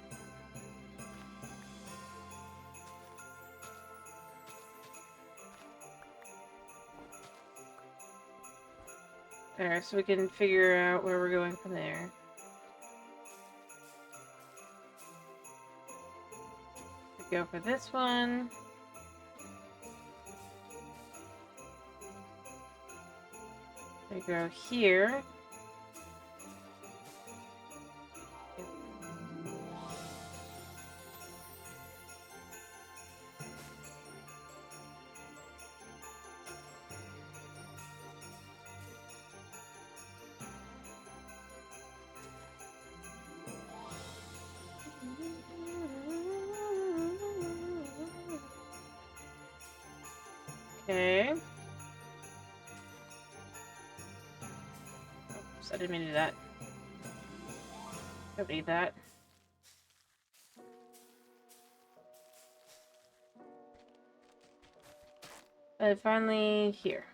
There, so we can figure out where we're going from there. We go for this one. We go here. Okay. Oops, I didn't mean to do that. Don't need that. Finally, here.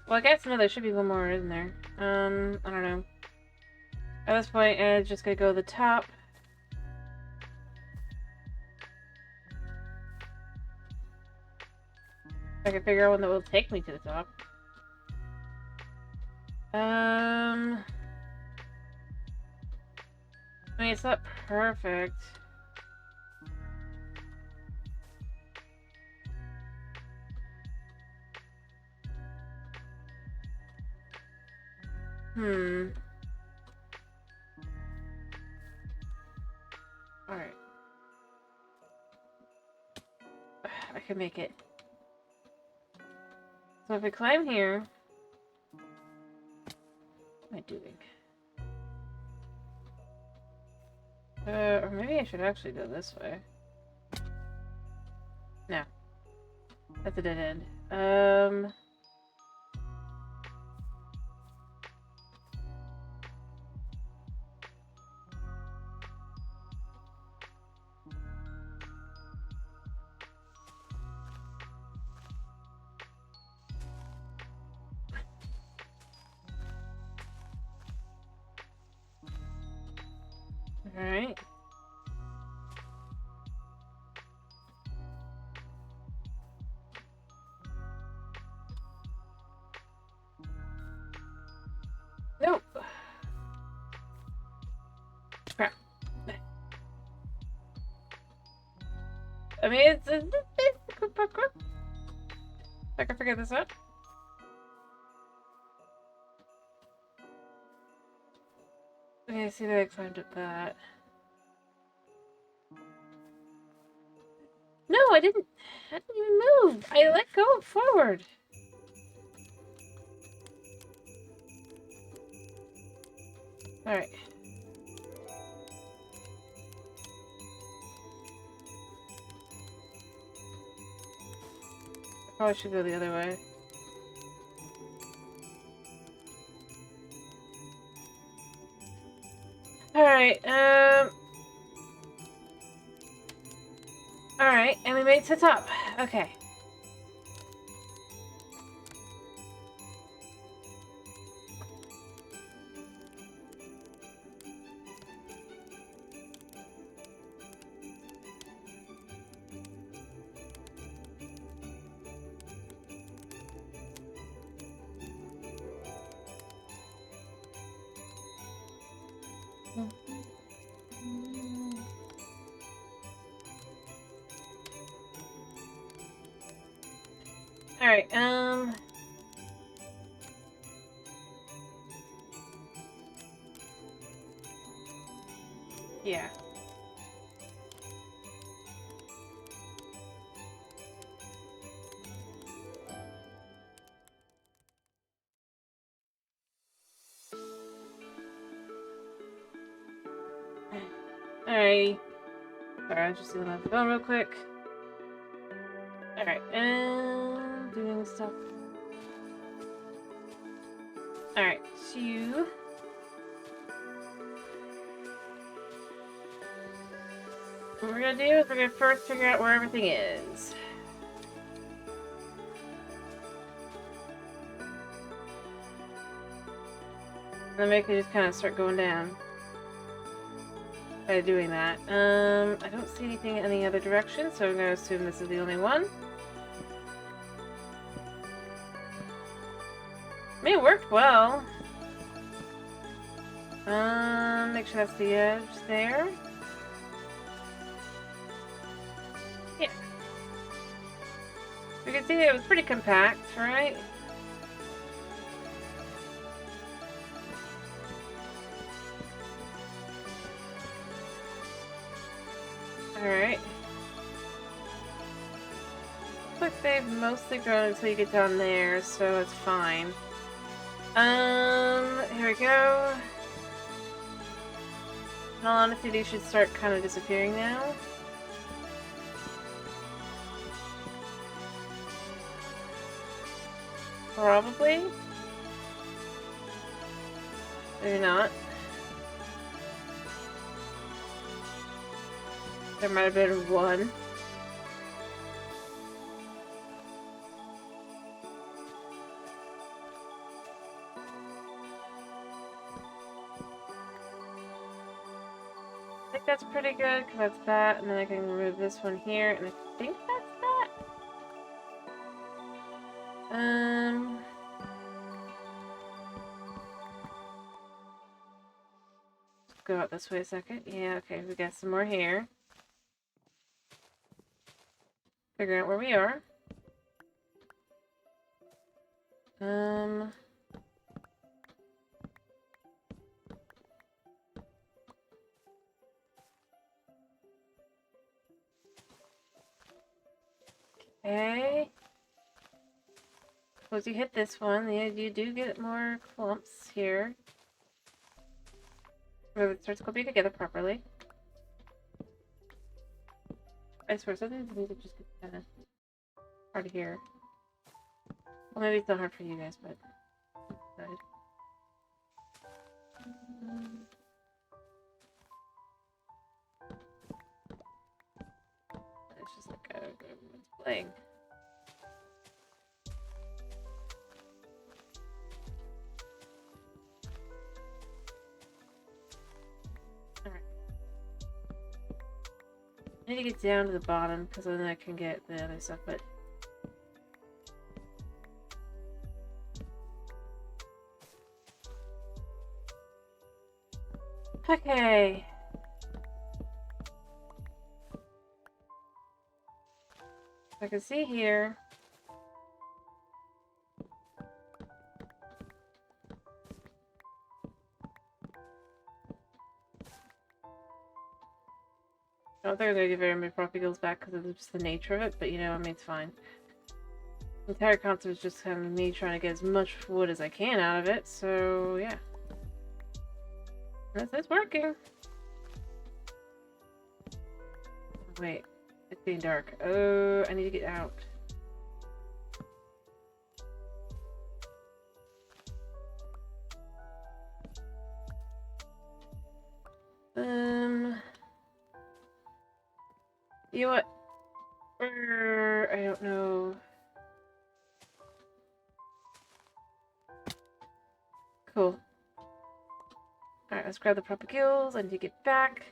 Well, I guess no, there should be one more, isn't there? I don't know. At this point, I'm just gonna go to the top. I can figure out one that will take me to the top. I mean, it's not perfect. Alright. I can make it. So if I climb here... What am I doing? Or maybe I should actually go this way. No. That's a dead end. Alright. Nope. Crap. I mean, it's I can figure this out. Okay, see that I climbed up that. No, I didn't even move. I let go forward. Alright. I probably should go the other way. Alright, Alright, and we made it to the top. Okay. Alright, yeah. Alright. Sorry, I was just doing my phone real quick. Alright, and doing stuff. Alright, two. What we're gonna do is we're gonna first figure out where everything is. And then we can just kind of start going down. By doing that. I don't see anything in any other direction, so I'm gonna assume this is the only one. I mean, it worked well. Make sure that's the edge there. Yeah. You can see it was pretty compact, right? Alright. Looks like they've mostly grown until you get down there, so it's fine. Here we go. In all honesty, these should start kind of disappearing now. Probably. Maybe not. There might have been one. I think that's pretty good, because that's that, and then I can remove this one here, and I think that's that. Go out this way a second. Yeah, okay, we got some more here. Figure out where we are. Okay. Suppose you hit this one, yeah, you do get more clumps here. Remember, it starts clumping together properly. I swear, sometimes the music just gets kind of hard to hear. Well, maybe it's not hard for you guys, but... It's just like, everyone's playing. Alright. I need to get down to the bottom, because then I can get the other stuff, but... Okay. I can see here. I don't think I'm gonna get very many propagals back because of just the nature of it, but you know, I mean, it's fine. The entire concept is just kind of me trying to get as much wood as I can out of it, so yeah. It's working. Wait, it's getting dark. Oh, I need to get out. You know what? I don't know. Cool. Alright, let's grab the propagils. I need to get back.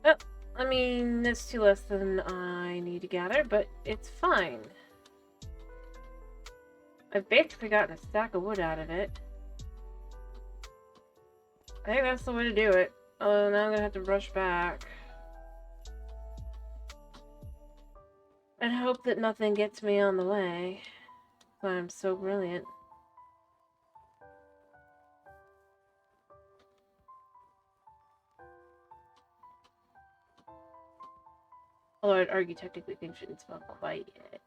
Oh, I mean, it's 2 less than I need to gather, but it's fine. I've basically gotten a stack of wood out of it. I think that's the way to do it. Oh, now I'm gonna have to rush back. And hope that nothing gets me on the way. I'm so brilliant. Although I'd argue technically things shouldn't smell quite yet.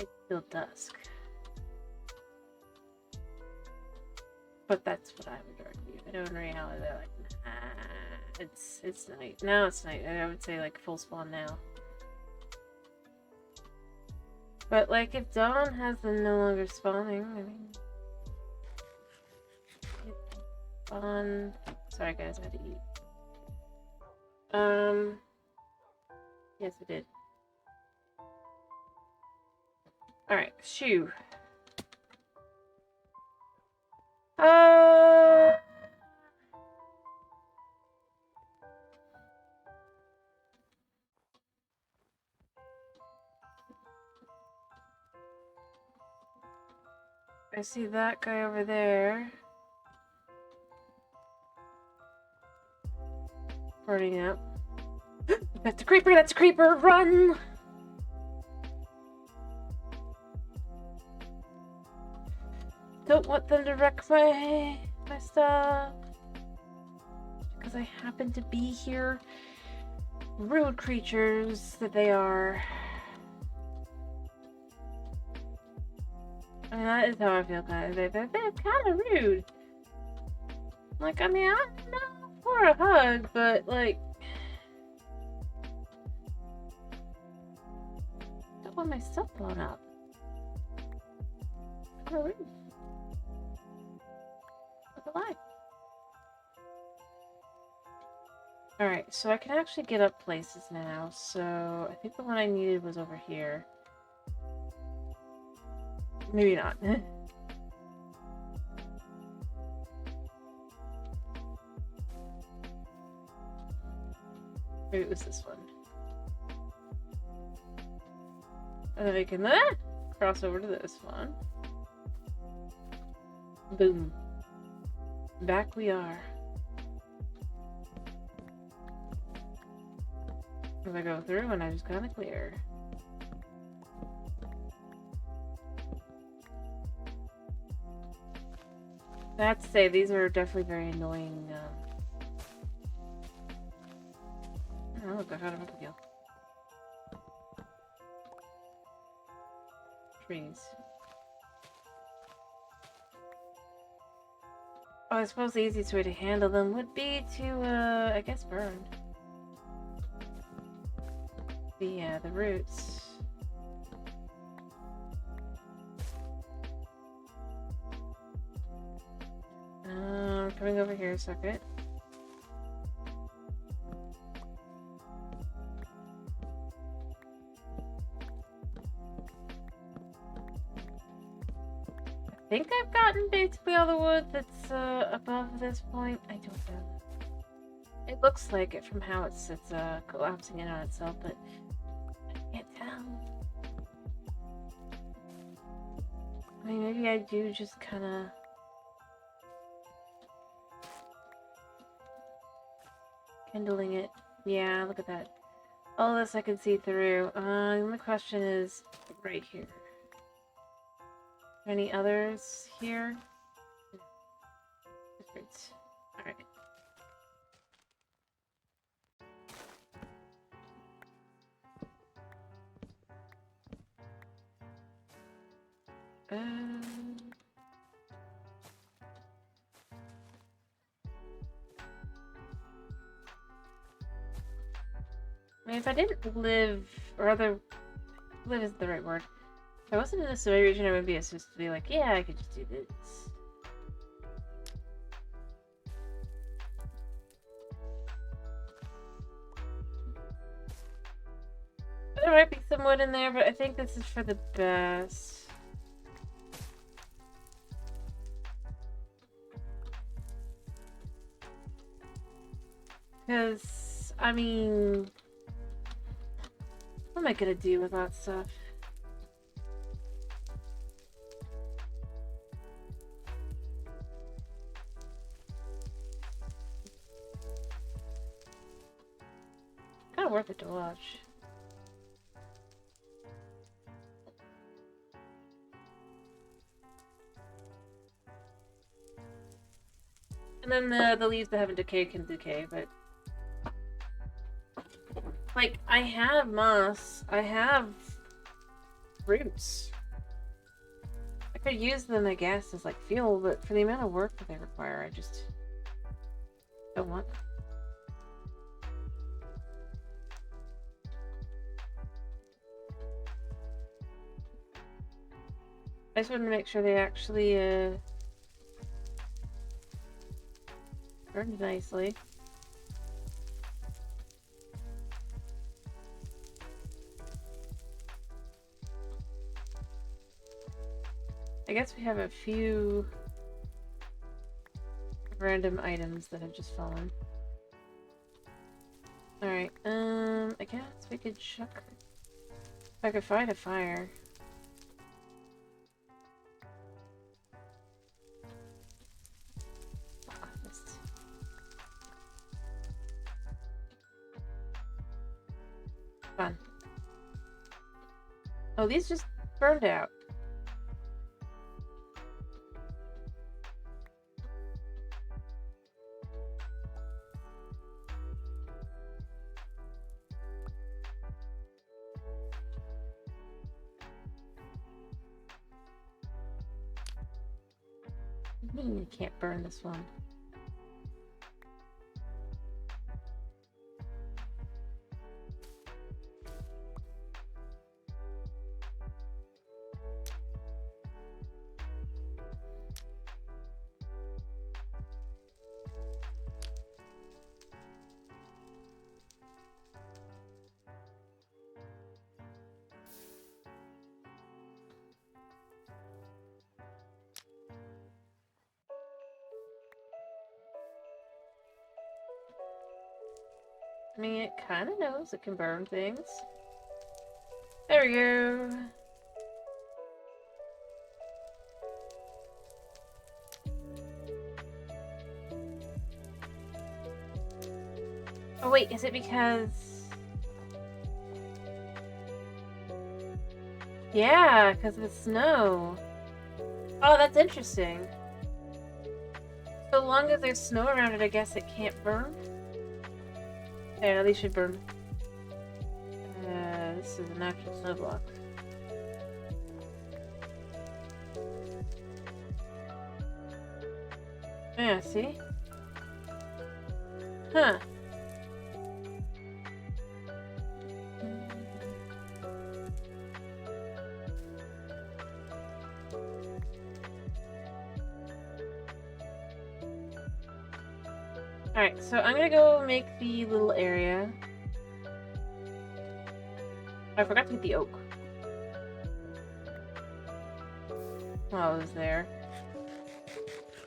It's still dusk. But that's what I would argue. I know in reality they're like, nah, it's night. Now it's night. I would say like full spawn now. But like if dawn has them no longer spawning, I mean, spawn. Sorry guys, I had to eat. Yes I did. Alright, shoo. I see that guy over there. Burning up. That's a creeper! That's a creeper! Run! Don't want them to wreck my stuff. Because I happen to be here. Rude creatures that they are. I mean, that is how I feel kind of. They're kind of rude. Like, I mean, I'm not for a hug, but like, I don't want my stuff blown up. Kind of rude. Look alive. Alright, so I can actually get up places now, so I think the one I needed was over here. Maybe not. Maybe it was this one. And then we can cross over to this one. Boom. Back we are. If I go through and I just kind of clear. I have to say, these are definitely very annoying. Oh, look, I found a deal. Trees. Oh, I suppose the easiest way to handle them would be to, I guess, burn. The roots. Coming over here a second. I think I've gotten basically all the wood that's above this point. I don't know. It looks like it from how it's collapsing in on itself, but I can't tell. I mean, maybe I do just kind of... kindling it. Yeah, look at that. All this I can see through. The only question is right here. Any others here? Alright. I mean, if I didn't live, or rather, live isn't the right word. If I wasn't in a Soy region, I would be supposed to be like, yeah, I could just do this. There might be some wood in there, but I think this is for the best. Because, I mean... what am I gonna do with that stuff? Kind of worth it to watch. And then the leaves that haven't decayed can decay, but... like, I have moss. I have roots. I could use them, I guess, as like fuel, but for the amount of work that they require, I just don't want them. I just wanted to make sure they actually burned nicely. I guess we have a few random items that have just fallen. Alright, I guess we could chuck... if I could find a fire. Fun. Oh, these just burned out. mean you can't burn this one? I mean, it kind of knows it can burn things. There we go. Oh wait, is it because... Yeah, because of the snow. Oh, that's interesting. So long as there's snow around it, I guess it can't burn? Yeah, at least should burn. This is an actual snow block. Yeah, see? Huh. Alright, so I'm gonna go make the little area. I forgot to get the oak. While I was there.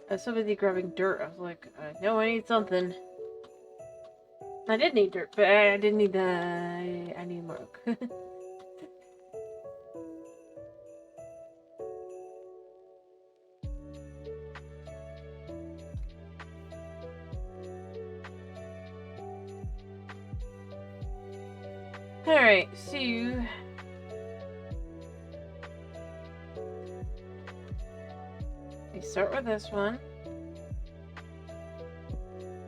I was so busy grabbing dirt, I was like, I know I need something. I did need dirt, but I didn't need the... I need more oak. Alright, so... we start with this one.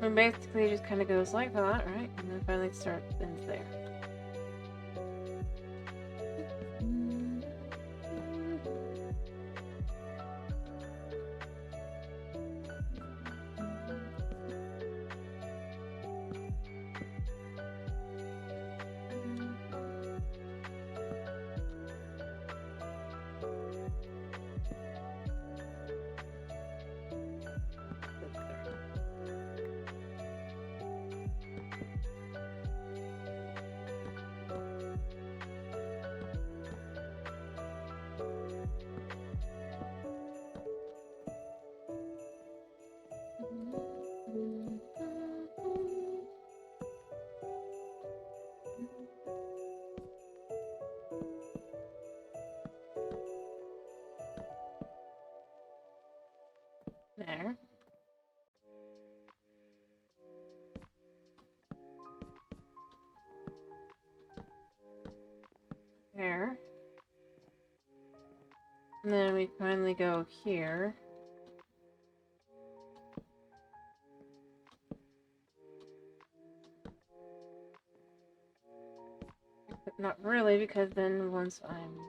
And basically it just kind of goes like that, right? And then finally ends there. There. There. And then we finally go here. But not really, because then once I'm...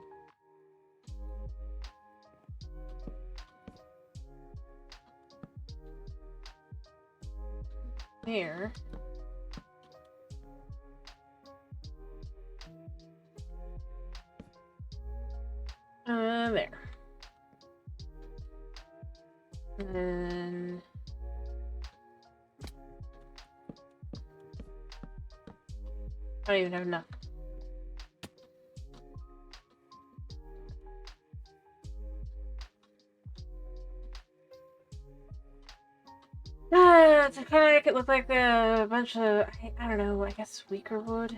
here... there. And then... I don't even have enough. To kind of make it look like a bunch of, I don't know, I guess weaker wood.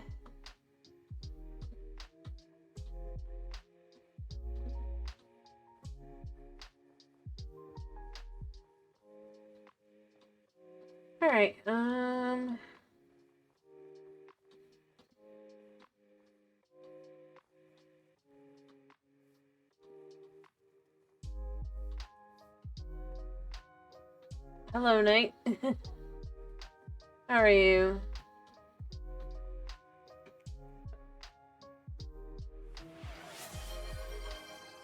Alright, hello, Knight. How are you?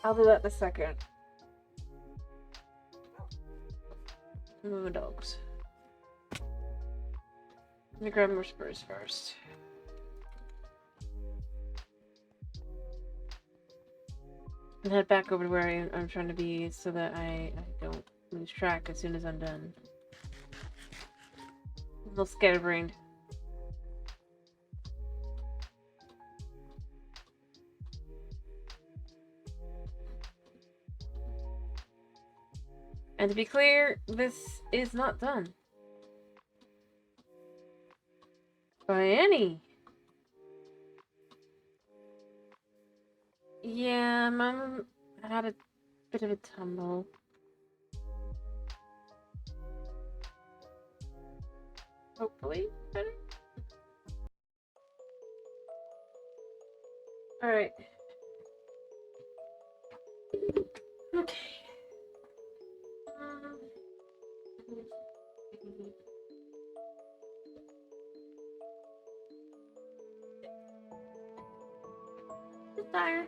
I'll do that in a second. Move my dogs. Let me grab more spurs first. And head back over to where I'm trying to be so that I don't lose track as soon as I'm done. I'm a little scatterbrained. And to be clear, this is not done. By any. Yeah, Mom had a bit of a tumble. Hopefully better. Alright. Okay. I'm tired.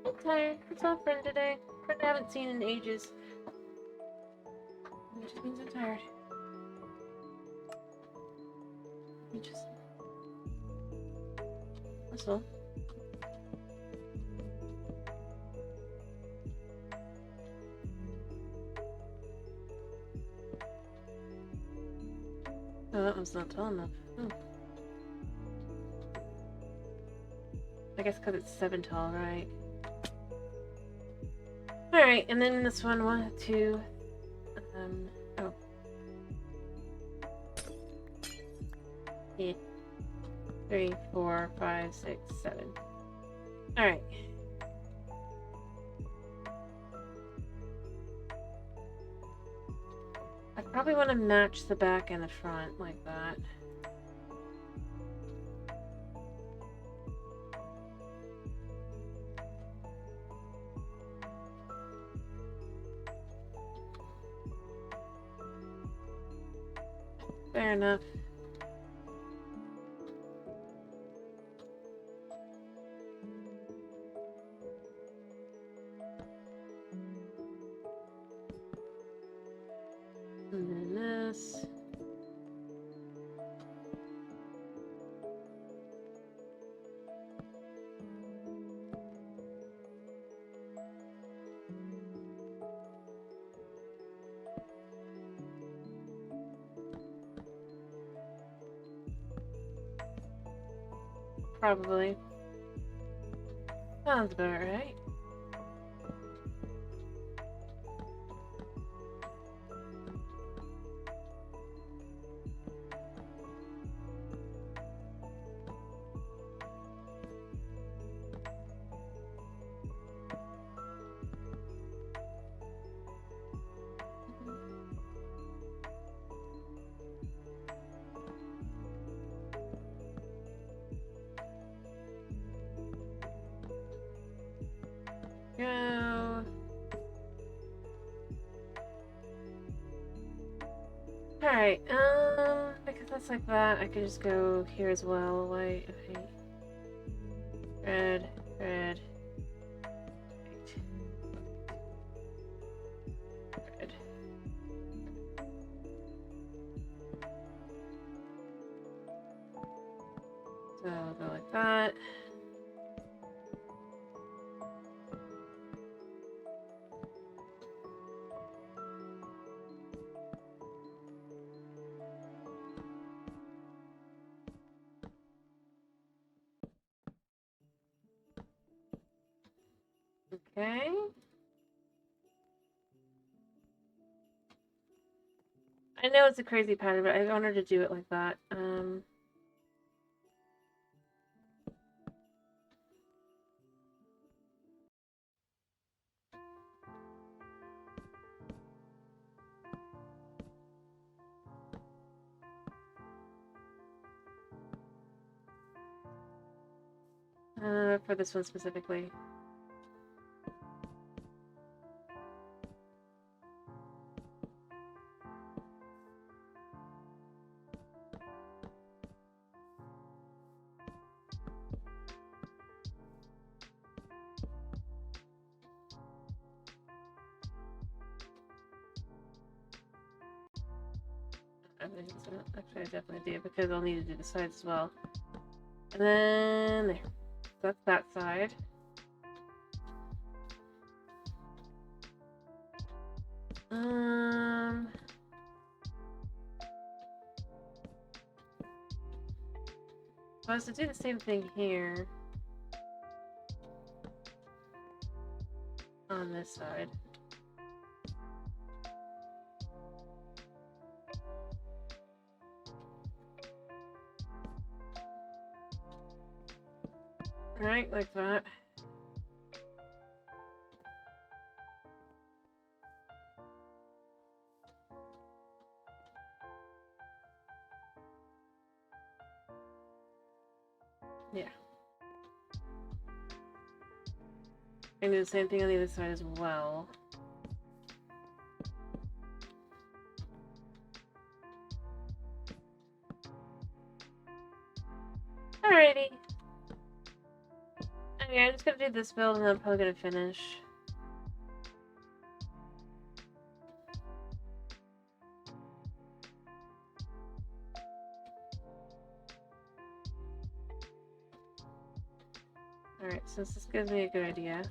I'm tired. I saw a friend today. A friend I haven't seen in ages. It just means I'm tired. You just... That's all. Oh, that one's not tall enough. I guess because it's 7 tall, right? Alright, and then this one, 1, 2, oh. Yeah. 3, 4, 5, 6, 7. Alright. I probably want to match the back and the front like that. Fair enough. And then this. Probably. Sounds about right. Go. Alright, because that's like that, I could just go here as well. White, okay. Red, red. Red. So I'll go like that. Okay. I know it's a crazy pattern, but I wanted to do it like that. For this one specifically. have vision, so actually I definitely do, because I'll need to do the sides as well. And then there. That's that side. I was to do the same thing here on this side. Right, like that. Yeah. And do the same thing on the other side as well. Alrighty. Okay, I'm just gonna do this build and then I'm probably gonna finish. Alright, since this gives me a good idea.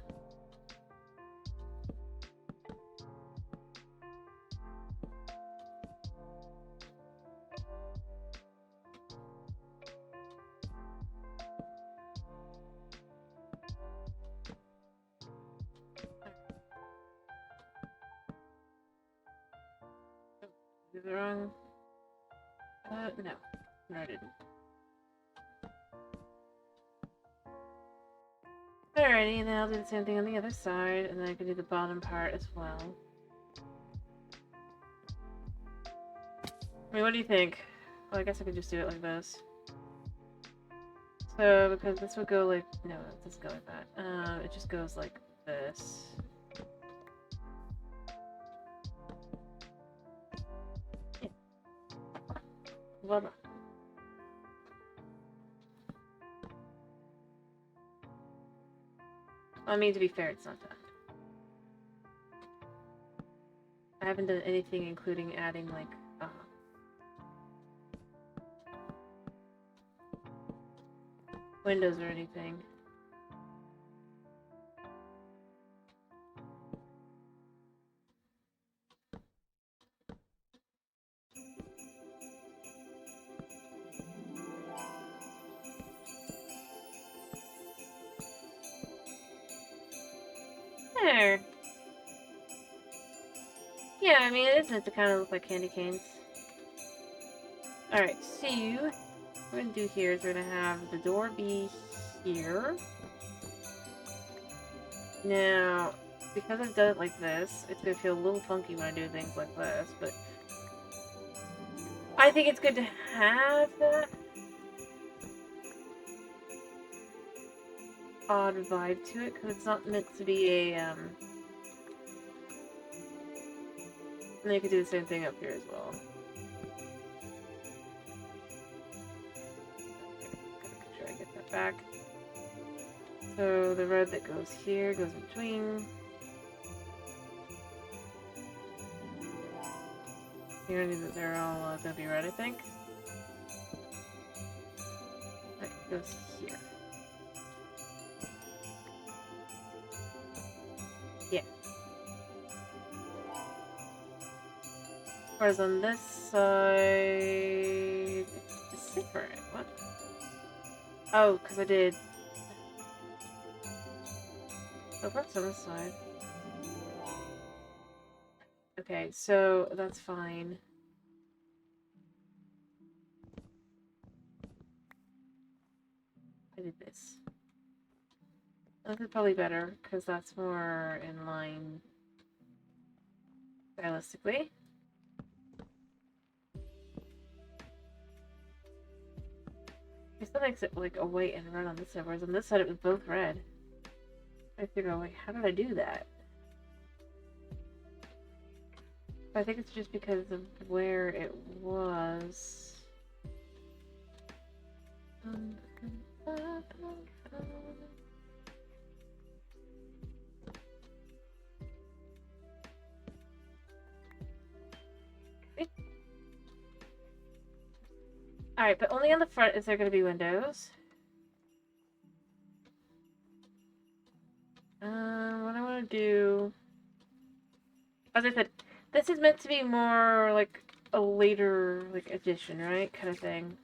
Is it wrong? No. No, I didn't. Alrighty, and then I'll do the same thing on the other side, and then I can do the bottom part as well. I mean, what do you think? Well, I guess I could just do it like this. So, because this would go like... No, it doesn't go like that. It just goes like this. Yeah. Voila. I mean, to be fair, it's not done. I haven't done anything including adding, like, windows or anything. There. Yeah, I mean, it is meant to kind of look like candy canes. Alright, so what we're gonna do here is we're gonna have the door be here. Now, because I've done it like this, it's gonna feel a little funky when I do things like this, but I think it's good to have that odd vibe to it, because it's not meant to be a, and then you could do the same thing up here as well. Gotta make sure I get that back. So the red that goes here goes in between. Here, they're all gonna be red, I think. Right, it goes here. Yeah. Whereas on this side, it's different. What? Oh, because I did. Oh, what's on this side? Okay, so that's fine. I did this. This is probably better, because that's more in line stylistically. I guess that makes it like a white and red on this side, whereas on this side it was both red. I figure, like, how did I do that? I think it's just because of where it was. Alright, but only on the front is there going to be windows. What I want to do... As I said, this is meant to be more like a later like addition, right? Kind of thing.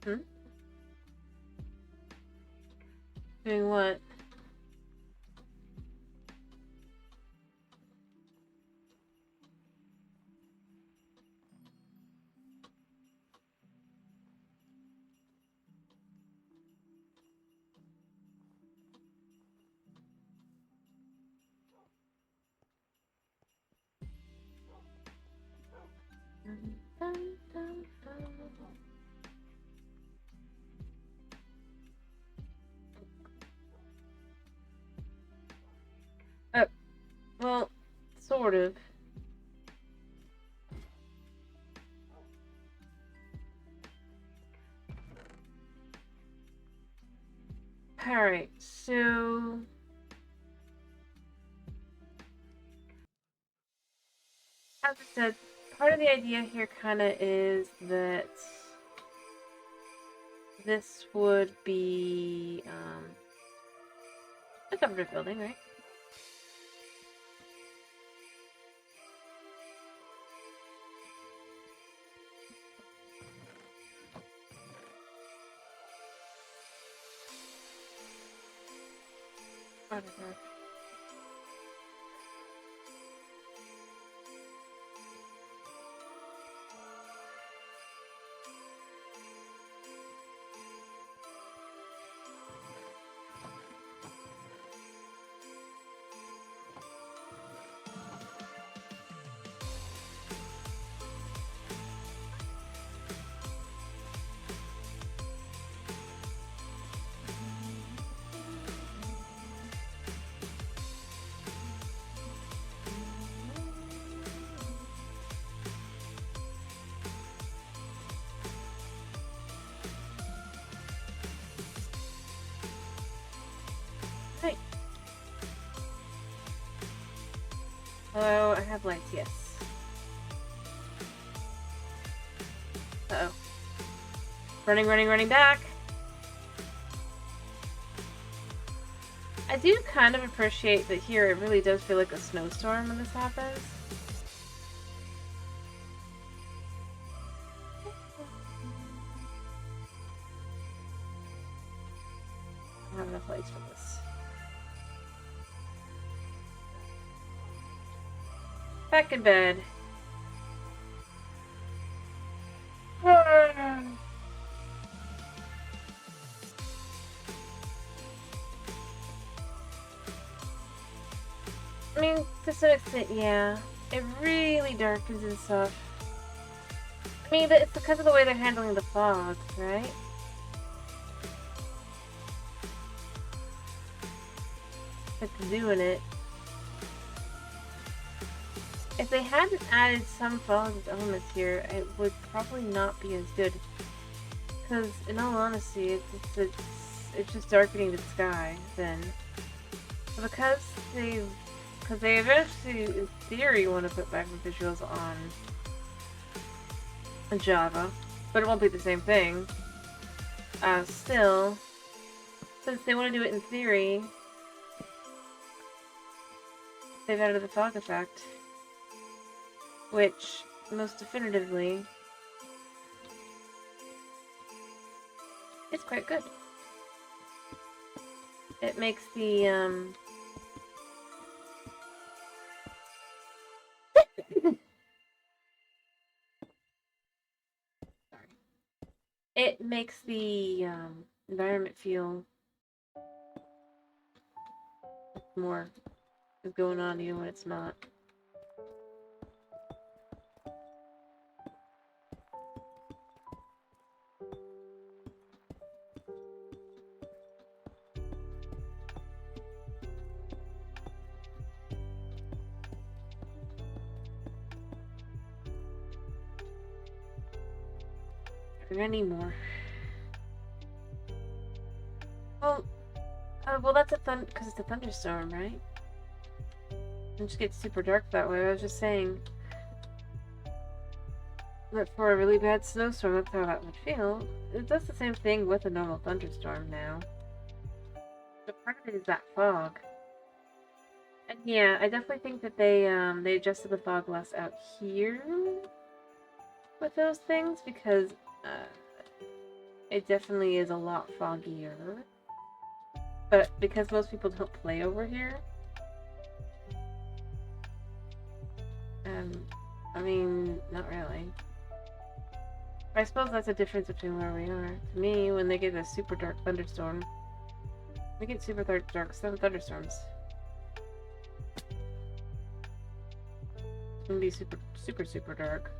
Hmm? Doing what? Well, sort of. Alright, so... As I said, part of the idea here kind of is that this would be a government building, right? Whatever. Right. Hello, I have lights, yes. Uh-oh. Running back. I do kind of appreciate that here it really does feel like a snowstorm when this happens. I don't have enough lights for this. Back in bed. I mean, to some extent, yeah. It really darkens and stuff. I mean, it's because of the way they're handling the fog, right? It's doing it. If they hadn't added some fog elements here, it would probably not be as good. Because, in all honesty, it's just darkening the sky, then. But because they eventually, in theory, want to put background visuals on Java, but it won't be the same thing. Still, since they want to do it in theory, they've added the fog effect, which, most definitively, is quite good. It makes the, it makes the environment feel more is going on even when it's not. We're gonna need more. Oh that's a because it's a thunderstorm, right? It just gets super dark that way. I was just saying that for a really bad snowstorm, that's how that would feel. It does the same thing with a normal thunderstorm now. But part of it is that fog. And yeah, I definitely think that they adjusted the fog less out here with those things because it definitely is a lot foggier. But because most people don't play over here, I mean, not really. I suppose that's a difference between where we are. To me, when they get a super dark thunderstorm, we get super dark thunderstorms. It can be super dark.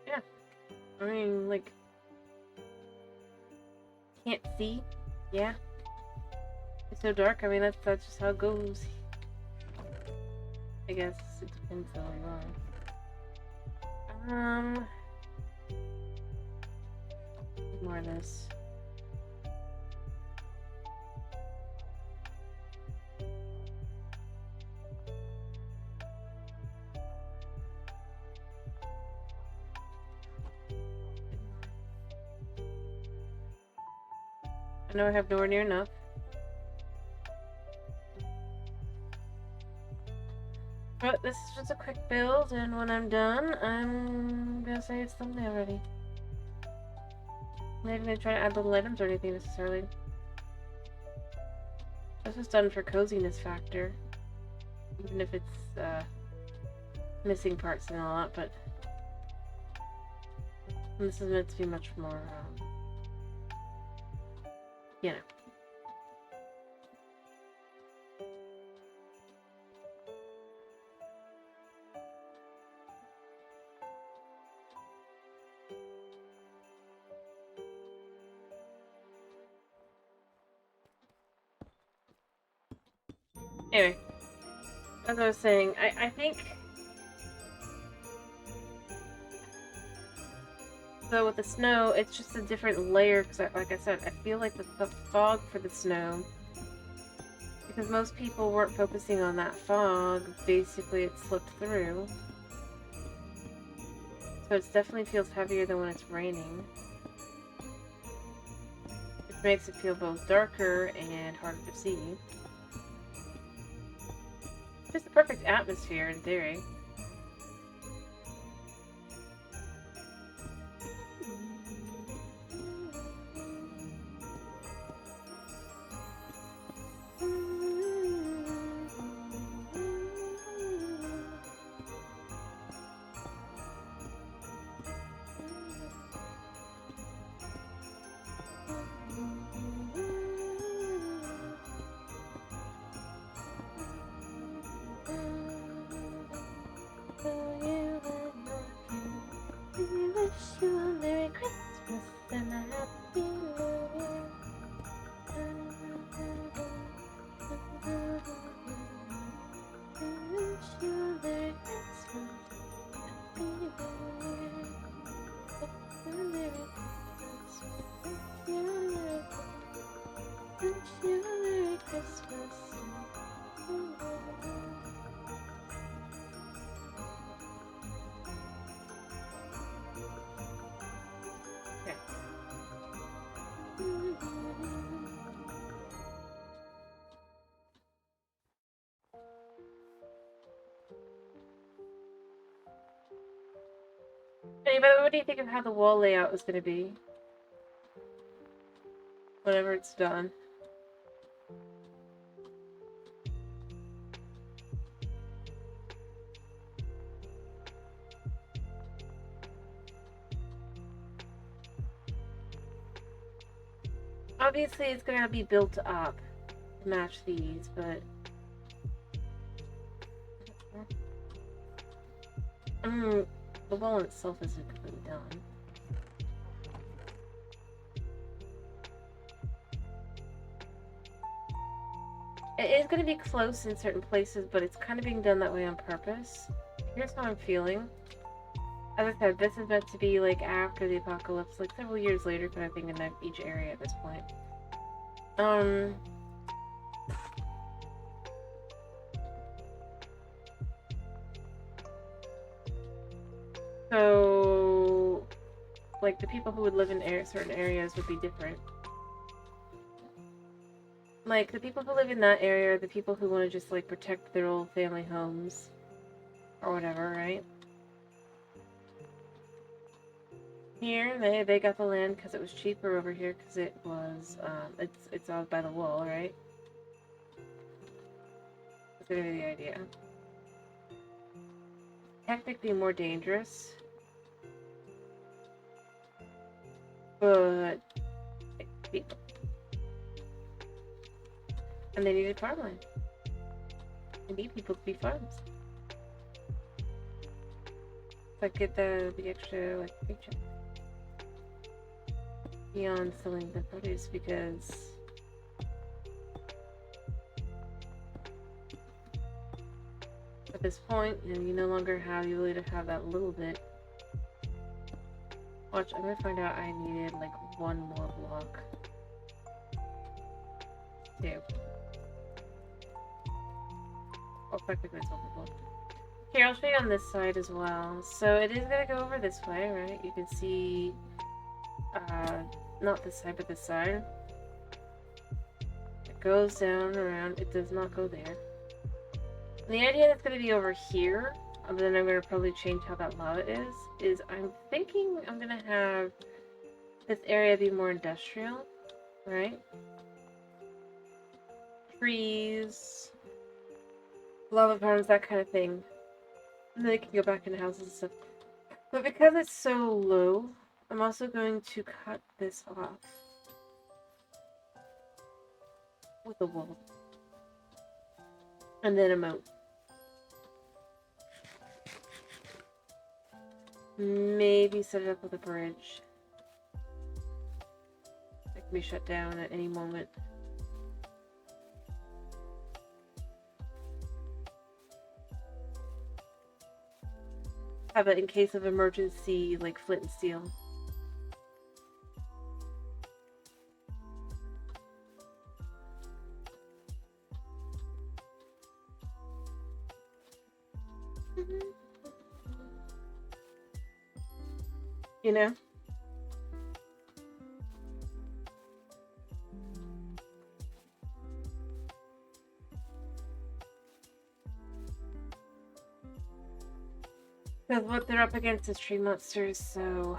Yeah. I mean, like, can't see? Yeah. It's so dark, I mean, that's just how it goes. I guess it depends on where you are. More of this. I know I have nowhere near enough. But this is just a quick build, and when I'm done, I'm gonna say it's thumbnail ready. I'm not even gonna try to add little items or anything necessarily. This is done for coziness factor. Even if it's missing parts and all that, but this is meant to be much more, you know. Anyway, as I was saying, I think so with the snow, it's just a different layer because, like I said, I feel like the fog for the snow, because most people weren't focusing on that fog, basically it slipped through. So it definitely feels heavier than when it's raining. Which makes it feel both darker and harder to see. Just the perfect atmosphere in theory. Anyway, what do you think of how the wall layout is going to be? Whenever it's done. Obviously, it's going to be built up to match these, but the wall itself isn't completely done. It is going to be close in certain places, but it's kind of being done that way on purpose. Here's how I'm feeling. As I said, this is meant to be like after the apocalypse, like several years later, kind of thing in each area at this point. So, like, the people who would live in certain areas would be different. Like, the people who live in that area are the people who want to just, like, protect their old family homes. Or whatever, right? Here, they got the land because it was cheaper over here because it was, it's out by the wall, right? That's gonna be the idea. Technically more dangerous. But people. And they needed farmland. They need people to be farms. Like get the extra like paycheck. Beyond selling the produce because at this point, you no longer have the ability to have that little bit. Watch, I'm gonna find out I needed like one more block. Two. Oh, technically it's over block. Here, I'll show you on this side as well. So it is gonna go over this way, right? You can see, not this side, but this side. It goes down around. It does not go there. And the idea that's gonna be over here, and then I'm gonna probably change how that lava is I'm thinking I'm gonna have this area be more industrial, right? Trees, lava farms, that kind of thing. And then they can go back into houses and stuff. But because it's so low, I'm also going to cut this off with a wall. And then a moat. Maybe set it up with a bridge. It can be shut down at any moment. Have it in case of emergency, like flint and steel. You know? Because what they're up against is tree monsters, so...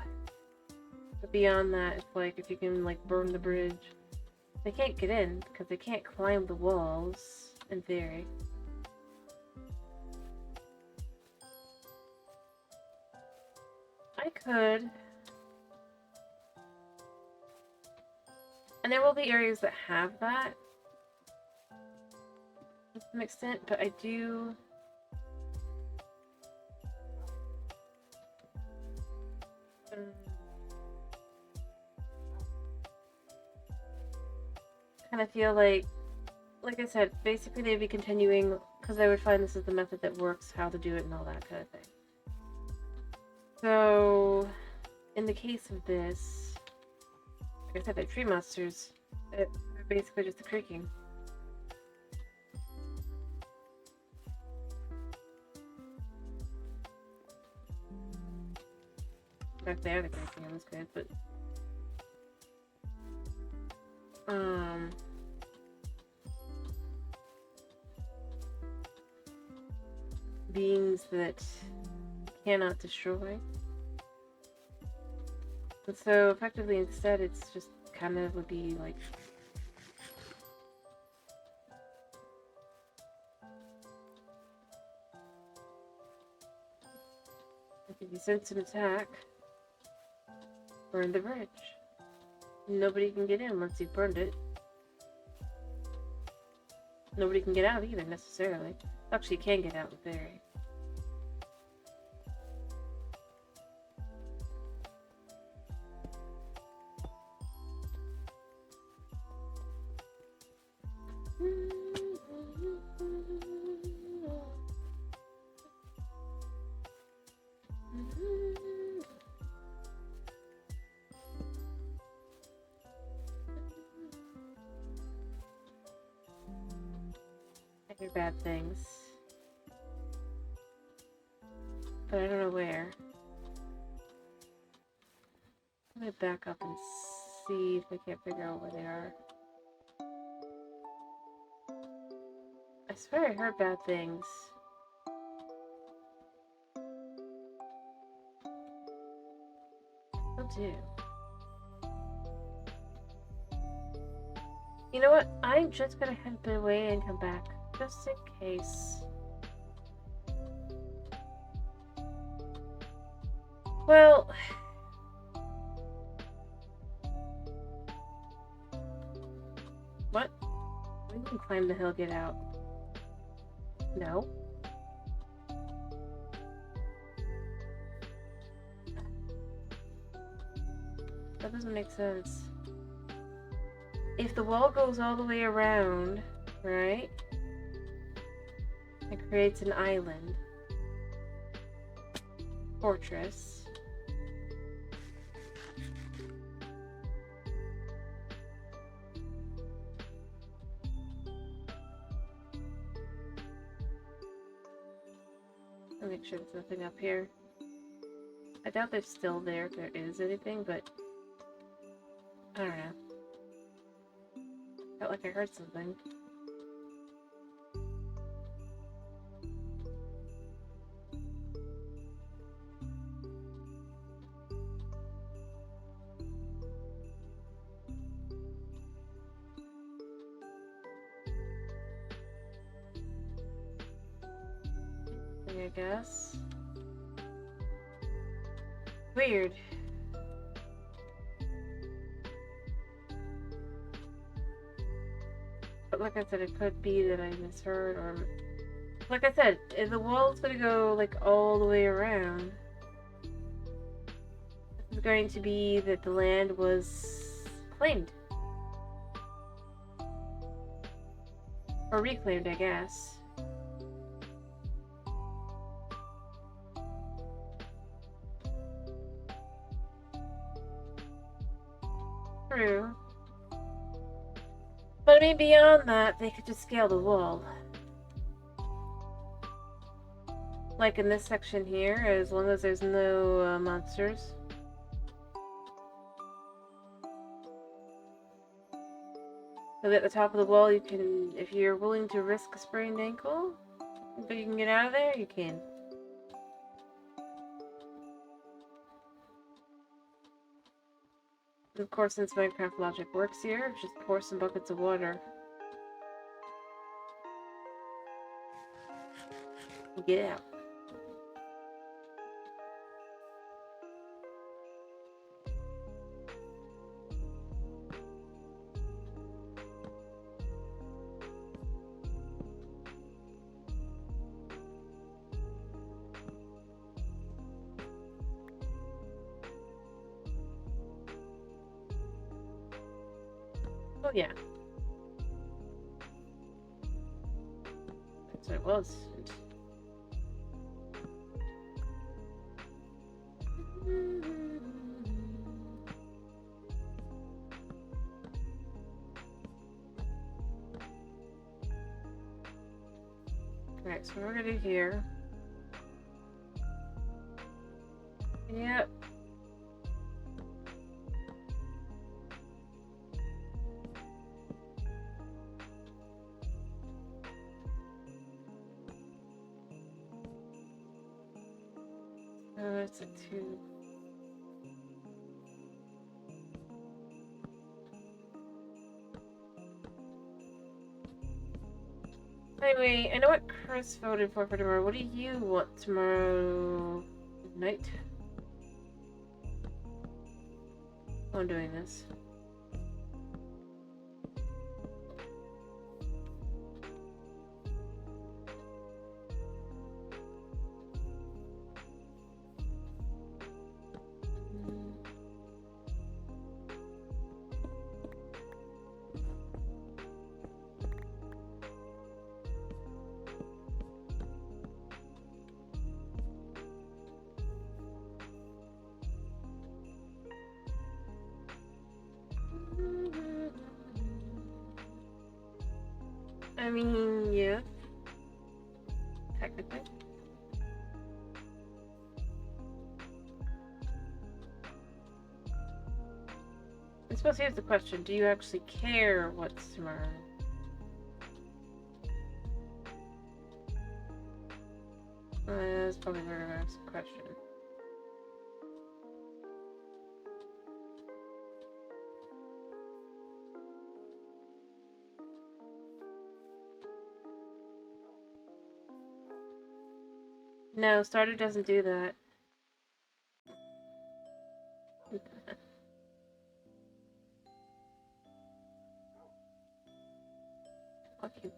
But beyond that, it's like if you can like burn the bridge. They can't get in, because they can't climb the walls, in theory. I could. And there will be areas that have that. To some extent, but I do... kind of feel like I said, basically they'd be continuing, because they would find this is the method that works, how to do it and all that kind of thing. So, in the case of this, like I said, the tree monsters, they're basically just the creaking. In fact, they are the creaking on this guy, but... beings that cannot destroy. And so effectively instead it's just kind of would be like if you sense an attack, burn the bridge. Nobody can get in once you've burned it. Nobody can get out either necessarily. Actually, you can get out in theory. They're bad things. But I don't know where. Let me back up and see if I can't figure out where they are. I swear I heard bad things. Still do. You know what? I'm just gonna head a bit away and come back. Just in case. Well... What? We can climb the hill, get out. No. That doesn't make sense. If the wall goes all the way around, right? It creates an island. Fortress. I'll make sure there's nothing up here. I doubt they're still there if there is anything, but I don't know. Felt like I heard something. I guess. Weird. But like I said, it could be that I misheard, or... Like I said, if the wall's gonna go, like, all the way around, this is going to be that the land was claimed. Or reclaimed, I guess. True. But I mean, beyond that, they could just scale the wall. Like in this section here, as long as there's no monsters. So at the top of the wall, you can, if you're willing to risk a sprained ankle, but you can get out of there, you can. Of course, since Minecraft logic works here, just pour some buckets of water. Get out. Oh yeah. That's what it was. Alright, so we're gonna do here. Yep. It's a 2. Anyway, I know what Chris voted for tomorrow. What do you want tomorrow night? Oh, I'm doing this. I mean, yeah. technically. I suppose here's the question, do you actually care what's tomorrow? That's probably a very nice question. No, Starter doesn't do that. Okay.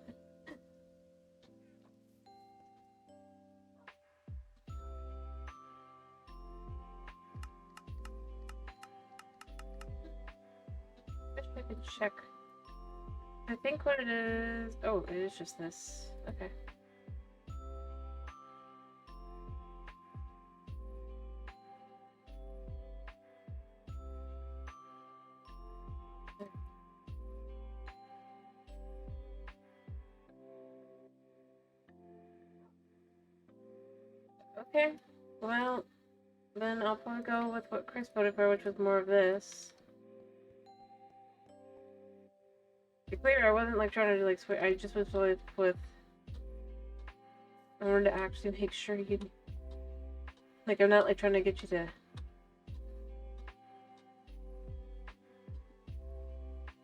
Wish I could check. I think what it is. Oh, it is just this. Okay. Okay. Well, then I'll probably go with what Chris voted for, which was more of this. To be clear, I wasn't like trying to like switch. I just was with. I wanted to actually make sure you. Like, I'm not like trying to get you to.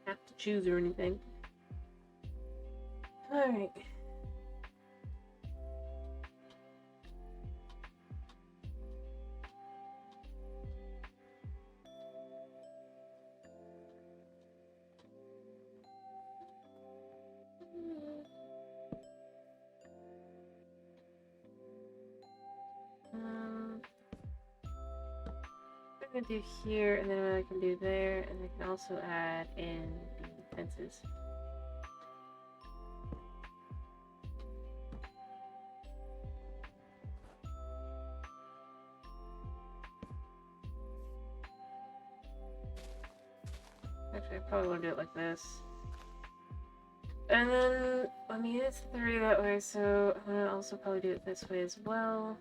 Have to choose or anything. Alright. I'm gonna do here, and then what I can do there, and I can also add in the fences. Actually, I probably want to do it like this. And then, I mean, it's 3 that way, so I'm gonna also probably do it this way as well.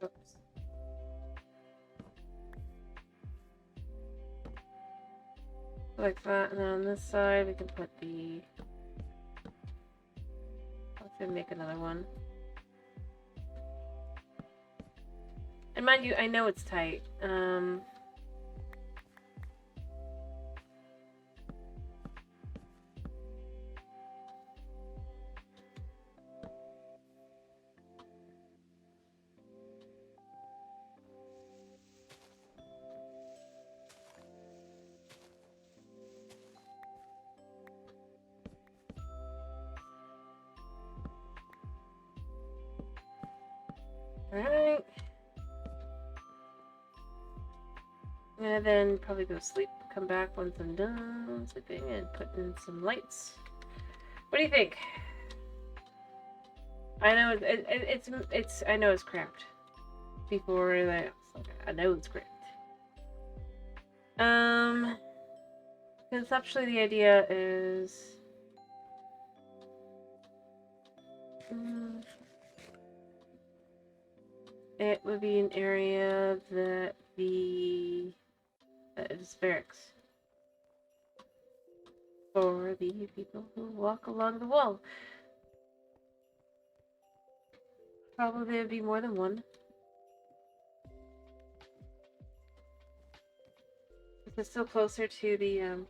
Oops. Like that, and then on this side we can put the... Let's make another one. And mind you, I know it's tight. Alright. I'm gonna then probably go sleep, come back once I'm done sleeping, and put in some lights. What do you think? I know it's I know it's cramped. Before that, I know it's cramped. Conceptually the idea is it would be an area that is barracks for the people who walk along the wall. Probably there'd be more than one. It's still closer to the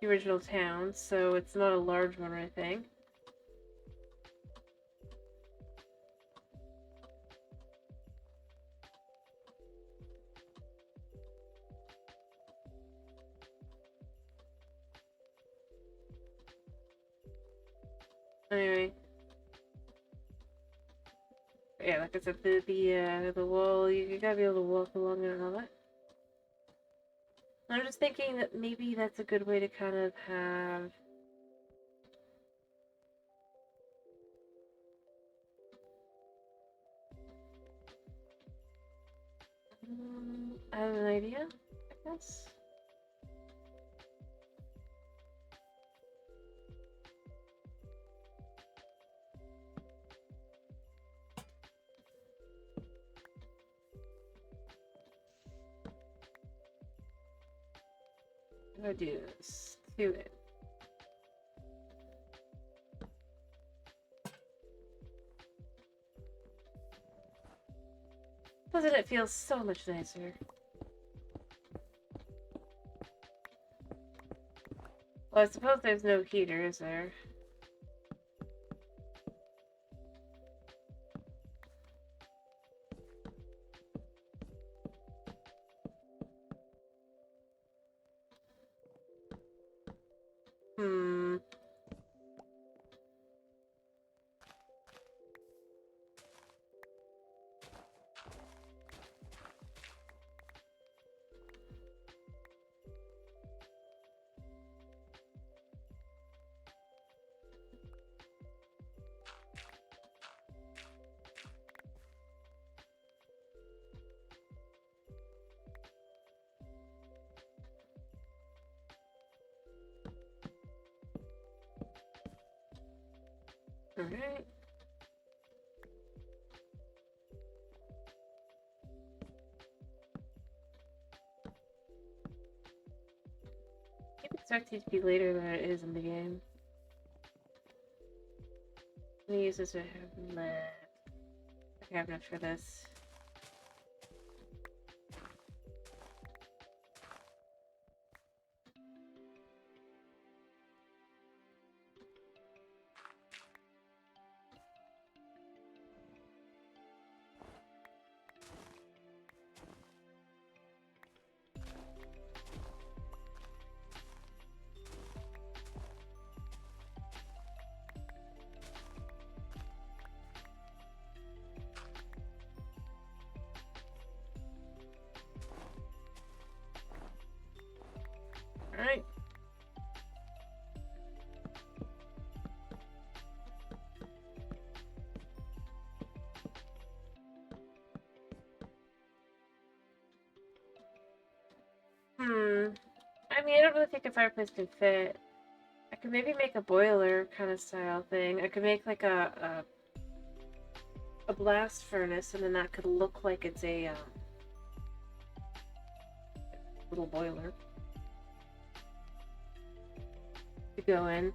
original town, so it's not a large one or anything. Anyway. Yeah, like I said, the wall, you gotta be able to walk along it and all that. I'm just thinking that maybe that's a good way to kind of have... I have an idea, I guess. What do I do? This to it. Doesn't it feel so much nicer? Well, I suppose there's no heater, is there? Hmm. Alright. I expect it to be later than it is in the game. Let me use this to have left. I have enough for this. Alright. I mean, I don't really think a fireplace can fit. I could maybe make a boiler kind of style thing. I could make like a blast furnace, and then that could look like it's a little boiler to go in.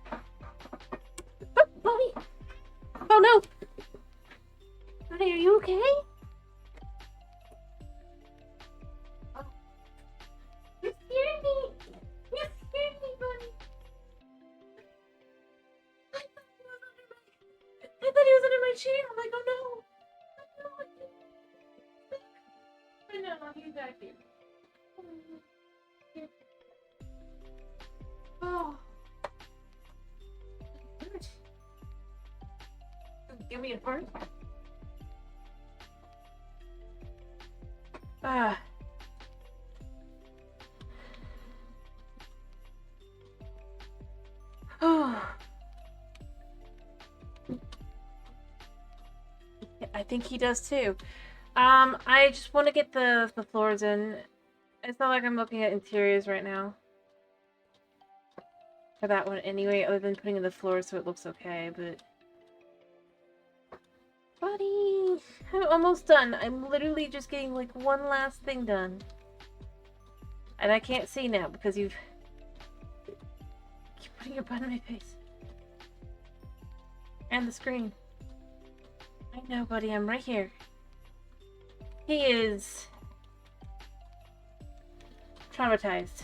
Oh, Bonnie! Oh no! Bonnie, are you okay? Oh. You scared me! You scared me, Bonnie! I thought he was under my chair. I'm like, oh no! I know, he's back here. Oh. Give me a heart. Ah. Oh. I think he does too. I just want to get the floors in. It's not like I'm looking at interiors right now. For that one anyway, other than putting in the floors so it looks okay, but... Buddy! I'm almost done. I'm literally just getting like one last thing done. And I can't see now because you keep putting your butt in my face. And the screen. I know, buddy. I'm right here. He is... traumatized.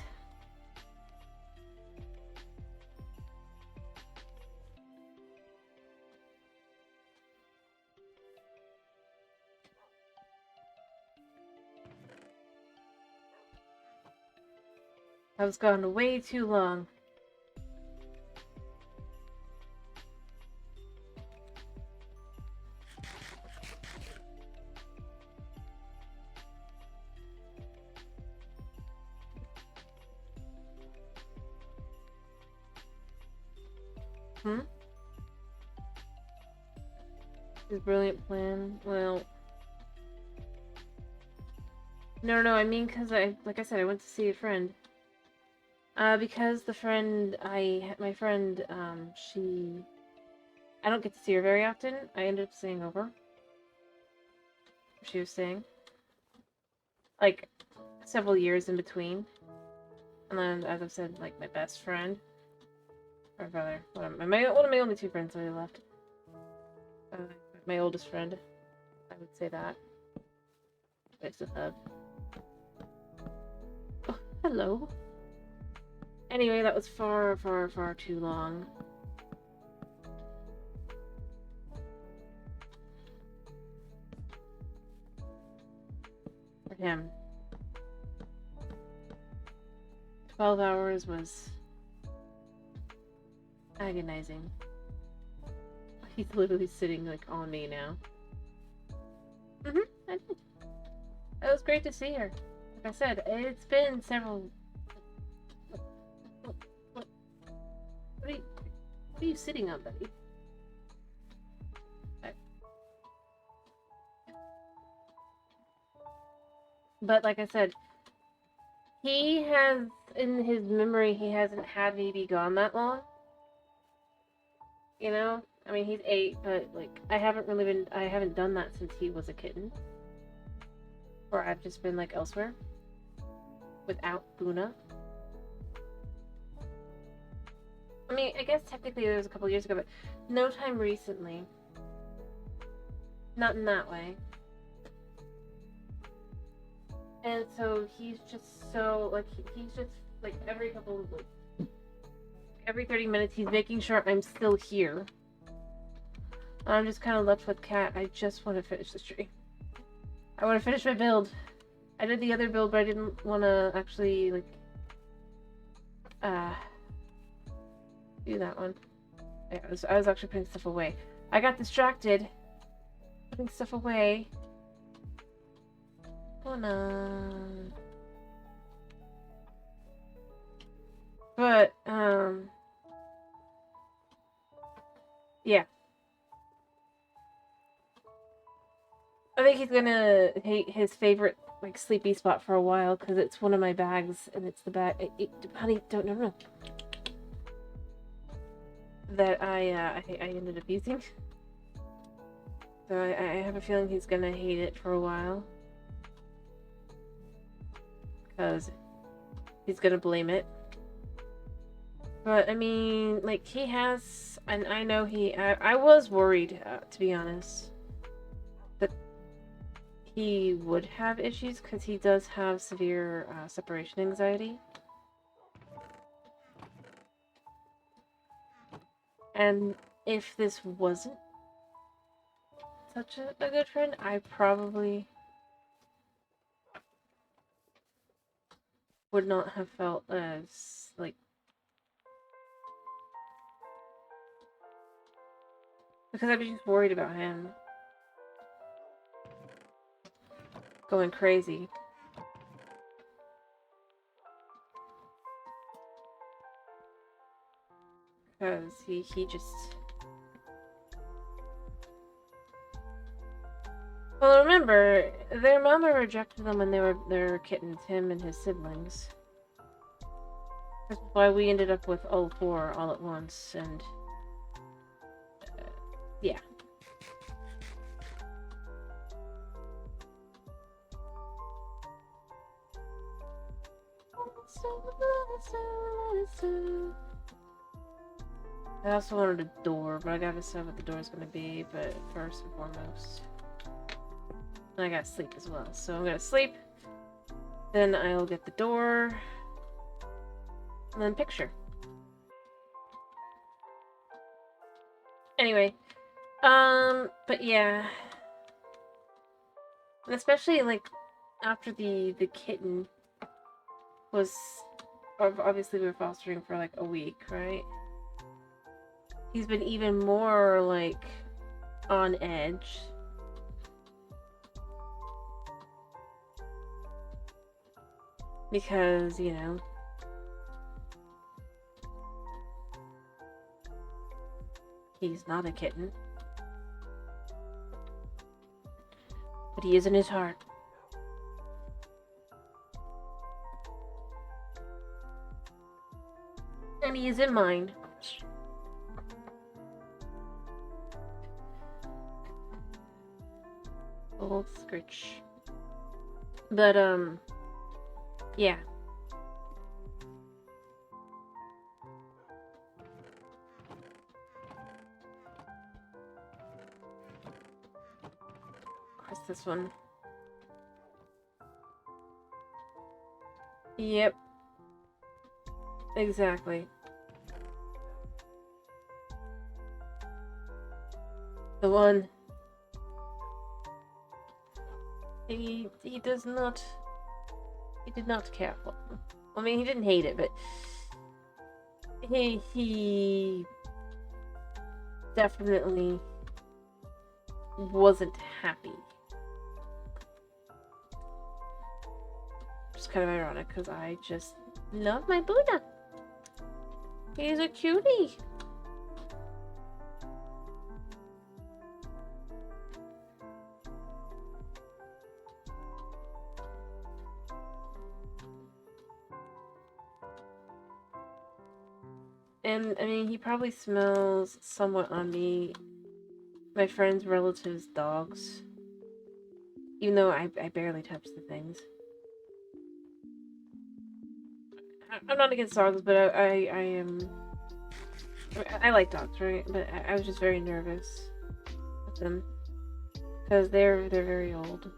I was gone way too long. Hmm? His brilliant plan. Well, no. I mean, cause like I said, I went to see a friend. Because my friend, I don't get to see her very often. I ended up staying over. She was staying, like, several years in between. And then, as I've said, like, my best friend, or rather, one of my only two friends that I left. My oldest friend, I would say that. It's a hub. Oh, hello. Anyway, that was far too long. For him. 12 hours was agonizing. He's literally sitting, like, on me now. I did. It was great to see her. Like I said, it's been several... What are you sitting on, buddy? But like I said, he has, in his memory, he hasn't had me be gone that long. You know? I mean, he's 8, but, like, I haven't done that since he was a kitten. Or I've just been, like, elsewhere. Without Buna. I mean, I guess technically it was a couple years ago, but no time recently. Not in that way. And so he's just so, like, he's just, like, every 30 minutes he's making sure I'm still here. And I'm just kind of left with Cat. I just want to finish this tree. I want to finish my build. I did the other build, but I didn't want to actually, like, do that one. Yeah, I was actually putting stuff away. I got distracted putting stuff away. Oh no. But, yeah. I think he's gonna hate his favorite, like, sleepy spot for a while, because it's one of my bags, and it's the bag... honey, don't... No. That I ended up using. So I have a feeling he's gonna hate it for a while. Because he's gonna blame it. But, I mean, like, he has... And I know I was worried, to be honest, that he would have issues, because he does have severe separation anxiety. And if this wasn't such a good friend, I probably would not have felt as, like... Because I'd be just worried about him going crazy. Because he just... Well, remember, their mama rejected them when they were kittens, him and his siblings. That's why we ended up with all 4 all at once, and... yeah. I also wanted a door, but I gotta decide what the door is gonna be, but first and foremost... I gotta sleep as well, so I'm gonna sleep, then I'll get the door, and then picture. Anyway, but yeah, and especially, like, after the kitten was, obviously we were fostering for, like, a week, right? He's been even more, like, on edge. Because, you know, He's not a kitten. But he is in his heart. And he is in mine. Old Scritch. But, yeah. What's this one? Yep. Exactly. The one. He does not. He did not care for them. I mean, he didn't hate it, but he definitely wasn't happy. It's kind of ironic because I just love my Buddha. He's a cutie. And, I mean, he probably smells somewhat on me. My friends' relatives' dogs. Even though I barely touch the things. I'm not against dogs, but I am... I like dogs, right? But I was just very nervous with them. Because they're very old.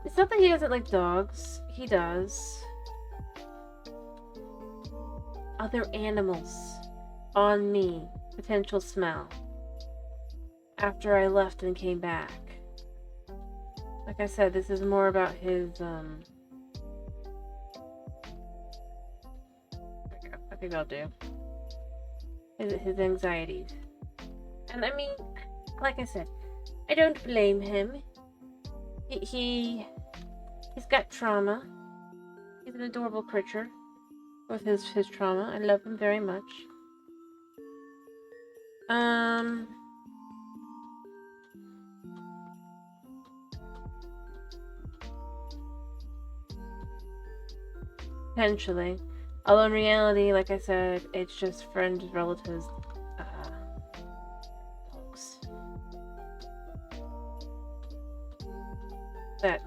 It's not that he doesn't like dogs. He does. Other animals on me. Potential smell. After I left and came back. Like I said, this is more about his, I think I'll do. His anxieties. And I mean, like I said, I don't blame him. He's got trauma. He's an adorable creature with his trauma. I love him very much. Potentially. Although in reality, like I said, it's just friends, relatives, dogs. That,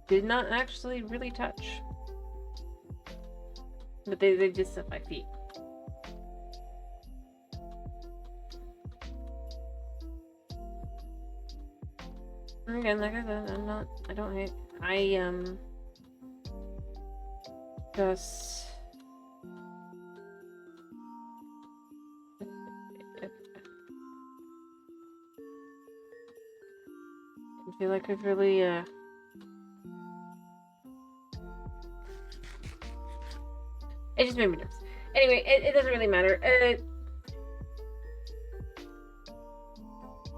did not actually really touch. But they just set my feet. Again, like I said, I don't hate, just... I feel like I've really, it just made me nervous. Anyway, it doesn't really matter.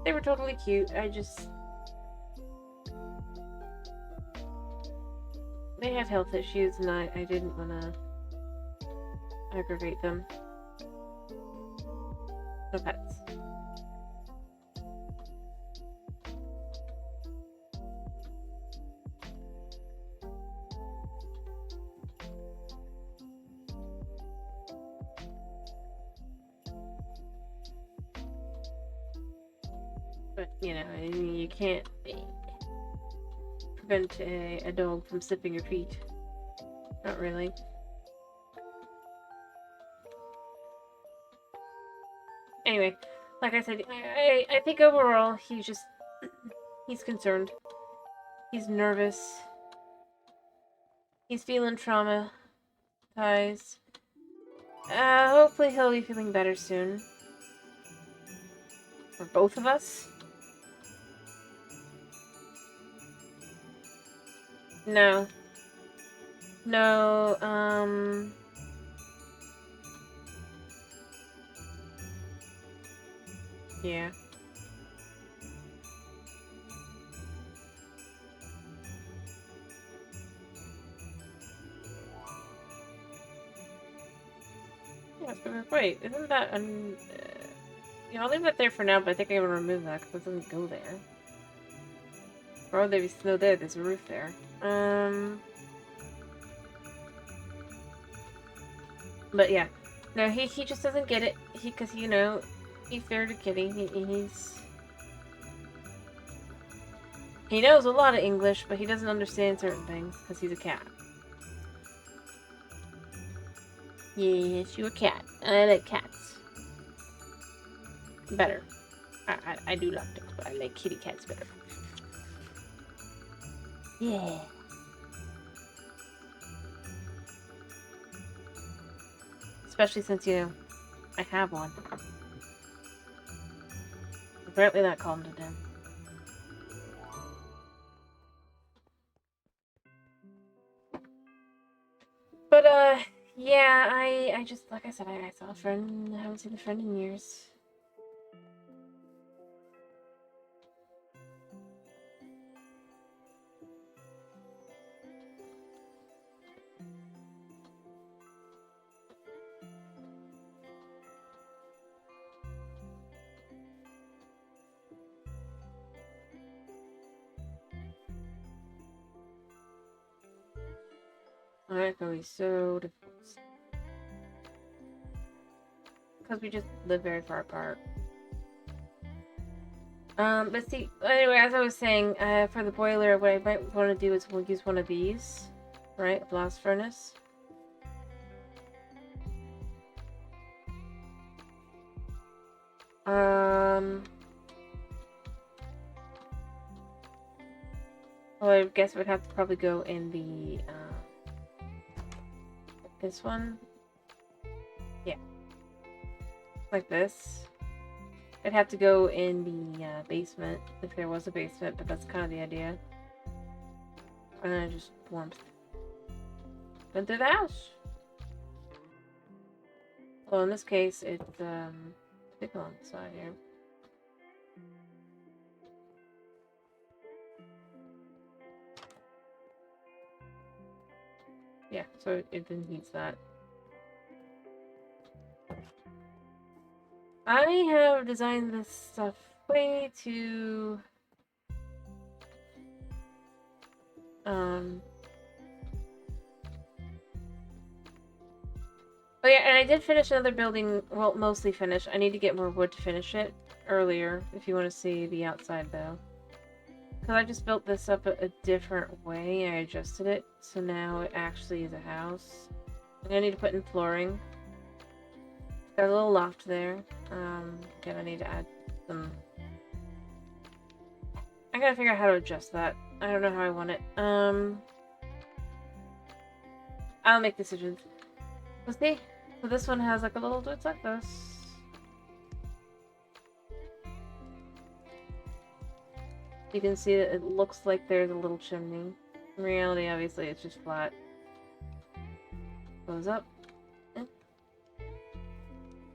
They were totally cute. They had health issues, and I didn't want to aggravate them. No pets. But, you know, you can't prevent a dog from sniffing your feet. Not really. Anyway, like I said, I think overall he's concerned. He's nervous. He's feeling traumatized. Hopefully he'll be feeling better soon. For both of us. No. No, Yeah. Yeah, wait, isn't that yeah, I'll leave that there for now, but I think I'm gonna remove that because it doesn't go there. Or would there be snow there? There's a roof there. But yeah. No, he just doesn't get it. Because, you know, he's there to kitty. He knows a lot of English, but he doesn't understand certain things because he's a cat. Yes, you're a cat. I like cats. Better. I do love dogs, but I like kitty cats better. Yeah. Especially since, you know, I have one. Apparently that calmed it down. But, yeah, I just, like I said, I saw a friend. I haven't seen a friend in years. Alright, gonna be so difficult. Because we just live very far apart. But see, anyway, as I was saying, for the boiler, what I might want to do is we'll use one of these, right? Blast furnace. Well, I guess it would have to probably go in the, this one. Yeah. Like this. It'd have to go in the, basement, if there was a basement, but that's kind of the idea. And then just warmth. Went through the house. Well, in this case, it's, pickle on the side here. Yeah, so it then heats that. I have designed this stuff way too... Oh yeah, and I did finish another building, well, mostly finished. I need to get more wood to finish it earlier, if you want to see the outside, though. Because I just built this up a different way. I adjusted it, so now it actually is a house. I'm gonna need to put in flooring. Got a little loft there. Again, I need to add some... I gotta figure out how to adjust that. I don't know how I want it. I'll make decisions. Let's see. So this one has like a little... It's like this. You can see that it looks like there's a little chimney. In reality, obviously, it's just flat. Goes up.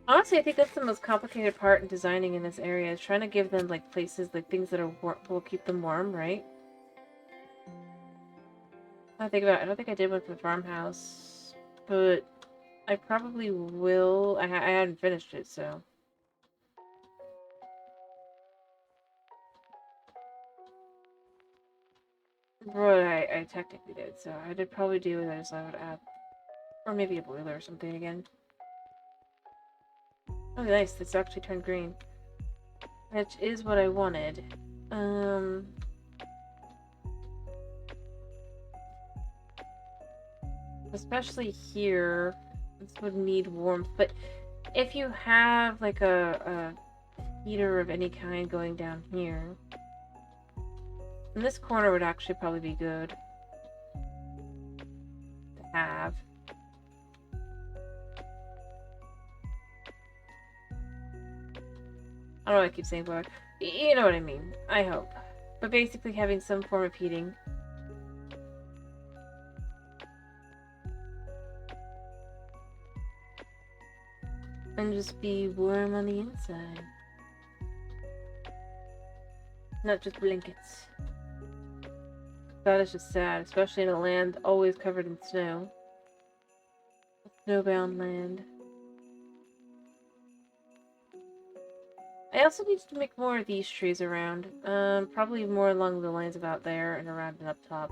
Honestly, I think that's the most complicated part in designing in this area, is trying to give them, like, places, like, things that are will keep them warm, right? I think about it. I don't think I did one for the farmhouse, but I probably will. I hadn't finished it, so... But I technically did, so I did probably do this. I would add... Or maybe a boiler or something again. Oh, nice. This actually turned green. Which is what I wanted. Especially here. This would need warmth, but if you have, like, a heater of any kind going down here... And this corner would actually probably be good to have. I don't know why I keep saying boiler. You know what I mean. I hope. But basically having some form of heating. And just be warm on the inside. not just blankets. That is just sad, especially in a land always covered in snow. Snowbound land. I also need to make more of these trees around. Probably more along the lines of out there and around and up top.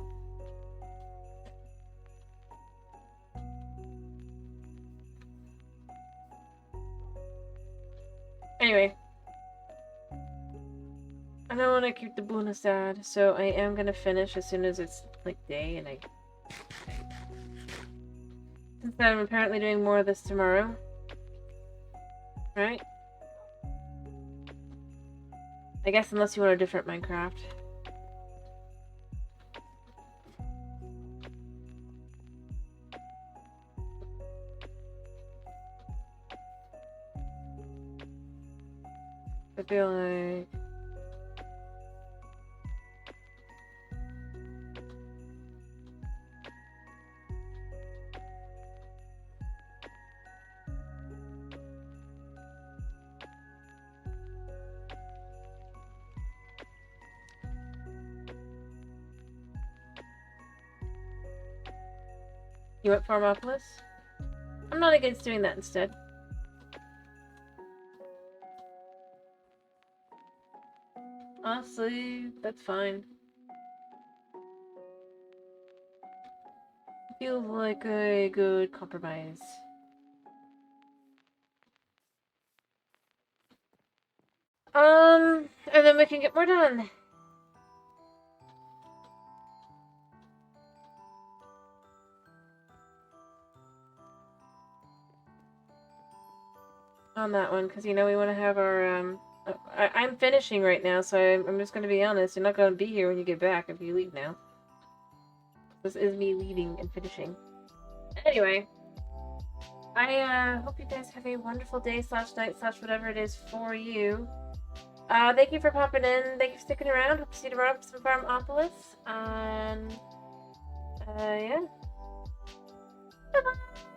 Anyway. I don't want to keep the Buna sad, so I am gonna finish as soon as it's like day and since I'm apparently doing more of this tomorrow. Right? I guess unless you want a different Minecraft. I feel like... You want Farmopolis? I'm not against doing that instead. Honestly, that's fine. Feels like a good compromise. And then we can get more done. On that one, because you know we want to have our I'm finishing right now, so I'm just going to be honest. You're not going to be here when you get back if you leave now. This is me leaving and finishing. Anyway, I hope you guys have a wonderful day / night / whatever it is for you. Thank you for popping in. Thank you for sticking around. Hope to see you tomorrow for some Farmopolis. And yeah. Bye-bye.